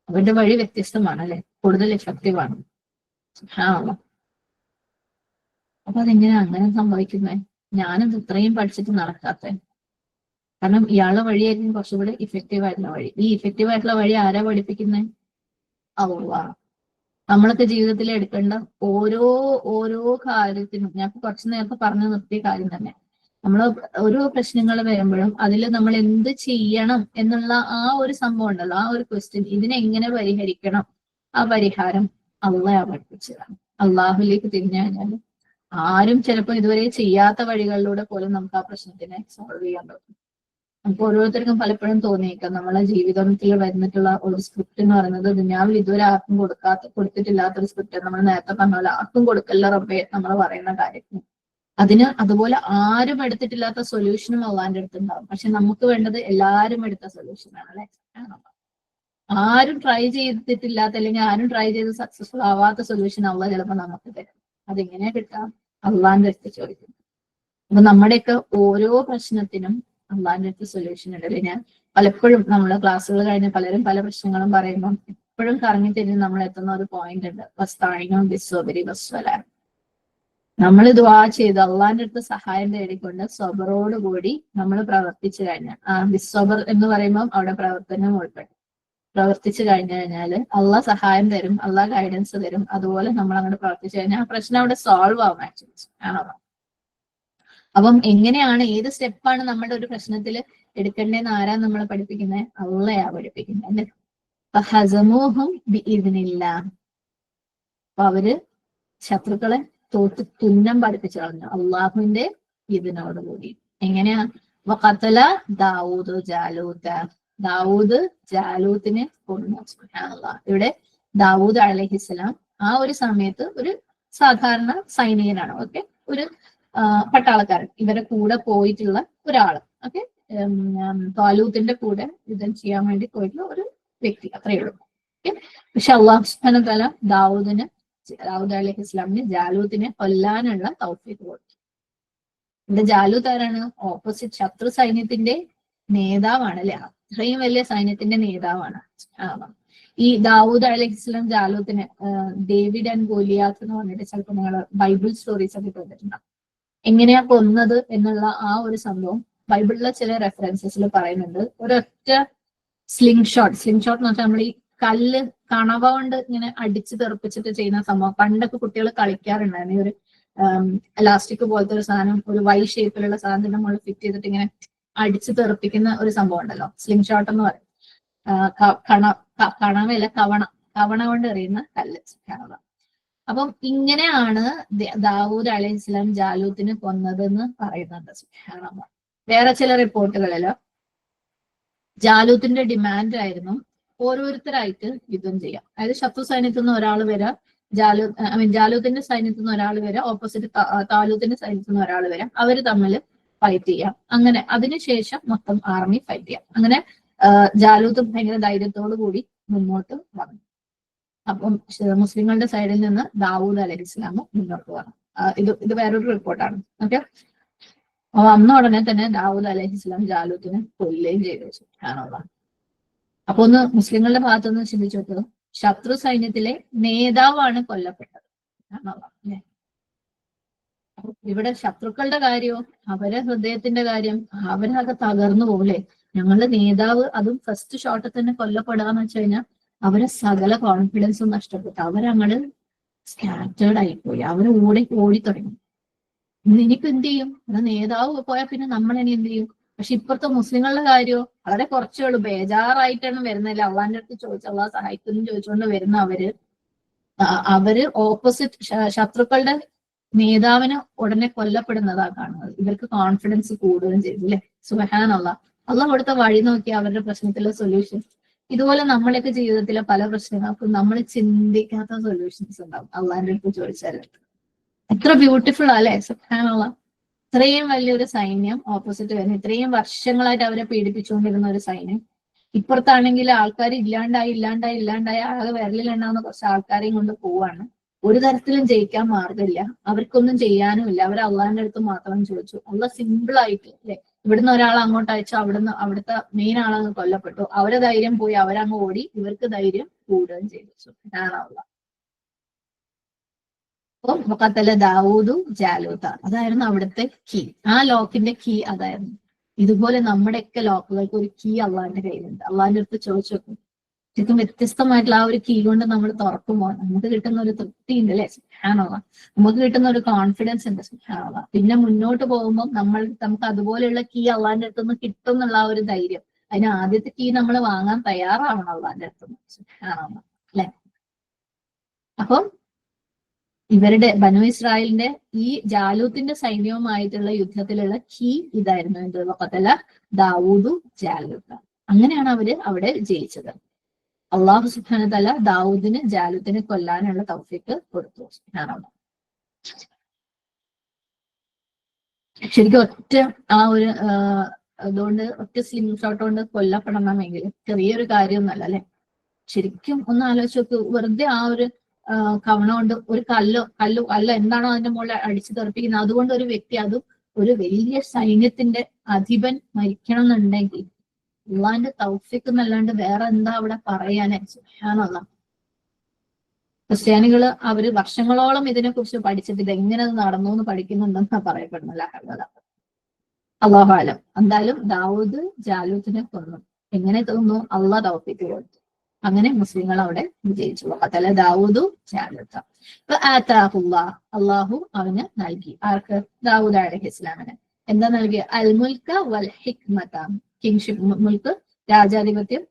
അവരുടെ വഴി വ്യത്യസ്തമാണ് അല്ലെ, കൂടുതൽ എഫക്റ്റീവാണ്. അപ്പൊ അതെങ്ങനെ അങ്ങനെ സംഭവിക്കുന്നേ? ഞാനത് ഇത്രയും പഠിച്ചിട്ട് നടക്കാത്ത. കാരണം ഇയാളുടെ വഴിയായിരിക്കും കുറച്ചുകൂടെ ഇഫക്റ്റീവ് ആയിട്ടുള്ള വഴി. ഈ ഇഫക്റ്റീവ് ആയിട്ടുള്ള വഴി ആരാ പഠിപ്പിക്കുന്നത്? അള്ളാഹ്. നമ്മളൊക്കെ ജീവിതത്തിൽ എടുക്കേണ്ട ഓരോ കാര്യത്തിനും ഞാൻ കുറച്ചു നേരത്തെ പറഞ്ഞു നിർത്തിയ കാര്യം തന്നെ. നമ്മൾ ഓരോ പ്രശ്നങ്ങൾ വരുമ്പോഴും അതിൽ നമ്മൾ എന്ത് ചെയ്യണം എന്നുള്ള ആ ഒരു സംഭവം ഉണ്ടല്ലോ, ആ ഒരു ക്വസ്റ്റ്യൻ, ഇതിനെ എങ്ങനെ പരിഹരിക്കണം, ആ പരിഹാരം അള്ളാഹ് പഠിപ്പിച്ചതാണ്. അള്ളാഹുലേക്ക് തിരിഞ്ഞു കഴിഞ്ഞാൽ ആരും ചിലപ്പോൾ ഇതുവരെ ചെയ്യാത്ത വഴികളിലൂടെ പോലും നമുക്ക് ആ പ്രശ്നത്തിനെ സോൾവ് ചെയ്യാൻ പറ്റും. നമുക്ക് ഓരോരുത്തർക്കും പലപ്പോഴും തോന്നിയേക്കാം നമ്മളെ ജീവിതത്തിൽ വരുന്നിട്ടുള്ള ഒരു സ്ക്രിപ്റ്റ് എന്ന് പറയുന്നത് ദുനിയാവിൽ ഇതുവരെ ആർക്കും കൊടുത്തിട്ടില്ലാത്തൊരു സ്ക്രിപ്റ്റ്. നമ്മൾ നേരത്തെ പറഞ്ഞ പോലെ ആർക്കും കൊടുക്കല്ല റബ്ബേ നമ്മൾ പറയുന്ന കാര്യത്തിന്. അതിന് അതുപോലെ ആരും എടുത്തിട്ടില്ലാത്ത സൊല്യൂഷനും അള്ളാന്റെ അടുത്തുണ്ടാവും. പക്ഷെ നമുക്ക് വേണ്ടത് എല്ലാവരും എടുത്ത സൊല്യൂഷനാണ് അല്ലെ. ആരും ട്രൈ ചെയ്തിട്ടില്ലാത്ത അല്ലെങ്കിൽ ആരും ട്രൈ ചെയ്ത് സക്സസ്ഫുൾ ആവാത്ത സൊല്യൂഷൻ അള്ളാഹ് ചിലപ്പോൾ നമുക്ക് തരും. അതെങ്ങനെ കിട്ടാം? അള്ളാന്റെ അടുത്ത് ചോദിക്കും. അപ്പൊ നമ്മുടെയൊക്കെ ഓരോ പ്രശ്നത്തിനും അള്ളാഹിന്റെ അടുത്ത് സൊല്യൂഷൻ ഉണ്ട്. അല്ലെ, ഞാൻ പലപ്പോഴും നമ്മള് ക്ലാസ്സുകൾ കഴിഞ്ഞ് പലരും പല പ്രശ്നങ്ങളും പറയുമ്പോൾ എപ്പോഴും കറങ്ങി തിരിഞ്ഞ് നമ്മൾ എത്തുന്ന ഒരു പോയിന്റ് ഉണ്ട്. വസ്തായിനും ബിസ്വബരി വസ്വലാൻ. നമ്മൾ ദുആ ചെയ്ത് അള്ളാഹിന്റെ അടുത്ത് സഹായം തേടിക്കൊണ്ട് സ്വബറോടുകൂടി നമ്മൾ പ്രവർത്തിച്ചു കഴിഞ്ഞാൽ, ബിസ്വബർ എന്ന് പറയുമ്പോൾ അവിടെ പ്രവർത്തനം ഉൾപ്പെടും. പ്രവർത്തിച്ചു കഴിഞ്ഞാല് അള്ളാഹ് സഹായം തരും, അള്ളാഹ് ഗൈഡൻസ് തരും. അതുപോലെ നമ്മൾ അങ്ങോട്ട് പ്രവർത്തിച്ചു കഴിഞ്ഞാൽ ആ പ്രശ്നം അവിടെ സോൾവ് ആവും ആക്ച്വലി. ആണോ? അപ്പം എങ്ങനെയാണ്, ഏത് സ്റ്റെപ്പാണ് നമ്മുടെ ഒരു പ്രശ്നത്തിൽ എടുക്കേണ്ടതെന്ന് ആരാ നമ്മളെ പഠിപ്പിക്കുന്നത്? അള്ളയാ പഠിപ്പിക്കുന്നത് അല്ലെ. അപ്പൊ അവര് ശത്രുക്കളെ തോറ്റ് തുന്നം പഠിപ്പിച്ചു കളഞ്ഞു അള്ളാഹുവിന്റെ ഇതിനോടുകൂടി. എങ്ങനെയാ? വഖതല ദാവൂദ് ജാലൂത്ത. ദാവൂദ് ജാലൂത്തിനെ കൊന്നു. സുബ്ഹാനല്ലാഹ്. ഇവിടെ ദാവൂദ് അലൈഹിസ്സലാം ആ ഒരു സമയത്ത് ഒരു സാധാരണ സൈനികനാണ്. ഓക്കെ, ഒരു പട്ടാളക്കാരൻ, ഇവരെ കൂടെ പോയിട്ടുള്ള ഒരാള്. ഓക്കെ, താലൂത്തിന്റെ കൂടെ യുദ്ധം ചെയ്യാൻ വേണ്ടി പോയിട്ടുള്ള ഒരു വ്യക്തി, അത്രയേ ഉള്ളൂ. ഓക്കെ, പക്ഷെ അള്ളാഹു സുബ്ഹാനഹു വ തആല ദാവൂദ് അലൈഹി ഇസ്ലാമിന് ജാലൂത്തിനെ കൊല്ലാനുള്ള തൗഫീഖ് കൊടുത്തു. ഇവിടെ ജാലൂത്ത് ആരാണ്? ഓപ്പോസിറ്റ് ശത്രു സൈന്യത്തിന്റെ നേതാവാണ് അല്ലെ. അത്രയും വലിയ സൈന്യത്തിന്റെ നേതാവാണ്. ഈ ദാവൂദ് അലൈഹി ഇസ്ലാം ജാലൂത്തിനെ ഡേവിഡ് ആൻഡ് ഗോലിയാത്ത് എന്ന് പറഞ്ഞിട്ട് ചിലപ്പോൾ നിങ്ങൾ ബൈബിൾ സ്റ്റോറീസ് ഒക്കെ കേട്ടിട്ടുണ്ടാവും. എങ്ങനെയാ കൊന്നത് എന്നുള്ള ആ ഒരു സംഭവം ബൈബിളിലെ ചില റെഫറൻസസിൽ പറയുന്നുണ്ട്. ഒരൊറ്റ സ്ലിംഗ് ഷോട്ട് എന്ന് വെച്ചാൽ നമ്മൾ ഈ കല്ല് കണവ കൊണ്ട് ഇങ്ങനെ അടിച്ച് തെറിപ്പിച്ചിട്ട് ചെയ്യുന്ന സംഭവം. പണ്ടൊക്കെ കുട്ടികൾ കളിക്കാറുണ്ടായിരുന്നു. ഈ ഒരു എലാസ്റ്റിക് പോലത്തെ ഒരു സാധനം, ഒരു വൈ ഷേപ്പിലുള്ള സാധനത്തിന്റെ മുകളിൽ ഫിറ്റ് ചെയ്തിട്ട് ഇങ്ങനെ അടിച്ച് തെറിപ്പിക്കുന്ന ഒരു സംഭവം ഉണ്ടല്ലോ, സ്ലിംഗ് ഷോട്ട് എന്ന് പറയും. കണവയല്ല, കവണ കൊണ്ട് എറിയുന്ന കല്ല്. അപ്പം ഇങ്ങനെയാണ് ദാവൂദ് അലൈഹി ഇസ്ലാം ജാലൂത്തിനെ കൊന്നതെന്ന് പറയുന്നുണ്ട്. വേറെ ചില റിപ്പോർട്ടുകളില് ജാലൂത്തിന്റെ ഡിമാൻഡ് ആയിരുന്നു ഓരോരുത്തരായിട്ട് യുദ്ധം ചെയ്യാം. അതായത് ശത്രു സൈന്യത്തിൽ നിന്ന് ഒരാൾ വരാം, ജാലൂത്തിന്റെ സൈന്യത്തിൽ നിന്ന് ഒരാൾ വരാം, ഓപ്പോസിറ്റ് താലൂത്തിന്റെ സൈന്യത്തിൽ നിന്ന് ഒരാൾ വരാം. അവര് തമ്മിൽ ഫൈറ്റ് ചെയ്യാം. അങ്ങനെ അതിനുശേഷം മൊത്തം ആർമി ഫൈറ്റ് ചെയ്യാം. അങ്ങനെ ജാലൂത്ത് ഭയങ്കര ധൈര്യത്തോടു കൂടി മുന്നോട്ട് വന്നു. അപ്പം മുസ്ലിങ്ങളുടെ സൈഡിൽ നിന്ന് ദാവൂദ് അലൈഹി ഇസ്ലാം മുന്നോട്ട് വന്നു. ഇത് വേറൊരു റിപ്പോർട്ടാണ്. ഓക്കെ, അപ്പൊ വന്ന ഉടനെ തന്നെ ദാവൂദ് അലൈഹി ഇസ്ലാം ജാലൂത്തിനെ കൊല്ലുകയും ചെയ്തു. സുബ്ഹാനല്ലാഹ്. അപ്പൊ ഒന്ന് മുസ്ലിങ്ങളുടെ ഭാഗത്തുനിന്ന് ചിന്തിച്ചു നോക്കുക, ശത്രു സൈന്യത്തിലെ നേതാവാണ് കൊല്ലപ്പെട്ടത്. ഇവിടെ ശത്രുക്കളുടെ കാര്യമോ, അവരെ ഹൃദയത്തിന്റെ കാര്യം, അവരൊക്കെ തകർന്നു പോലെ. ഞങ്ങളുടെ നേതാവ് അതും ഫസ്റ്റ് ഷോട്ടിൽ തന്നെ കൊല്ലപ്പെടുകയെന്ന് വെച്ച് കഴിഞ്ഞാൽ അവരെ സകല കോൺഫിഡൻസും നഷ്ടപ്പെട്ടു. അവരങ്ങട് സ്കാറ്റേർഡ് ആയിപ്പോയി. അവർ ഓടി തുടങ്ങി. ഇനിയിപ്പോ എന്ത് ചെയ്യും? നേതാവ് പോയാൽ പിന്നെ നമ്മൾ ഇനി എന്ത് ചെയ്യും? പക്ഷെ ഇപ്പുറത്തെ മുസ്ലിങ്ങളുടെ കാര്യമോ വളരെ കുറച്ചേ ഉള്ളൂ. ബേജാറായിട്ടാണ് വരുന്നില്ല. അള്ളാന്റെ അടുത്ത് ചോദിച്ചു, അള്ളാഹ് സഹായിക്കുന്നു ചോദിച്ചുകൊണ്ട് വരുന്ന അവര് ഓപ്പോസിറ്റ് ശത്രുക്കളുടെ നേതാവിന് ഉടനെ കൊല്ലപ്പെടുന്നതാണ് കാണുന്നത്. ഇവർക്ക് കോൺഫിഡൻസ് കൂടുകയും ചെയ്തു അല്ലെ. സുബ്ഹാനല്ലാഹ്. അള്ളാഹ് കൊടുത്ത വഴി നോക്കി അവരുടെ പ്രശ്നത്തിലെ സൊല്യൂഷൻ. ഇതുപോലെ നമ്മളൊക്കെ ജീവിതത്തിലെ പല പ്രശ്നങ്ങൾക്കും നമ്മൾ ചിന്തിക്കാത്ത സൊല്യൂഷൻസ് ഉണ്ടാവും അള്ളാഹിന്റെ അടുത്ത് ചോദിച്ചാൽ. എത്ര ബ്യൂട്ടിഫുൾ അല്ലെ. സുബ്ഹാനല്ലാഹ്. ഇത്രയും വലിയൊരു സൈന്യം ഓപ്പോസിറ്റ് വരുന്നത്, ഇത്രയും വർഷങ്ങളായിട്ട് അവരെ പീഡിപ്പിച്ചുകൊണ്ടിരുന്ന ഒരു സൈന്യം. ഇപ്പുറത്താണെങ്കിൽ ആൾക്കാർ ഇല്ലാണ്ടായി ആകെ വിരലിലുണ്ടാവുന്ന കുറച്ച് ആൾക്കാരെയും കൊണ്ട് പോവാണ്. ഒരു തരത്തിലും ജയിക്കാൻ മാർഗമില്ല. അവർക്കൊന്നും ചെയ്യാനും ഇല്ല. അവർ അള്ളാഹിന്റെ അടുത്ത് മാത്രം ചോദിച്ചു. അള്ളാഹ് സിമ്പിൾ ആയിട്ട് അല്ലെ, ഇവിടുന്ന് ഒരാൾ അങ്ങോട്ട് അയച്ചു, അവിടുത്തെ മെയിൻ ആളങ്ങ് കൊല്ലപ്പെട്ടു. അവരെ ധൈര്യം പോയി, അവരങ്ങ് ഓടി. ഇവർക്ക് ധൈര്യം കൂടുകയും ചെയ്തു. സുബ്ഹാനല്ലാഹ്. അപ്പൊ മുഖത്തല ദാവൂദു ജാലൂത്ത, അതായിരുന്നു അവിടുത്തെ കീ. ആ ലോക്കിന്റെ കീ അതായിരുന്നു. ഇതുപോലെ നമ്മുടെയൊക്കെ ലോക്കുകൾക്ക് ഒരു കീ അള്ളാഹിന്റെ കയ്യിലുണ്ട്. അള്ളാഹിന്റെ അടുത്ത് ചോദിച്ചു നോക്കും. ശരിക്കും വ്യത്യസ്തമായിട്ടുള്ള ആ ഒരു കീ കൊണ്ട് നമ്മൾ തുറക്കുമ്പോൾ നമുക്ക് കിട്ടുന്ന ഒരു തൃപ്തി ഉണ്ട് അല്ലെ. സുബ്ഹാനല്ലാഹ്. നമുക്ക് കിട്ടുന്ന ഒരു കോൺഫിഡൻസ് ഉണ്ട്. സുബ്ഹാനല്ലാഹ്. പിന്നെ മുന്നോട്ട് പോകുമ്പോൾ നമുക്ക് അതുപോലെയുള്ള കീ അള്ളാഹിന്റെ അടുത്തുനിന്ന് കിട്ടും എന്നുള്ള ആ ഒരു ധൈര്യം. അതിന് ആദ്യത്തെ കീ നമ്മൾ വാങ്ങാൻ തയ്യാറാവണം അള്ളാഹിന്റെ അടുത്തുനിന്ന്. സുബ്ഹാനല്ലാഹ് അല്ലെ. അപ്പം ഇവരുടെ ബനു ഇസ്രായേലിന്റെ ഈ ജാലൂത്തിന്റെ സൈന്യവുമായിട്ടുള്ള യുദ്ധത്തിലുള്ള കീ ഇതായിരുന്നു. എന്ത്? വഖതല ദാവൂദു ജാലൂത്ത. അങ്ങനെയാണ് അവര് അവിടെ ജയിച്ചത്. അള്ളാഹു സുബ്ഹാനഹു വ തആല ദാവൂദിന് ജാലൂത്തിനെ കൊല്ലാനുള്ള തൗഫീഖ് കൊടുത്തു. സുബ്ഹാനല്ലാഹ്. ശരിക്കും ഒറ്റ ആ ഒരു അതുകൊണ്ട് ഒറ്റ സ്ലിംഗ് ഷോട്ട് കൊണ്ട് കൊല്ലപ്പെടണമെങ്കിൽ ചെറിയൊരു കാര്യമൊന്നുമല്ല അല്ലെ. ശരിക്കും ഒന്ന് ആലോചിച്ച് നോക്ക്. വെറുതെ ആ ഒരു കവണ കൊണ്ട് ഒരു കല്ലോ എന്താണോ അതിന്റെ മുകളിൽ അടിച്ചു തെറിപ്പിക്കുന്നത്, അതുകൊണ്ട് ഒരു വ്യക്തി, അതും ഒരു വലിയ സൈന്യത്തിന്റെ അധിപൻ മരിക്കണം എന്നുണ്ടെങ്കിൽ അള്ളാന്റെ തൗഫീഖ് എന്നല്ലാണ്ട് വേറെ എന്താ അവിടെ പറയാനേ? സുബ്ഹാനല്ലാഹ്. ക്രിസ്ത്യാനികള് അവര് വർഷങ്ങളോളം ഇതിനെക്കുറിച്ച് പഠിച്ചിട്ട് ഇത് എങ്ങനെ നടന്നു എന്ന് പഠിക്കുന്നുണ്ടെന്നാ പറയപ്പെടുന്നില്ല. അള്ളാഹു ആലം. എന്തായാലും ദാവൂദ് ജാലൂത്തിനെ കൊന്നു. എങ്ങനെ തോന്നുന്നു? അള്ളാഹ് തൗഫീഖ് കൊടുത്തു. അങ്ങനെ മുസ്ലിങ്ങൾ അവിടെ വിജയിച്ചു. അതല്ല ദാവൂദു ജാലൂത്ത. അപ്പൊ അള്ളാഹു അവന് നൽകി. ആർക്ക്? ദാവൂദ് അലൈഹി ഇസ്ലാമിന് എന്താ നൽകിയ? അൽ മുൽക്ക വൽ ഹിക്മത. കിങ്ഷിപ്പ്, മുൽക്ക് രാജാധിപത്യം,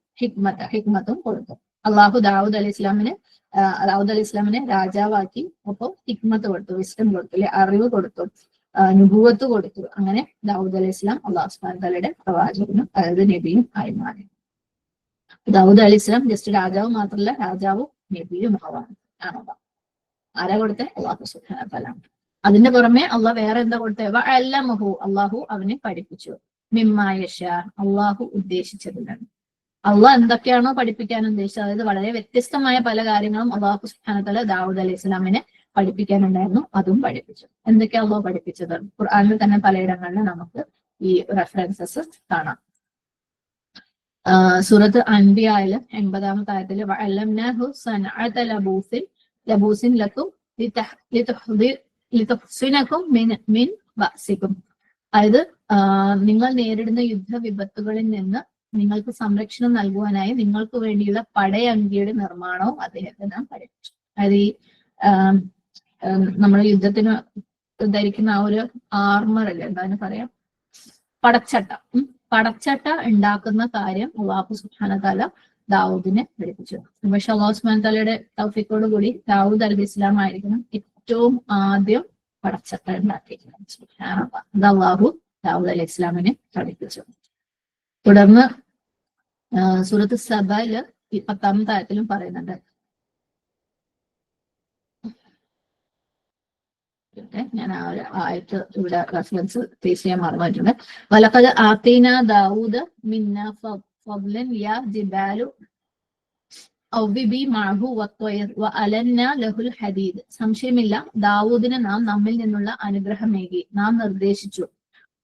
ഹിക്മത്തും കൊടുത്തു. അള്ളാഹു ദാവൂദ് അലൈഹി ഇസ്ലാമിനെ രാജാവാക്കി. ഒപ്പം ഹിക്മത്ത് കൊടുത്തു, വിസ്ഡം കൊടുത്തു, അല്ലെ അറിവ് കൊടുത്തു, നുബുവത്ത് കൊടുത്തു. അങ്ങനെ ദാവൂദ് അലൈഹി ഇസ്ലാം അള്ളാഹു സുബ്ഹാനഹു വ തആലയുടെ പ്രവാചകനും അതായത് നബിയും ആയി മാറി. ദാവൂദ് അലൈഹി ഇസ്ലാം ജസ്റ്റ് രാജാവ് മാത്രമല്ല, രാജാവും നബിയും ആവാണ്. ആരാ കൊടുത്തേ? അള്ളാഹു സുബ്ഹാനഹു വ തആല. അതിന്റെ പുറമെ അള്ളാഹ് വേറെ എന്താ കൊടുത്തേ? വഅല്ലമഹു, അള്ളാഹു അവനെ പഠിപ്പിച്ചു. മിമ്മാ യശാ, അള്ളാഹു ഉദ്ദേശിച്ചതിനാണ്. അള്ളാഹ് എന്തൊക്കെയാണോ പഠിപ്പിക്കാൻ ഉദ്ദേശിച്ചത്, അതായത് വളരെ വ്യത്യസ്തമായ പല കാര്യങ്ങളും അള്ളാഹു സുബ്ഹാനഹു വ തആല ദാവൂദ് അലൈഹി ഇസ്ലാമിനെ പഠിപ്പിക്കാനുണ്ടായിരുന്നു. അതും പഠിപ്പിച്ചു. എന്തൊക്കെയാ അള്ളാഹു പഠിപ്പിച്ചത്? ഖുർആനിൽ തന്നെ പലയിടങ്ങളിലും നമുക്ക് ഈ റെഫറൻസസ് കാണാം. സൂറത്ത് അൻബിയയില് 80-ാമത്തെ ആയത്തില് വഅല്ലംനാഹു സനഅത ലബൂസിൻ ലക്കും ലിതുഹ്സിനകും മിൻ ബഅസികും. അതായത് നിങ്ങൾ നേരിടുന്ന യുദ്ധവിപത്തുകളിൽ നിന്ന് നിങ്ങൾക്ക് സംരക്ഷണം നൽകുവാനായി നിങ്ങൾക്ക് വേണ്ടിയുള്ള പടയങ്കിയുടെ നിർമ്മാണവും അദ്ദേഹത്തെ നാം പഠിപ്പിച്ചു. അതായത് ഈ നമ്മൾ യുദ്ധത്തിന് ധരിക്കുന്ന ആ ഒരു ആർമർ അല്ലേ, എന്താ പറയാ, പടച്ചട്ട ഉണ്ടാക്കുന്ന കാര്യം അള്ളാഹു സുബ്ഹാനഹു വ തആല ദാവൂദിനെ പഠിപ്പിച്ചു. പക്ഷെ അള്ളാഹു സുബ്ഹാനഹു വ തആലയുടെ തൗഫീഖോട് കൂടി ദാവൂദ് അലൈഹി ഇസ്ലാം ആയിരിക്കണം ഏറ്റവും ആദ്യം പടച്ചട്ട ഉണ്ടാക്കിയിരിക്കുന്നത്. സുബ്ഹാനല്ലാഹ്. അത് അള്ളാഹു ദാവൂദ് അലൈഹി ഇസ്ലാമിനെ പഠിപ്പിച്ചു. തുടർന്ന് സൂറത്ത് സബയില് 10-ാമത്തെ ആയത്തിലും പറയുന്നുണ്ട്. ഞാൻ ആ ഒരു ആയത്ത് ഇവിടെ റെഫറൻസ് പേസ്റ്റ് ചെയ്യാൻ മറന്നിട്ടുണ്ട്. വലഖദ് ആതീനാ ദാവൂദ മിന്നാ ഫദ്ലൻ യാ ജിബാലു ഔബിബി മഅഹു വത്വയർ വഅലന്നാ ലഹുൽ ഹദീദ്. സംശയമില്ല, ദാവൂദിന് നാം നമ്മിൽ നിന്നുള്ള അനുഗ്രഹമേകി. നാം നിർദ്ദേശിച്ചു,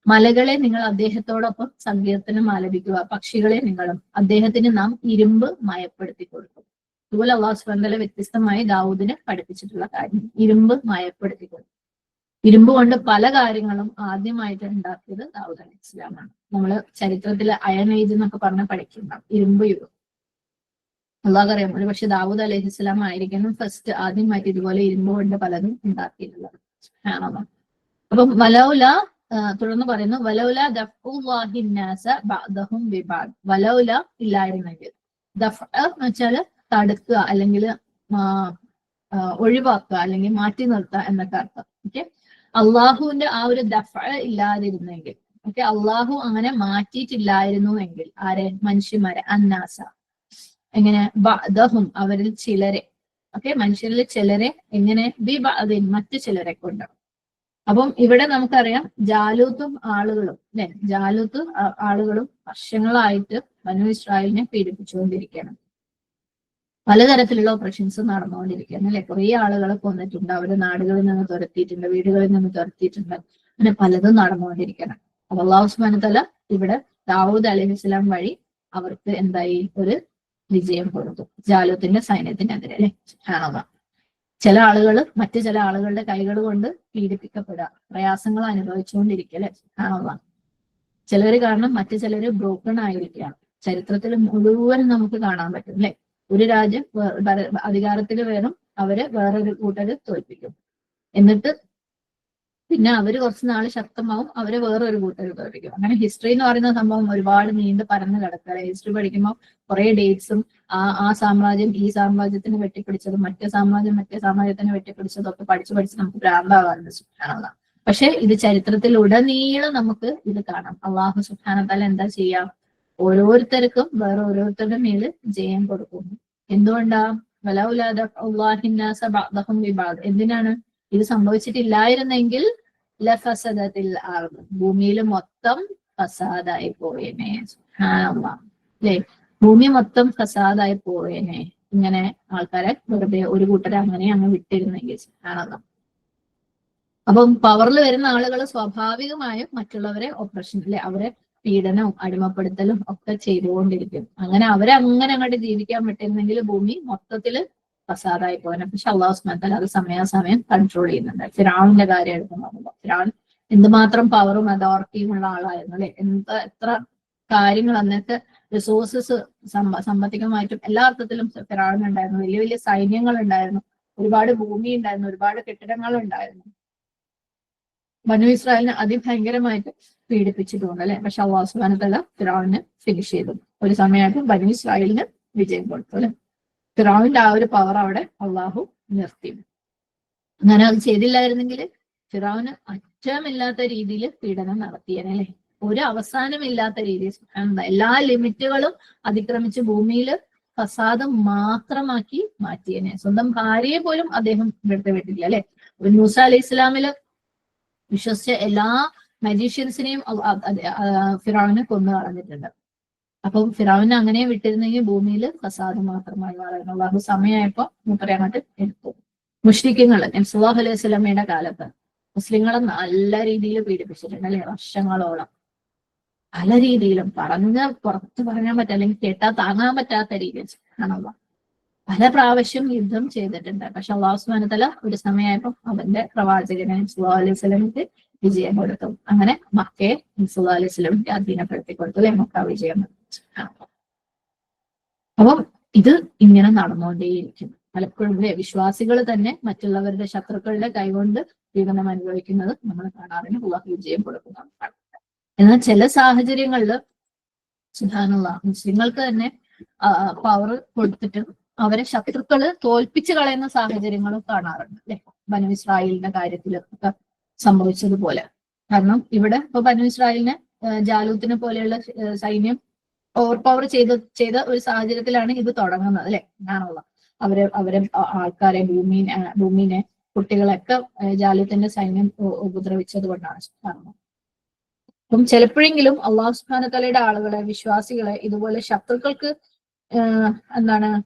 മലകളെ നിങ്ങൾ അദ്ദേഹത്തോടൊപ്പം സങ്കീർത്തനം ആലപിക്കുക, പക്ഷികളെ നിങ്ങളും. അദ്ദേഹത്തിന് നാം ഇരുമ്പ് മയപ്പെടുത്തി കൊടുക്കും. അതുപോലെ അള്ളാഹു സുബ്ഹാനഹു വ തആല വ്യത്യസ്തമായി ദാവൂദിനെ പഠിപ്പിച്ചിട്ടുള്ള കാര്യം ഇരുമ്പ് മയപ്പെടുത്തി കൊടുക്കും. ഇരുമ്പ് കൊണ്ട് പല കാര്യങ്ങളും ആദ്യമായിട്ട് ഉണ്ടാക്കിയത് ദാവൂദ് അലൈഹി ഇസ്ലാമാണ്. നമ്മള് ചരിത്രത്തിലെ അയൺ ഏജ് എന്നൊക്കെ പറഞ്ഞ പഠിക്കുന്നുണ്ടാവും, ഇരുമ്പ് യുഗം. അള്ളാഹ് അറിയാം, ഒരു പക്ഷെ ദാവൂദ് അലൈഹി ഇസ്ലാം ആയിരിക്കണം ഫസ്റ്റ് ആദ്യമായിട്ട് ഇതുപോലെ ഇരുമ്പ് കൊണ്ട് പലതും ഉണ്ടാക്കിയിട്ടുള്ളത്. അപ്പം തുടർന്ന് പറയുന്നു, വലൗല ദഫ്ഉല്ലാഹി നാസ ബഅദഹും ബിബഅദ്. വലൗല ഇല്ലായിരുന്നെങ്കിൽ, ദഫ് എന്ന് വെച്ചാല് തടുക്കുക അല്ലെങ്കിൽ ഒഴിവാക്കുക അല്ലെങ്കിൽ മാറ്റി നിർത്തുക എന്നൊക്കെ അർത്ഥം. ഓക്കെ, അള്ളാഹുവിന്റെ ആ ഒരു ദഫ് ഇല്ലാതിരുന്നെങ്കിൽ, ഓക്കെ, അള്ളാഹു അങ്ങനെ മാറ്റിയിട്ടില്ലായിരുന്നു എങ്കിൽ ആരെ? മനുഷ്യന്മാരെ, അന്നാസ. എങ്ങനെ? ബഅദഹും, അവരിൽ ചിലരെ. ഓക്കെ, മനുഷ്യരിൽ ചിലരെ എങ്ങനെ? ബിബഅദിൻ, മറ്റു ചിലരെ കൊണ്ട്. അപ്പം ഇവിടെ നമുക്കറിയാം ജാലൂത്തും ആളുകളും അല്ലെ, ആളുകളും വർഷങ്ങളായിട്ട് ബനൂ ഇസ്രായേലിനെ പീഡിപ്പിച്ചുകൊണ്ടിരിക്കുകയാണ്. പലതരത്തിലുള്ള ഓപ്പറേഷൻസ് നടന്നുകൊണ്ടിരിക്കുകയാണ് അല്ലെ. കുറേ ആളുകളെ കൊന്നിട്ടുണ്ട്, അവര് നാടുകളിൽ നിന്ന് തുരത്തിയിട്ടുണ്ട്, വീടുകളിൽ നിന്ന് തുരത്തിയിട്ടുണ്ട്, അങ്ങനെ പലതും നടന്നുകൊണ്ടിരിക്കണം. അപ്പൊ അല്ലാഹു സുബ്ഹാനഹു വ തആല ഇവിടെ ദാവൂദ് അലൈഹി ഇസ്ലാം വഴി അവർക്ക് എന്തായി? ഒരു വിജയം കൊടുത്തു ജാലൂത്തിന്റെ സൈന്യത്തിനെതിരെ അല്ലെ. സുബ്ഹാനല്ലാഹ്. ചില ആളുകൾ മറ്റു ചില ആളുകളുടെ കൈകൾ കൊണ്ട് പീഡിപ്പിക്കപ്പെടുക, പ്രയാസങ്ങൾ അനുഭവിച്ചുകൊണ്ടിരിക്കുക അല്ലെ. സുബ്ഹാനല്ലാഹ്. ചിലര് കാരണം മറ്റു ചിലര് ബ്രോക്കൺ ആയിരിക്കുകയാണ്. ചരിത്രത്തിൽ മുഴുവൻ നമുക്ക് കാണാൻ പറ്റും അല്ലെ. ഒരു രാജ്യം അധികാരത്തിൽ വരും, അവര് വേറൊരു കൂട്ടര് തോൽപ്പിക്കും. എന്നിട്ട് പിന്നെ അവര് കുറച്ച് നാള് ശക്തമാവും, അവര് വേറൊരു കൂട്ടര് തോൽപ്പിക്കും. അങ്ങനെ ഹിസ്റ്ററി എന്ന് പറയുന്ന സംഭവം ഒരുപാട് നീണ്ട് പരന്ന് കിടക്കുക. ഹിസ്റ്ററി പഠിക്കുമ്പോൾ കുറെ ഡേറ്റ്സും ആ സാമ്രാജ്യം ഈ സാമ്രാജ്യത്തിന് വെട്ടിപ്പിടിച്ചതും മറ്റേ സാമ്രാജ്യത്തിന് വെട്ടിപ്പിടിച്ചതും ഒക്കെ പഠിച്ച് നമുക്ക് ഭ്രാന്താകാറുണ്ട്. സുബ്ഹാനല്ലാഹ്. പക്ഷെ ഇത് ചരിത്രത്തിലുടനീളം നമുക്ക് ഇത് കാണാം. അള്ളാഹു സുബ്ഹാനഹു വ തആല എന്താ ചെയ്യാം? ഓരോരുത്തർക്കും വേറെ ഓരോരുത്തരുടെ മേല് ജയം കൊടുക്കുന്നു. എന്തുകൊണ്ടാ? വലൗലാ ദഫ്ഉല്ലാഹി നാസ ബഅദഹും ബിബഅദ്. എന്തിനാണ് ഇത് സംഭവിച്ചിട്ടില്ലായിരുന്നെങ്കിൽ ലഫസദത്തിൽ അർദ്, ഭൂമിയിൽ മൊത്തം ഫസാദായി പോയേനെ. സുബ്ഹാനല്ലാഹ്. അല്ലേ, ഭൂമി മൊത്തം ഫസാദായി പോയേനെ. ഇങ്ങനെ ആൾക്കാരെ വെറുതെ ഒരു കൂട്ടരെ അങ്ങനെ അങ്ങ് വിട്ടിരുന്നെങ്കിൽ. സുബ്ഹാനല്ലാഹ്. അപ്പം പവറിൽ വരുന്ന ആളുകൾ സ്വാഭാവികമായും മറ്റുള്ളവരെ ഒപ്രഷൻ അല്ലെ അവരെ പീഡനവും അടിമപ്പെടുത്തലും ഒക്കെ ചെയ്തുകൊണ്ടിരിക്കും. അങ്ങനെ അവരങ്ങനെ അങ്ങോട്ട് ജീവിക്കാൻ പറ്റുന്നെങ്കിൽ ഭൂമി മൊത്തത്തില് ഫസാദായി പോകാൻ. പക്ഷെ അള്ളാഹു സുബ്ഹാനഹു വ തആല അത് സമയാസമയം കൺട്രോൾ ചെയ്യുന്നുണ്ട്. ഫിർഔന്റെ കാര്യം എടുത്ത് നോക്കുമ്പോൾ ഫിർഔൻ എന്തുമാത്രം പവറും അതോറിറ്റിയും ഉള്ള ആളായിരുന്നു അല്ലെ. എത്ര കാര്യങ്ങൾ അന്നത്തെ റിസോഴ്സസ് സാമ്പത്തികമായിട്ടും എല്ലാ അർത്ഥത്തിലും ഫിർഔൻ ഉണ്ടായിരുന്നു. വലിയ വലിയ സൈന്യങ്ങൾ ഉണ്ടായിരുന്നു, ഒരുപാട് ഭൂമി ഉണ്ടായിരുന്നു, ഒരുപാട് കെട്ടിടങ്ങൾ ഉണ്ടായിരുന്നു. ബനു ഇസ്രായേലിനെ അതിഭയങ്കരമായിട്ട് പീഡിപ്പിച്ചിട്ടുണ്ട് അല്ലെ. പക്ഷെ അല്ലാഹു സുബ്ഹാനഹു വ തആല ഫിർഔനെ ഫിനിഷ് ചെയ്തു. ഒരു സമയമായിട്ട് ബനു ഇസ്രായേലിന് വിജയം കൊടുത്തു അല്ലെ. ഫിർഔന്റെ ആ ഒരു പവർ അവിടെ അള്ളാഹു നിർത്തി. അങ്ങനെ അത് ചെയ്തില്ലായിരുന്നെങ്കിൽ ഫിർഔന് അറ്റമില്ലാത്ത രീതിയിൽ പീഡനം നടത്തിയേനെ അല്ലെ. ഒരു അവസാനമില്ലാത്ത രീതിയിൽ എല്ലാ ലിമിറ്റുകളും അതിക്രമിച്ച് ഭൂമിയിൽ ഫസാദ് മാത്രമാക്കി മാറ്റിയേനെ. സ്വന്തം ഭാര്യയെ പോലും അദ്ദേഹം വെറുതെ വിട്ടില്ല അല്ലെ. മൂസ അലൈഹി ഇസ്ലാമില് വിശ്വസിച്ച എല്ലാ മജീഷ്യൻസിനെയും ഫിറൗനെ കൊന്നു കളഞ്ഞിട്ടുണ്ട്. അപ്പം ഫിറൗനെ അങ്ങനെ വിട്ടിരുന്നെങ്കിൽ ഭൂമിയിൽ ഫസാദ് മാത്രമായി മാറുന്നു. അള്ളാഹു സമയമായപ്പോ മൂപ്പരങ്ങോട്ട് എടുത്തു. മുശ്രിക്കുകൾ നബി സല്ലല്ലാഹു അലൈഹി വസല്ലമയുടെ കാലത്ത് മുസ്ലിങ്ങളെ നല്ല രീതിയിൽ പീഡിപ്പിച്ചിട്ടുണ്ട് അല്ലെ. വർഷങ്ങളോളം പല രീതിയിലും പുറത്ത് പറയാൻ പറ്റാ അല്ലെങ്കിൽ കേട്ടാ താങ്ങാൻ പറ്റാത്ത രീതിയിൽ ആണല്ലോ പല പ്രാവശ്യം യുദ്ധം ചെയ്തിട്ടുണ്ട്. പക്ഷെ അല്ലാഹു സുബ്ഹാനഹു വ തആല ഒരു സമയമായപ്പോൾ അവന്റെ പ്രവാചകനെ സല്ലല്ലാഹു അലൈഹി വസല്ലമക്ക് വിജയം കൊടുത്തു. അങ്ങനെ മക്കയെ സല്ലല്ലാഹു അലൈഹി വസല്ലമക്ക് അധീനപ്പെടുത്തി കൊടുത്തു അല്ലെ. മക്ക വിജയം. അപ്പം ഇത് ഇങ്ങനെ നടന്നുകൊണ്ടേയിരിക്കും. പലപ്പോഴും വിശ്വാസികൾ തന്നെ മറ്റുള്ളവരുടെ ശത്രുക്കളുടെ കൈകൊണ്ട് പീഡനം അനുഭവിക്കുന്നത് നമ്മൾ കാണാറിന് അല്ലാഹു വിജയം കൊടുക്കുന്നതാണ്. എന്നാൽ ചില സാഹചര്യങ്ങളിൽ സുബ്ഹാനല്ലാഹ് മുസ്ലിങ്ങൾക്ക് തന്നെ പവർ കൊടുത്തിട്ട് അവരെ ശത്രുക്കള് തോൽപ്പിച്ചു കളയുന്ന സാഹചര്യങ്ങളും കാണാറുണ്ട് അല്ലെ. ബനു ഇസ്രായേലിന്റെ കാര്യത്തിൽ ഒക്കെ സംഭവിച്ചതുപോലെ. കാരണം ഇവിടെ ഇപ്പൊ ബനു ഇസ്രായേലിനെ ജാലൂത്തിനെ പോലെയുള്ള സൈന്യം ഓവർ പവർ ചെയ്ത ഒരു സാഹചര്യത്തിലാണ് ഇത് തുടങ്ങുന്നത് അല്ലെ. ഞാനുള്ള അവരെ ആൾക്കാരെ ഭൂമിനെ കുട്ടികളൊക്കെ ജാലൂത്തിന്റെ സൈന്യം ഉപദ്രവിച്ചത് കൊണ്ടാണ് കാരണം. അപ്പം ചിലപ്പോഴെങ്കിലും അള്ളാഹു സുബ്ഹാനഹു വ തആലയുടെ ആളുകളെ വിശ്വാസികളെ ഇതുപോലെ ശത്രുക്കൾക്ക്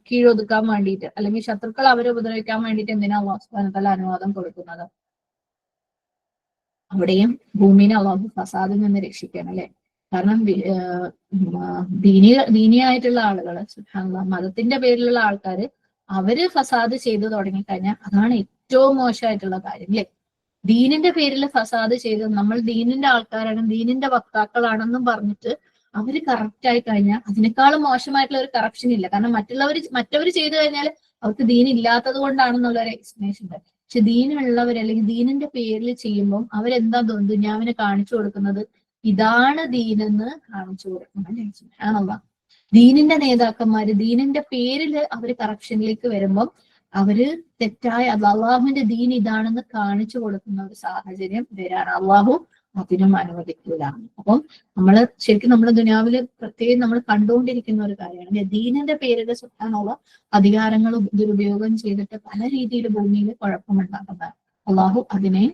കീഴൊതുക്കാൻ വേണ്ടിയിട്ട് അല്ലെങ്കിൽ ശത്രുക്കൾ അവരെ ഉപദ്രവിക്കാൻ വേണ്ടിയിട്ട് എന്തിനാ അള്ളാഹു സുബ്ഹാനഹു വ തആല അനുവാദം കൊടുക്കുന്നത്? അവിടെയും ഭൂമിനെ അള്ളാഹു ഫസാദിൽ നിന്ന് രക്ഷിക്കണം അല്ലെ. കാരണം ദീനിയായിട്ടുള്ള ആളുകള് സുബ്ഹാനല്ലാഹ് മതത്തിന്റെ പേരിലുള്ള ആൾക്കാര് അവര് ഫസാദ് ചെയ്തു തുടങ്ങിക്കഴിഞ്ഞാൽ അതാണ് ഏറ്റവും മോശമായിട്ടുള്ള കാര്യം അല്ലെ. ദീനിന്റെ പേരിൽ ഫസാദ് ചെയ്ത് നമ്മൾ ദീനിന്റെ ആൾക്കാരാണ്, ദീനിന്റെ വക്താക്കളാണെന്നും പറഞ്ഞിട്ട് അവര് കറപ്റ്റ് ആയി കഴിഞ്ഞാൽ അതിനേക്കാളും മോശമായിട്ടുള്ള ഒരു കറപ്ഷൻ ഇല്ല. കാരണം മറ്റവർ ചെയ്തു കഴിഞ്ഞാൽ അവർക്ക് ദീൻ ഇല്ലാത്തത് കൊണ്ടാണെന്നുള്ള ഒരു എക്സ്പ്ലനേഷൻ ഉണ്ട്. പക്ഷെ ദീനുള്ളവർ അല്ലെങ്കിൽ ദീനിന്റെ പേരിൽ ചെയ്യുമ്പോൾ അവരെന്താ ദുന്യാവിനെ കാണിച്ചു കൊടുക്കുന്നത്? ഇതാണ് ദീനെന്ന് കാണിച്ചു കൊടുക്കുന്നത്. ദീനിന്റെ നേതാക്കന്മാര് ദീനിന്റെ പേരിൽ അവര് കറപ്ഷനിലേക്ക് വരുമ്പോൾ അവര് തെറ്റായ അള്ളാഹുവിന്റെ ദീൻ ഇതാണെന്ന് കാണിച്ചു കൊടുക്കുന്ന ഒരു സാഹചര്യം വരാണ്. അള്ളാഹു അതിനും അനുവദിക്കില്ല. അപ്പം ശരിക്കും നമ്മുടെ ദുനിയാവില് പ്രത്യേകം നമ്മൾ കണ്ടുകൊണ്ടിരിക്കുന്ന ഒരു കാര്യമാണ് ദീനിന്റെ പേരിൽ സുബ്ഹാനല്ലാഹ് അധികാരങ്ങൾ ദുരുപയോഗം ചെയ്തിട്ട് പല രീതിയിൽ ഭൂമിയിൽ കുഴപ്പമുണ്ടാക്കുന്നത്. അള്ളാഹു അതിനെ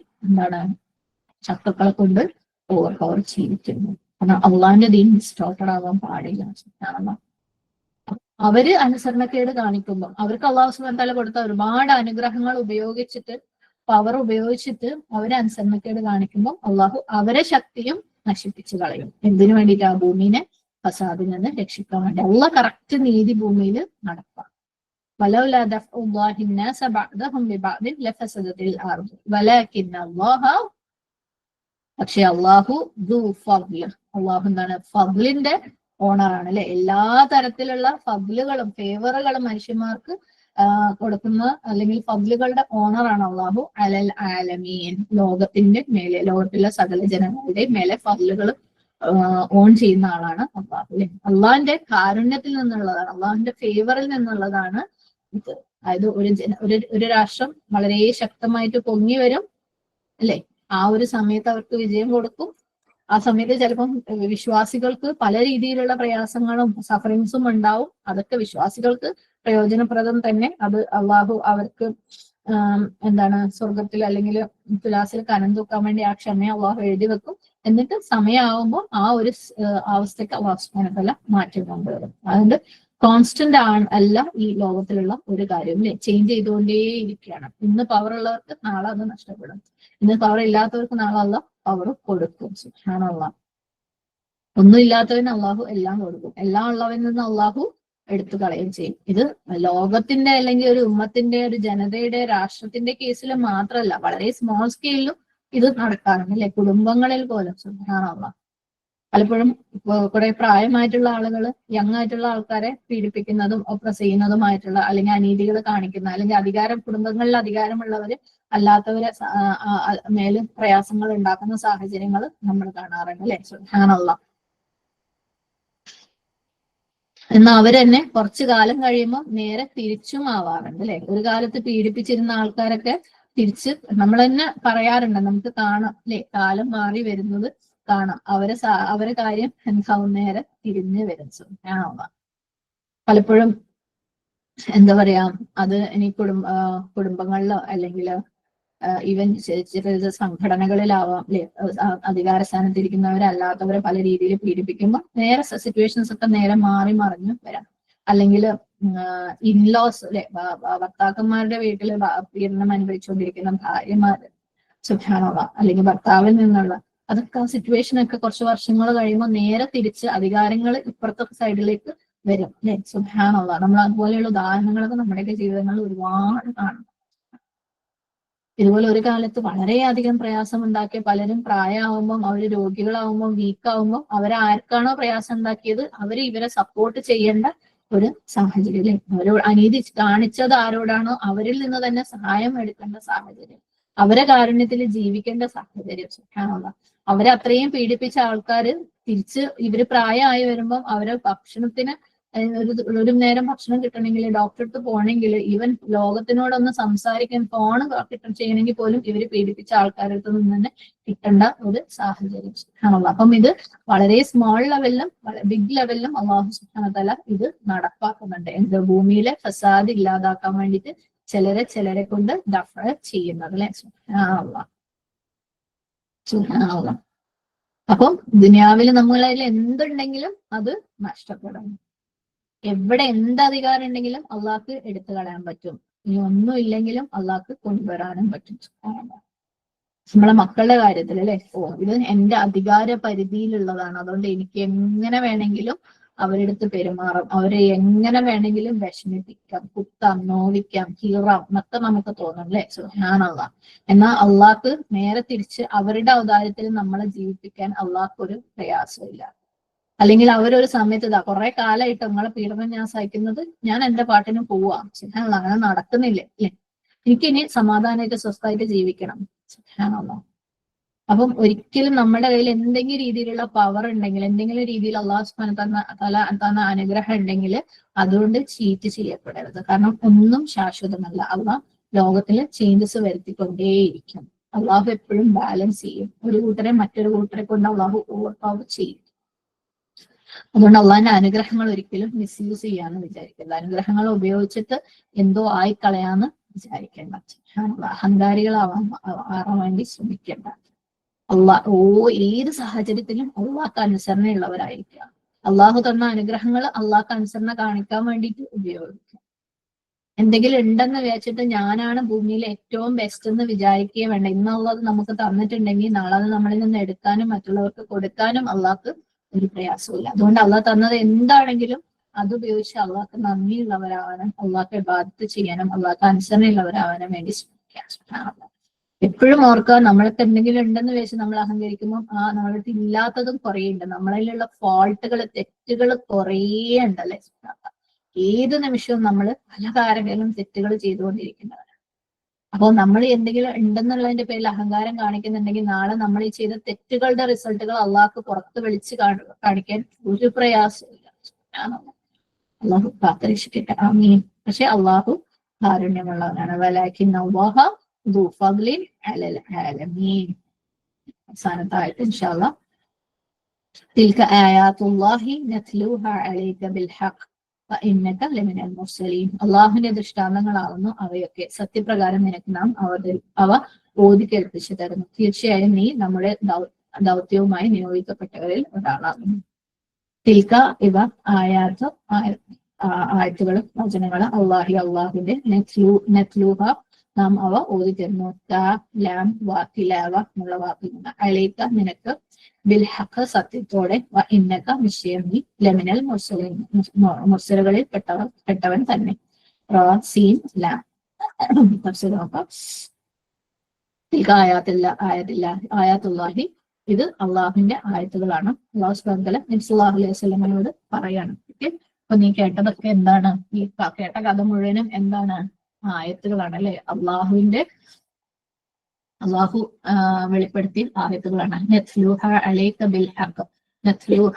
ശത്രുക്കളെ കൊണ്ട് ഓവർ പവർ ചെയ്തിട്ടുണ്ട്. കാരണം അള്ളാഹിന്റെ ദീൻ ഡിസ്റ്റോർട്ടഡ് ആവാൻ പാടില്ല. സുബ്ഹാനല്ലാഹ് അവര് അനുസരണക്കേട് കാണിക്കുമ്പോൾ അവർക്ക് അല്ലാഹു സുബ്ഹാനഹു വ തആല കൊടുത്ത ഒരുപാട് അനുഗ്രഹങ്ങൾ ഉപയോഗിച്ചിട്ട് പവർ ഉപയോഗിച്ചിട്ട് അവരെ അനുസരണക്കേട് കാണിക്കുമ്പോൾ അള്ളാഹു അവരെ ശക്തിയും നശിപ്പിച്ചു കളയും. എന്തിനു വേണ്ടിയിട്ട്? ആ ഭൂമിനെ ഫസാദിൽ നിന്ന് രക്ഷിക്കാൻ വേണ്ടി. അള്ളാഹ് കറക്റ്റ് നീതി ഭൂമിയിൽ നടപ്പാം. പക്ഷെ അള്ളാഹു എന്താണ്? ഫദ്ലിന്റെ ഓണറാണ് അല്ലെ. എല്ലാ തരത്തിലുള്ള ഫദ്ലുകളും ഫേവറുകളും മനുഷ്യന്മാർക്ക് കൊടുക്കുന്ന അല്ലെങ്കിൽ ഫദ്ലുകളുടെ ഓണറാണ് അള്ളാഹു അലൽ ആലമീൻ. ലോകത്തിന്റെ മേലെ, ലോകത്തിലെ സകല ജനങ്ങളുടെ മേലെ ഫദ്ലുകൾ ഓൺ ചെയ്യുന്ന ആളാണ് അള്ളാഹു അല്ലെ. അള്ളാഹിന്റെ കാരുണ്യത്തിൽ നിന്നുള്ളതാണ്, അള്ളാഹുവിന്റെ ഫേവറിൽ നിന്നുള്ളതാണ് ഇത്. അതായത് ഒരു രാഷ്ട്രം വളരെ ശക്തമായിട്ട് പൊങ്ങി വരും അല്ലെ. ആ ഒരു സമയത്ത് അവർക്ക് വിജയം കൊടുക്കും. ആ സമയത്ത് ചിലപ്പം വിശ്വാസികൾക്ക് പല രീതിയിലുള്ള പ്രയാസങ്ങളും സഫറിങ്സും ഉണ്ടാവും. അതൊക്കെ വിശ്വാസികൾക്ക് പ്രയോജനപ്രദം തന്നെ. അത് അള്ളാഹു അവർക്ക് സ്വർഗത്തിൽ അല്ലെങ്കിൽ തുലാസിൽ കനം തൂക്കാൻ വേണ്ടി ആ ക്ഷമയെ അള്ളാഹു എഴുതി വെക്കും. എന്നിട്ട് സമയമാകുമ്പോൾ ആ ഒരു അവസ്ഥയ്ക്ക് അള്ളാഹു സുബ്ഹാനഹു വ തആല മാറ്റം കൊണ്ടുവരും. അതുകൊണ്ട് കോൺസ്റ്റന്റ് അല്ല ഈ ലോകത്തിലുള്ള ഒരു കാര്യം അല്ലെ, ചേഞ്ച് ചെയ്തുകൊണ്ടേയിരിക്കുകയാണ്. ഇന്ന് പവർ ഉള്ളവർക്ക് നാളെ അത് നഷ്ടപ്പെടും, ഇന്ന് പവർ ഇല്ലാത്തവർക്ക് നാളെ അല്ല പവർ കൊടുക്കും. സുബ്ഹാനല്ലാഹ്. ഒന്നും ഇല്ലാത്തവന് അള്ളാഹു എല്ലാം കൊടുക്കും, എല്ലാം ഉള്ളവനിൽ നിന്ന് അള്ളാഹു എടുത്തു കളയുകയും ചെയ്യും. ഇത് ലോകത്തിന്റെ അല്ലെങ്കിൽ ഒരു ഉമ്മത്തിന്റെ, ഒരു ജനതയുടെ, രാഷ്ട്രത്തിന്റെ കേസിൽ മാത്രമല്ല, വളരെ സ്മോൾ സ്കെയിലും ഇത് നടക്കാറുണ്ട് അല്ലെ, കുടുംബങ്ങളിൽ പോലും. സുബ്ഹാനല്ലാഹ്. പലപ്പോഴും കുറെ പ്രായമായിട്ടുള്ള ആളുകൾ യങ് ആയിട്ടുള്ള ആൾക്കാരെ പീഡിപ്പിക്കുന്നതും ഒപ്രസ് ചെയ്യുന്നതുമായിട്ടുള്ള, അല്ലെങ്കിൽ അനീതികൾ കാണിക്കുന്ന, അല്ലെങ്കിൽ കുടുംബങ്ങളിൽ അധികാരമുള്ളവര് അല്ലാത്തവരെ മേല് പ്രയാസങ്ങൾ ഉണ്ടാക്കുന്ന സാഹചര്യങ്ങൾ നമ്മൾ കാണാറുണ്ട് അല്ലെ. സുബ്ഹാനല്ലാഹ്. എന്നാൽ അവര് തന്നെ കുറച്ചു കാലം കഴിയുമ്പോൾ നേരെ തിരിച്ചും ആവാറുണ്ട് അല്ലെ. ഒരു കാലത്ത് പീഡിപ്പിച്ചിരുന്ന ആൾക്കാരൊക്കെ തിരിച്ച്, നമ്മൾ തന്നെ പറയാറുണ്ട്, നമുക്ക് കാണാം അല്ലെ, കാലം മാറി വരുന്നത് കാണാം. അവരെ കാര്യം എന്താവും, നേരെ തിരിഞ്ഞ് വരും. പലപ്പോഴും എന്താ പറയാ, അത് ഇനി കുടുംബങ്ങളിലോ അല്ലെങ്കിൽ ഈവൻ ചെറിയ സംഘടനകളിലാവാം അല്ലെ, അധികാര സ്ഥാനത്തിരിക്കുന്നവരല്ലാത്തവരെ പല രീതിയിൽ പീഡിപ്പിക്കുമ്പോൾ നേരെ സിറ്റുവേഷൻസ് ഒക്കെ നേരെ മാറി മറിഞ്ഞു വരാം. അല്ലെങ്കിൽ ഇൻലോസ് അല്ലെ, ഭർത്താക്കന്മാരുടെ വീട്ടിൽ പീഡനം അനുഭവിച്ചുകൊണ്ടിരിക്കുന്ന ഭാര്യമാര്, സുബ്ഹാനല്ലാഹ്, അല്ലെങ്കിൽ ഭർത്താവിൽ നിന്നുള്ള, അതൊക്കെ ആ സിറ്റുവേഷൻ ഒക്കെ കുറച്ച് വർഷങ്ങൾ കഴിയുമ്പോൾ നേരെ തിരിച്ച് അധികാരങ്ങൾ ഇപ്പുറത്തെ സൈഡിലേക്ക് വരും അല്ലെ. സുബ്ഹാനല്ലാഹ്. നമ്മൾ അതുപോലെയുള്ള ഉദാഹരണങ്ങളൊക്കെ നമ്മുടെയൊക്കെ ജീവിതങ്ങളിൽ ഒരുപാട് കാണും. ഇതുപോലെ ഒരു കാലത്ത് വളരെയധികം പ്രയാസം ഉണ്ടാക്കിയ പലരും പ്രായമാകുമ്പം, അവര് രോഗികളാവുമ്പം, വീക്കാവുമ്പം, ആർക്കാണോ പ്രയാസം ഉണ്ടാക്കിയത് അവര് ഇവരെ സപ്പോർട്ട് ചെയ്യേണ്ട ഒരു സാഹചര്യം അല്ലെ. അനീതി കാണിച്ചത് ആരോടാണോ അവരിൽ നിന്ന് തന്നെ സഹായം എടുക്കേണ്ട സാഹചര്യം, അവരെ കാരുണ്യത്തിൽ ജീവിക്കേണ്ട സാഹചര്യം. സുബ്ഹാനല്ലാഹ്. അവരെ അത്രയും പീഡിപ്പിച്ച ആൾക്കാര് തിരിച്ച് ഇവര് പ്രായമായി വരുമ്പം അവരെ ഭക്ഷണത്തിന്, ഒരു നേരം ഭക്ഷണം കിട്ടണമെങ്കിൽ, ഡോക്ടറെ അടുത്ത് പോകണമെങ്കിൽ, ഈവൻ ലോകത്തിനോടൊന്ന് സംസാരിക്കാൻ ഫോൺ ചെയ്യണമെങ്കിൽ പോലും ഇവര് പീഡിപ്പിച്ച ആൾക്കാരുടെ അടുത്ത് നിന്ന് തന്നെ കിട്ടേണ്ട ഒരു സാഹചര്യം. സുബ്ഹാനല്ലാഹ്. അപ്പം ഇത് വളരെ സ്മോൾ ലെവലിലും ബിഗ് ലെവലിലും അല്ലാഹു സുബ്ഹാനഹു വ തആല ഇത് നടപ്പാക്കുന്നുണ്ട്. എന്ത്, ഭൂമിയിലെ ഫസാദ് ഇല്ലാതാക്കാൻ വേണ്ടിയിട്ട് ചിലരെ കൊണ്ട് ദഫഅ ചെയ്യുന്നത് അല്ലെ. സുബ്ഹാനല്ലാഹ്. സുബ്ഹാനല്ലാഹ്. അപ്പം ദുനിയാവിൽ നമ്മളതിൽ എന്തുണ്ടെങ്കിലും അത് നഷ്ടപ്പെടും. എവിടെ എന്ത് അധികാരം ഉണ്ടെങ്കിലും അള്ളാഹ്ക്ക് എടുത്തു കളയാൻ പറ്റും. ഇനി ഒന്നും ഇല്ലെങ്കിലും അള്ളാഹ്ക്ക് കൊണ്ടുവരാനും പറ്റും. നമ്മളെ മക്കളുടെ കാര്യത്തിൽ അല്ലെ, ഇത് എന്റെ അധികാര പരിധിയിലുള്ളതാണ്, അതുകൊണ്ട് എനിക്ക് എങ്ങനെ വേണമെങ്കിലും അവരെടുത്ത് പെരുമാറാം, അവരെ എങ്ങനെ വേണമെങ്കിലും വിഷമിപ്പിക്കാം, കുത്താം, നോവിക്കാം, കീറാം എന്നൊക്കെ നമുക്ക് തോന്നും അല്ലെ. സുബ്ഹാനല്ലാഹ്. എന്നാൽ അള്ളാഹ്ക്ക് നേരെ തിരിച്ച് അവരുടെ ഔദാര്യത്തിൽ നമ്മളെ ജീവിപ്പിക്കാൻ അള്ളാഹ്ക്ക് ഒരു പ്രയാസമില്ല. അല്ലെങ്കിൽ അവരൊരു സമയത്ത് കുറെ കാലമായിട്ട് നമ്മളെ പീഡനം ഞാൻ സഹിക്കുന്നത്, ഞാൻ എന്റെ പാട്ടിന് പോവാ. സുബ്ഹാനല്ലാഹ്. അങ്ങനെ നടക്കുന്നില്ലേ അല്ലെ, എനിക്കിനി സമാധാനമായിട്ട് സ്വസ്ഥമായിട്ട് ജീവിക്കണം. സുബ്ഹാനല്ലാഹ്. അപ്പം ഒരിക്കലും നമ്മുടെ കയ്യിൽ എന്തെങ്കിലും രീതിയിലുള്ള പവർ ഉണ്ടെങ്കിൽ, എന്തെങ്കിലും രീതിയിൽ അല്ലാഹു സുബ്ഹാനഹു തആല അനുഗ്രഹം ഉണ്ടെങ്കിൽ അതുകൊണ്ട് ചീറ്റ് ചെയ്യപ്പെടരുത്. കാരണം ഒന്നും ശാശ്വതമല്ല. അള്ളാഹ് ലോകത്തിൽ ചേഞ്ചസ് വരുത്തിക്കൊണ്ടേയിരിക്കും. അള്ളാഹു എപ്പോഴും ബാലൻസ് ചെയ്യും. ഒരു കൂട്ടരെ മറ്റൊരു കൂട്ടരെ കൊണ്ട് അള്ളാഹു ഓവർ പവർ ചെയ്യും. അതുകൊണ്ട് അള്ളാഹിന്റെ അനുഗ്രഹങ്ങൾ ഒരിക്കലും മിസ്യൂസ് ചെയ്യാന്ന് വിചാരിക്കരുത്. അനുഗ്രഹങ്ങൾ ഉപയോഗിച്ചിട്ട് എന്തോ ആയിക്കളയാന്ന് വിചാരിക്കേണ്ട. അഹങ്കാരികളാവാൻ വേണ്ടി ശ്രമിക്കേണ്ട. ഏത് സാഹചര്യത്തിലും അള്ളാഹ്ക്ക് അനുസരണയുള്ളവരായിരിക്കുക. അള്ളാഹു തന്ന അനുഗ്രഹങ്ങൾ അള്ളാഹ്ക്ക് അനുസരണ കാണിക്കാൻ വേണ്ടിയിട്ട് ഉപയോഗിക്കുക. എന്തെങ്കിലും ഉണ്ടെന്ന് വിചാരിച്ചിട്ട് ഞാനാണ് ഭൂമിയിൽ ഏറ്റവും ബെസ്റ്റ് എന്ന് വിചാരിക്കുകയും വേണ്ട. ഇന്നുള്ളത് നമുക്ക് തന്നിട്ടുണ്ടെങ്കിൽ നാളെ അത് നമ്മളിൽ നിന്ന് എടുക്കാനും മറ്റുള്ളവർക്ക് കൊടുക്കാനും അള്ളാഹ്ക്ക് ഒരു പ്രയാസമില്ല. അതുകൊണ്ട് അള്ളാഹ് തന്നത് എന്താണെങ്കിലും അതുപയോഗിച്ച് അള്ളാഹ്ക്ക് നന്ദിയുള്ളവരാവാനും, അള്ളാഹ്ക്ക് ഇബാദത്ത് ചെയ്യാനും, അള്ളാഹ്ക്ക് അനുസരണയുള്ളവരാവാനും വേണ്ടി ശ്രമിക്കുക. എപ്പോഴും ഓർക്കുക, നമ്മൾക്ക് എന്തെങ്കിലും ഉണ്ടെന്ന് വെച്ച് നമ്മൾ അഹങ്കരിക്കുമ്പോൾ നമ്മൾക്ക് ഇല്ലാത്തതും കുറേ ഉണ്ട്. നമ്മളിലുള്ള ഫോൾട്ടുകൾ, തെറ്റുകൾ കുറേ ഉണ്ടല്ലേ. ഏത് നിമിഷവും നമ്മൾ പല കാര്യങ്ങളിലും തെറ്റുകൾ ചെയ്തുകൊണ്ടിരിക്കുന്നവരാണ്. അപ്പോൾ നമ്മൾ എന്തെങ്കിലും ഉണ്ടെന്നുള്ളതിന്റെ പേരിൽ അഹങ്കാരം കാണിക്കുന്നുണ്ടെങ്കിൽ നാളെ നമ്മൾ ഈ ചെയ്ത തെറ്റുകളുടെ റിസൾട്ടുകൾ അള്ളാഹ്ക്ക് പുറത്ത് വിളിച്ച് കാണിക്കാൻ ഒരു പ്രയാസമില്ല. അള്ളാഹു കാത്തുരക്ഷിക്കട്ടെ. ആമീൻ. പക്ഷെ അള്ളാഹു കാരുണ്യമുള്ളവനാണ്. വലാകിന്നല്ലാഹ ദു ഫദ്ലിൻ അലൽ ആലമീൻ. അവസാനത്തായിട്ട് ഇൻഷാ അല്ലാഹ്, തിൽക ആയാതുല്ലാഹി നത്ലൂഹ അലൈക ബിൽ ഹഖ് വഇന്നക ലമിനൽ മുർസലീൻ. അള്ളാഹുവിന്റെ ദൃഷ്ടാന്തങ്ങളാവുന്നു അവയൊക്കെ, സത്യപ്രകാരം നിനക്ക് നാം അവ ഓതി കേൾപ്പിച്ചു തരുന്നു. തീർച്ചയായും നീ നമ്മുടെ ദൗത്യവുമായി നിയോഗിക്കപ്പെട്ടവരിൽ ഒരാളാകുന്നു. തിൽക ഇവ ആയാത്ത് ആയത്തുകളും വചനങ്ങളും അള്ളാഹിന്റെ നെത്ലൂഹ നാം അവ ഓതി തരുന്നു. ലാം തിലാവ എന്നുള്ള വാക്കിൽ നിന്ന് അലൈക്ക നിനക്ക് ബിൽ ഹഖ് സത്യത്തോടെ ഇന്നക നിശ്ചയം നീ ലമിനൽ മുർസലുകളിൽ പെട്ടവൻ തന്നെ. സീൻ ലാം നോക്കാം. ആയാത്തുല്ലാഹി ഇത് അള്ളാഹുവിന്റെ ആയത്തുകളാണ്. അള്ളാഹു സുബ്ഹാനഹു വ തആല നബി സല്ലല്ലാഹു അലൈഹി വസല്ലമയോട് പറയാണ്. ഓക്കെ, അപ്പൊ നീ കേട്ടതൊക്കെ എന്താണ്? ഈ കേട്ട കഥ മുഴുവനും എന്താണ്? ആയത്തുകളാണ് അല്ലെ. അള്ളാഹു വെളിപ്പെടുത്തിയ ആയത്തുകളാണ്. നത്ലൂഹ അലൈക ബിൽ ഹഖ്. നത്ലൂഹ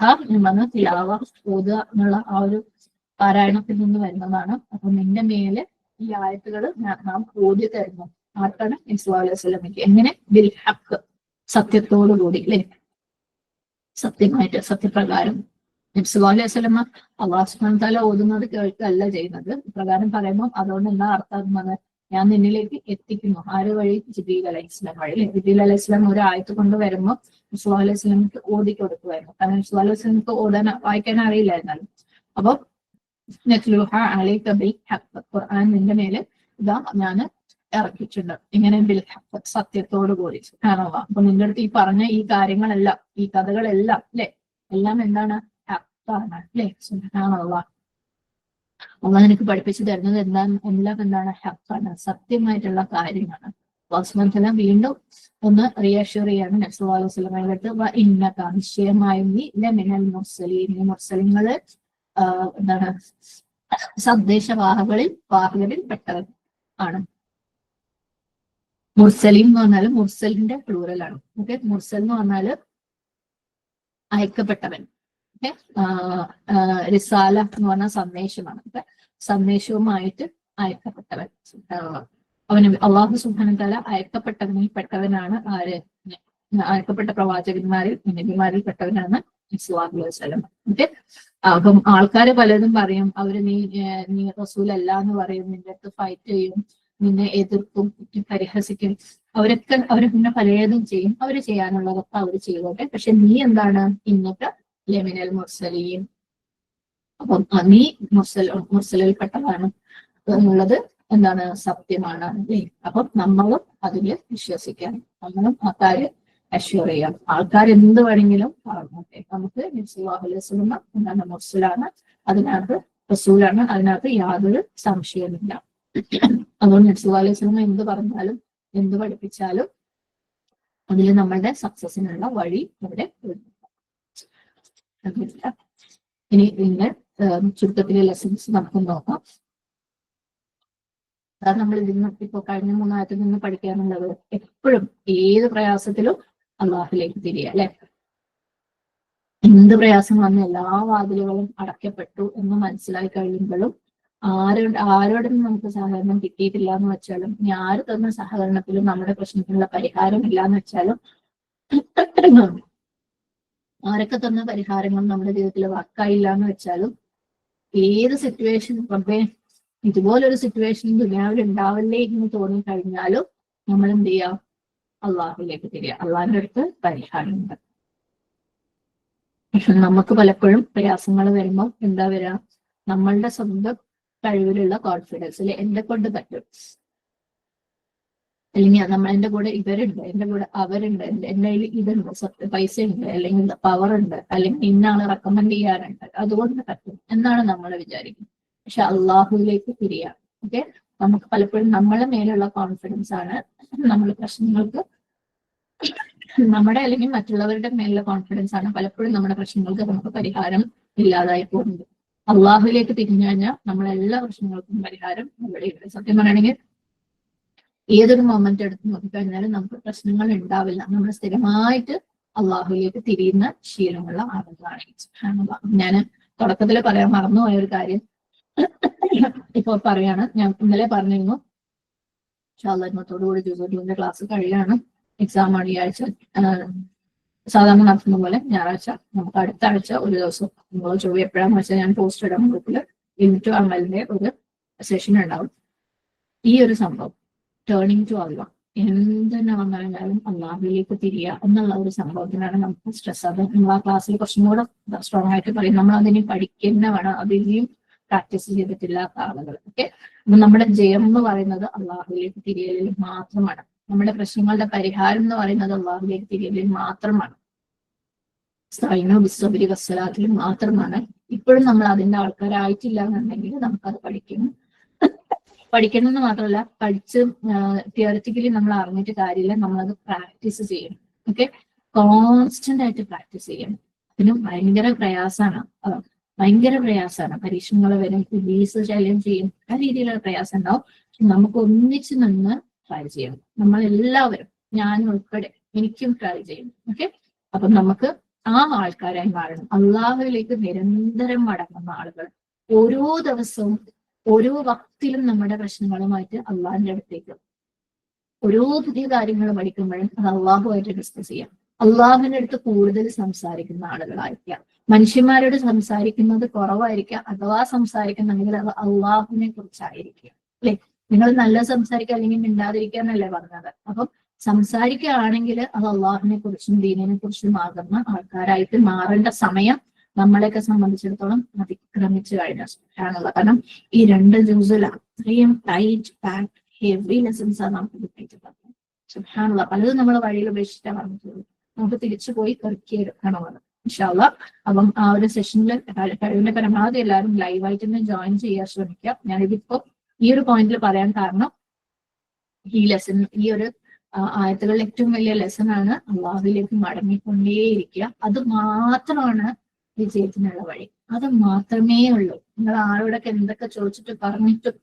എന്ന് തിലാവ ഓതുക എന്നുള്ള ആ ഒരു പാരായണത്തിൽ നിന്ന് വരുന്നതാണ്. അപ്പൊ നിന്റെ മേലെ ഈ ആയത്തുകൾ നാം ഓതി തരുന്നു. ആർക്കാണ്? നബി സല്ലല്ലാഹു അലൈഹി വസല്ലമയ്ക്ക്. എങ്ങനെ? ബിൽ ഹഖ്, സത്യത്തോടു കൂടി അല്ലെ, സത്യമായിട്ട്, സത്യപ്രകാരം. നബി സല്ലല്ലാഹു അലൈഹി വസല്ലമ അല്ലാഹു സുബ്ഹാനഹു വ തആല ഓതുന്നത് കേൾക്കുകയല്ല ചെയ്യുന്നത്. ഇപ്രകാരം പറയുമ്പോൾ അതുകൊണ്ട് എന്താ അർത്ഥം? ഞാൻ നിന്നിലേക്ക് എത്തിക്കുന്നു. ആര് വഴി? ജിബ്രീൽ അലൈഹിസ്സലാം വഴി. ജിബ്രീൽ അലൈഹിസ്സലാം ഒരു ആയത്ത് കൊണ്ട് വരുമ്പോൾ നബി സല്ലല്ലാഹു അലൈഹി വസല്ലമക്ക് ഓതി കൊടുക്കുമായിരുന്നു. കാരണം നബി സല്ലല്ലാഹു അലൈഹി വസല്ലമക്ക് വായിക്കാൻ അറിയില്ലായിരുന്നല്ലോ. അപ്പൊ നത്ലൂഹ അലൈക ബിൽ ഹഖ്, ഖുർആൻ നിന്റെ മേലെ ഇതാ ഞാൻ ഇറക്കിയിട്ടുണ്ട്. ഇങ്ങനെ ബിൽ ഹഖ്, സത്യത്തോടു കൂടി. സുബ്ഹാനല്ലാഹ്. അപ്പൊ നിന്റെ അടുത്ത് ഈ പറഞ്ഞ ഈ കാര്യങ്ങളെല്ലാം, ഈ കഥകളെല്ലാം അല്ലെ, എല്ലാം എന്താണ്? ഹഖാണ് അല്ലെ. സുബ്ഹാനല്ലാഹ്. അള്ളാഹ് നിനക്ക് പഠിപ്പിച്ചു തരുന്നത് എല്ലാം എന്താണ്? ഹഖാണ്, സത്യമായിട്ടുള്ള കാര്യമാണ്. അല്ലാഹു സുബ്ഹാനഹു വ തആല വീണ്ടും ഒന്ന് റിയഷ്യൂർ ചെയ്യാണ് നബി സല്ലല്ലാഹു അലൈഹി വസല്ലമയുടെ അടുത്ത്. ഇന്നക നിശ്ചയമായും നീ ലമിനൽ മുർസലീൻ, മുർസലിങ്ങള് എന്താണ്? വാഹകരിൽ പെട്ടവൻ ആണ്. മുർസലീൻ എന്ന് പറഞ്ഞാല് മുർസലിന്റെ പ്ലൂറലാണ്. ഓക്കെ, മുർസൽ എന്ന് പറഞ്ഞാല് അയക്കപ്പെട്ടവൻ. ഓക്കെ, റിസാല എന്ന് പറഞ്ഞാൽ സന്ദേശമാണ്. ഓക്കെ, സന്ദേശവുമായിട്ട് അയക്കപ്പെട്ടവൻ. അവന് അള്ളാഹു സുബ്ഹാനഹു വ തആല അയക്കപ്പെട്ടവനിൽ പെട്ടവനാണ് ആര്? അയക്കപ്പെട്ട പ്രവാചകന്മാരിൽ, നബിമാരിൽ പെട്ടവനാണ് സ്വല്ലല്ലാഹു അലൈഹി വസല്ലം. ഓക്കെ, അപ്പം ആൾക്കാര് പലതും പറയും, അവര് നീ റസൂലല്ല എന്ന് പറയും, നിന്റെ അടുത്ത് ഫൈറ്റ് ചെയ്യും, നിന്നെ എതിർക്കും, പരിഹസിക്കും. അവർ പിന്നെ പലതും ചെയ്യും. അവര് ചെയ്യാനുള്ളതൊക്കെ അവർ ചെയ്തോട്ടെ. പക്ഷെ നീ എന്താണ്? ഇന്നത്തെ ലമിനൽ മുർസലീൻ. അപ്പം നീ മുർസലിൽ പെട്ടതാണ് എന്നുള്ളത് എന്താണ്? സത്യമാണ് അല്ലേ. അപ്പം നമ്മളും അതില് വിശ്വസിക്കാം, നമ്മളും ആ കാര്യം അഷ്യൂർ ചെയ്യാം. ആൾക്കാർ എന്ത് വേണമെങ്കിലും പറഞ്ഞോട്ടെ, നമുക്ക് നബി സല്ലല്ലാഹു അലൈഹി വസല്ലം എന്താണ്? മുർസലാണ്, അതിനകത്ത് റസൂലാണ്, അതിനകത്ത് യാതൊരു സംശയമില്ല. അതുകൊണ്ട് നബി സല്ലല്ലാഹു അലൈഹി വസല്ലം എന്ത് പറഞ്ഞാലും എന്ത് പഠിപ്പിച്ചാലും അതിൽ നമ്മളുടെ സക്സസിനുള്ള വഴി അവിടെ ഇനി നിങ്ങൾ ചുരുക്കത്തിലെ ലെസൺസ് നമുക്ക് നോക്കാം. അതാണ് നമ്മൾ ഇതിന് ഇപ്പൊ കഴിഞ്ഞ 3 ആയത്തിൽ നിന്ന് പഠിക്കാനുള്ളത്. എപ്പോഴും ഏത് പ്രയാസത്തിലും അള്ളാഹുലേക്ക് തിരിയുക അല്ലെ. എന്ത് പ്രയാസം വന്ന എല്ലാ വാതിലുകളും അടയ്ക്കപ്പെട്ടു എന്ന് മനസ്സിലായി കഴിയുമ്പോഴും ആരോടും നമുക്ക് സഹകരണം കിട്ടിയിട്ടില്ല എന്ന് വെച്ചാലും, ഇനി ആര് തന്ന സഹകരണത്തിലും നമ്മുടെ പ്രശ്നത്തിനുള്ള പരിഹാരം ഇല്ല എന്ന് വെച്ചാലും, ആരൊക്കെ തന്ന പരിഹാരങ്ങളും നമ്മുടെ ജീവിതത്തിൽ വർക്കായില്ല എന്ന് വെച്ചാലും, ഏത് സിറ്റുവേഷൻ റബ്ബേ ഇതുപോലൊരു സിറ്റുവേഷൻ ദുനിയാവിൽ ഉണ്ടാവില്ലേ എന്ന് തോന്നിക്കഴിഞ്ഞാലും നമ്മൾ എന്ത് ചെയ്യാം? അള്ളാഹുലേക്ക് തിരിയുക. അള്ളാഹിന്റെ അടുത്ത് പരിഹാരമുണ്ട്. പക്ഷെ നമുക്ക് പലപ്പോഴും പ്രയാസങ്ങൾ വരുമ്പോൾ എന്താ വരിക? നമ്മളുടെ സ്വന്തം കഴിവിലുള്ള കോൺഫിഡൻസിൽ എന്നെ കൊണ്ട് പറ്റും, അല്ലെങ്കിൽ എന്റെ കൂടെ ഇവരുണ്ട്, എന്റെ കൂടെ അവരുണ്ട്, എന്റെ കയ്യിൽ ഇതുണ്ട്, പൈസ ഉണ്ട്, അല്ലെങ്കിൽ പവർ ഉണ്ട്, അല്ലെങ്കിൽ ഇന്നാളെ റെക്കമെൻഡ് ചെയ്യാനുണ്ട്, അതുകൊണ്ട് പറ്റും എന്നാണ് നമ്മൾ വിചാരിക്കുന്നത്. പക്ഷെ അള്ളാഹുവിലേക്ക് തിരിയാം. ഓക്കെ, നമുക്ക് പലപ്പോഴും നമ്മളെ മേലുള്ള കോൺഫിഡൻസ് ആണ് നമ്മൾ പ്രശ്നങ്ങൾക്ക്, നമ്മുടെ അല്ലെങ്കിൽ മറ്റുള്ളവരുടെ മേലുള്ള കോൺഫിഡൻസ് ആണ് പലപ്പോഴും നമ്മുടെ പ്രശ്നങ്ങൾക്ക് നമുക്ക് പരിഹാരം ഇല്ലാതായി പോകുന്നത്. അള്ളാഹുവിലേക്ക് തിരിഞ്ഞു കഴിഞ്ഞാൽ നമ്മളെല്ലാ പ്രശ്നങ്ങൾക്കും പരിഹാരം ഇവിടെയുണ്ട്. സത്യം പറയുകയാണെങ്കിൽ ഏതൊരു മൊമെന്റ് എടുത്ത് നോക്കിക്കഴിഞ്ഞാലും നമുക്ക് പ്രശ്നങ്ങൾ ഉണ്ടാവില്ല. നമ്മൾ സ്ഥിരമായിട്ട് അള്ളാഹുവിലേക്ക് തിരിയുന്ന ശീലമുള്ള ആളുകളാണ്. ഞാൻ തുടക്കത്തിൽ പറയാൻ മറന്നുപോയ ഒരു കാര്യം ഇപ്പോൾ പറയാണ്. ഞാൻ ഇന്നലെ പറഞ്ഞിരുന്നു ഇന്നത്തോടുകൂടി ജൂസൂന്റെ ക്ലാസ് കഴിയാണ്. എക്സാം ആണ് ഈ ആഴ്ച. സാധാരണ നടത്തുന്ന പോലെ ഞായറാഴ്ച നമുക്ക് അടുത്ത ആഴ്ച ഒരു ദിവസം നിങ്ങൾ ചൊവ്വ എപ്പോഴാന്ന് വെച്ചാൽ ഞാൻ പോസ്റ്റ് ഇടാൻ ഗ്രൂപ്പില് ഇൻറ്റു അമലിന്റെ ഒരു സെഷൻ ഉണ്ടാവും. ഈ ഒരു സംഭവം ടേണിംഗ് ടു അള്ളാഹ്, എന്തെന്നെ വന്നാലും അള്ളാഹുവിലേക്ക് തിരിയുക എന്നുള്ള ഒരു സംഭവത്തിനാണ് നമുക്ക് സ്ട്രെസ്. അത് നമ്മൾ ആ ക്ലാസ്സിൽ കുറച്ചും കൂടെ സ്ട്രോങ് ആയിട്ട് പറയും. നമ്മൾ അതിനെ പഠിക്കുന്ന വേണം, അതിനെയും പ്രാക്ടീസ് ചെയ്തിട്ടില്ലാത്ത ആളുകൾ. ഓക്കെ, അപ്പൊ നമ്മുടെ ജയം എന്ന് പറയുന്നത് അള്ളാഹുവിലേക്ക് തിരിയലിൽ മാത്രമാണ്. നമ്മുടെ പ്രശ്നങ്ങളുടെ പരിഹാരം എന്ന് പറയുന്നത് അള്ളാഹുവിലേക്ക് തിരിയലിൽ മാത്രമാണ്. ബിസ്സബരി വസ്സലാത്തിൽ മാത്രമാണ്. ഇപ്പോഴും നമ്മൾ അതിന്റെ ആൾക്കാരായിട്ടില്ല എന്നുണ്ടെങ്കിൽ നമുക്കത് പഠിക്കണം എന്ന് മാത്രമല്ല, പഠിച്ച് തിയററ്റിക്കലി നമ്മൾ അറിഞ്ഞിട്ട് കാര്യമില്ല, നമ്മളത് പ്രാക്ടീസ് ചെയ്യണം. ഓക്കെ, കോൺസ്റ്റന്റ് ആയിട്ട് പ്രാക്ടീസ് ചെയ്യണം. അതിന് ഭയങ്കര പ്രയാസമാണ്. പരീക്ഷണങ്ങൾ വരും, ഇബ്ലീസ് ശല്യം ചെയ്യും, ആ രീതിയിലുള്ള പ്രയാസം ഉണ്ടാവും. നമുക്ക് ഒന്നിച്ച് നിന്ന് ട്രൈ ചെയ്യണം. നമ്മളെല്ലാവരും, ഞാൻ ഉൾപ്പെടെ, എനിക്കും ട്രൈ ചെയ്യണം. ഓക്കെ, അപ്പൊ നമുക്ക് ആ ആൾക്കാരായി മാറണം. അള്ളാഹുവിലേക്ക് നിരന്തരം മടങ്ങുന്ന ആളുകൾ, ഓരോ ദിവസവും ഓരോ വക്തിലും നമ്മുടെ പ്രശ്നങ്ങളുമായിട്ട് അള്ളാഹിന്റെ അടുത്തേക്ക്, ഓരോ പുതിയ കാര്യങ്ങൾ പഠിക്കുമ്പോഴും അത് അള്ളാഹുമായിട്ട് ഡിസ്കസ് ചെയ്യാം. അള്ളാഹുവിന്റെ അടുത്ത് കൂടുതൽ സംസാരിക്കുന്ന ആളുകളായിരിക്കാം. മനുഷ്യന്മാരോട് സംസാരിക്കുന്നത് കുറവായിരിക്കാം, അഥവാ സംസാരിക്കുന്നുണ്ടെങ്കിൽ അത് അള്ളാഹുവിനെ കുറിച്ചായിരിക്കും. അല്ലെ, നിങ്ങൾ നല്ല സംസാരിക്കുക അല്ലെങ്കിൽ മിണ്ടാതിരിക്കുക എന്നല്ലേ പറഞ്ഞത്. അപ്പം സംസാരിക്കുകയാണെങ്കിൽ അത് അള്ളാഹുവിനെ കുറിച്ചും ദീനിനെ കുറിച്ചും ആകുന്ന ആൾക്കാരായിട്ട് മാറേണ്ട സമയം നമ്മളെയൊക്കെ സംബന്ധിച്ചിടത്തോളം അതിക്രമിച്ചു കഴിഞ്ഞാൽ. കാരണം ഈ 2 ജ്യൂസിൽ അത്രയും ടൈറ്റ് പാക്ക് ഹെവി ലെസൺസ് ആണ് നമുക്ക് കിട്ടിയിട്ടുള്ളത്. സുബ്ഹാനല്ലാഹ്, പലതും നമ്മൾ വഴിയിൽ ഉപേക്ഷിച്ചാൽ പറഞ്ഞിട്ടുള്ളത്. നമുക്ക് തിരിച്ചു പോയി പെറുക്കിയെടുക്കണം അത് ഇൻഷാ അല്ലാഹ്. അപ്പം ആ ഒരു സെഷനിൽ കഴിവിന്റെ പരമാവധി എല്ലാവരും ലൈവായിട്ട് തന്നെ ജോയിൻ ചെയ്യാൻ ശ്രമിക്കുക. ഞാനിതിപ്പോ ഈ ഒരു പോയിന്റിൽ പറയാൻ കാരണം, ഈ ലെസൺ, ഈ ഒരു ആയത്തുകളിൽ ഏറ്റവും വലിയ ലെസൺ ആണ് അള്ളാഹുവിലേക്ക് മടങ്ങിക്കൊണ്ടേയിരിക്കുക. അത് മാത്രമാണ് വിജയത്തിനുള്ള വഴി. അത് മാത്രമേ ഉള്ളൂ. നിങ്ങൾ ആരോടൊക്കെ എന്തൊക്കെ ചോദിച്ചിട്ട് പറഞ്ഞിട്ടും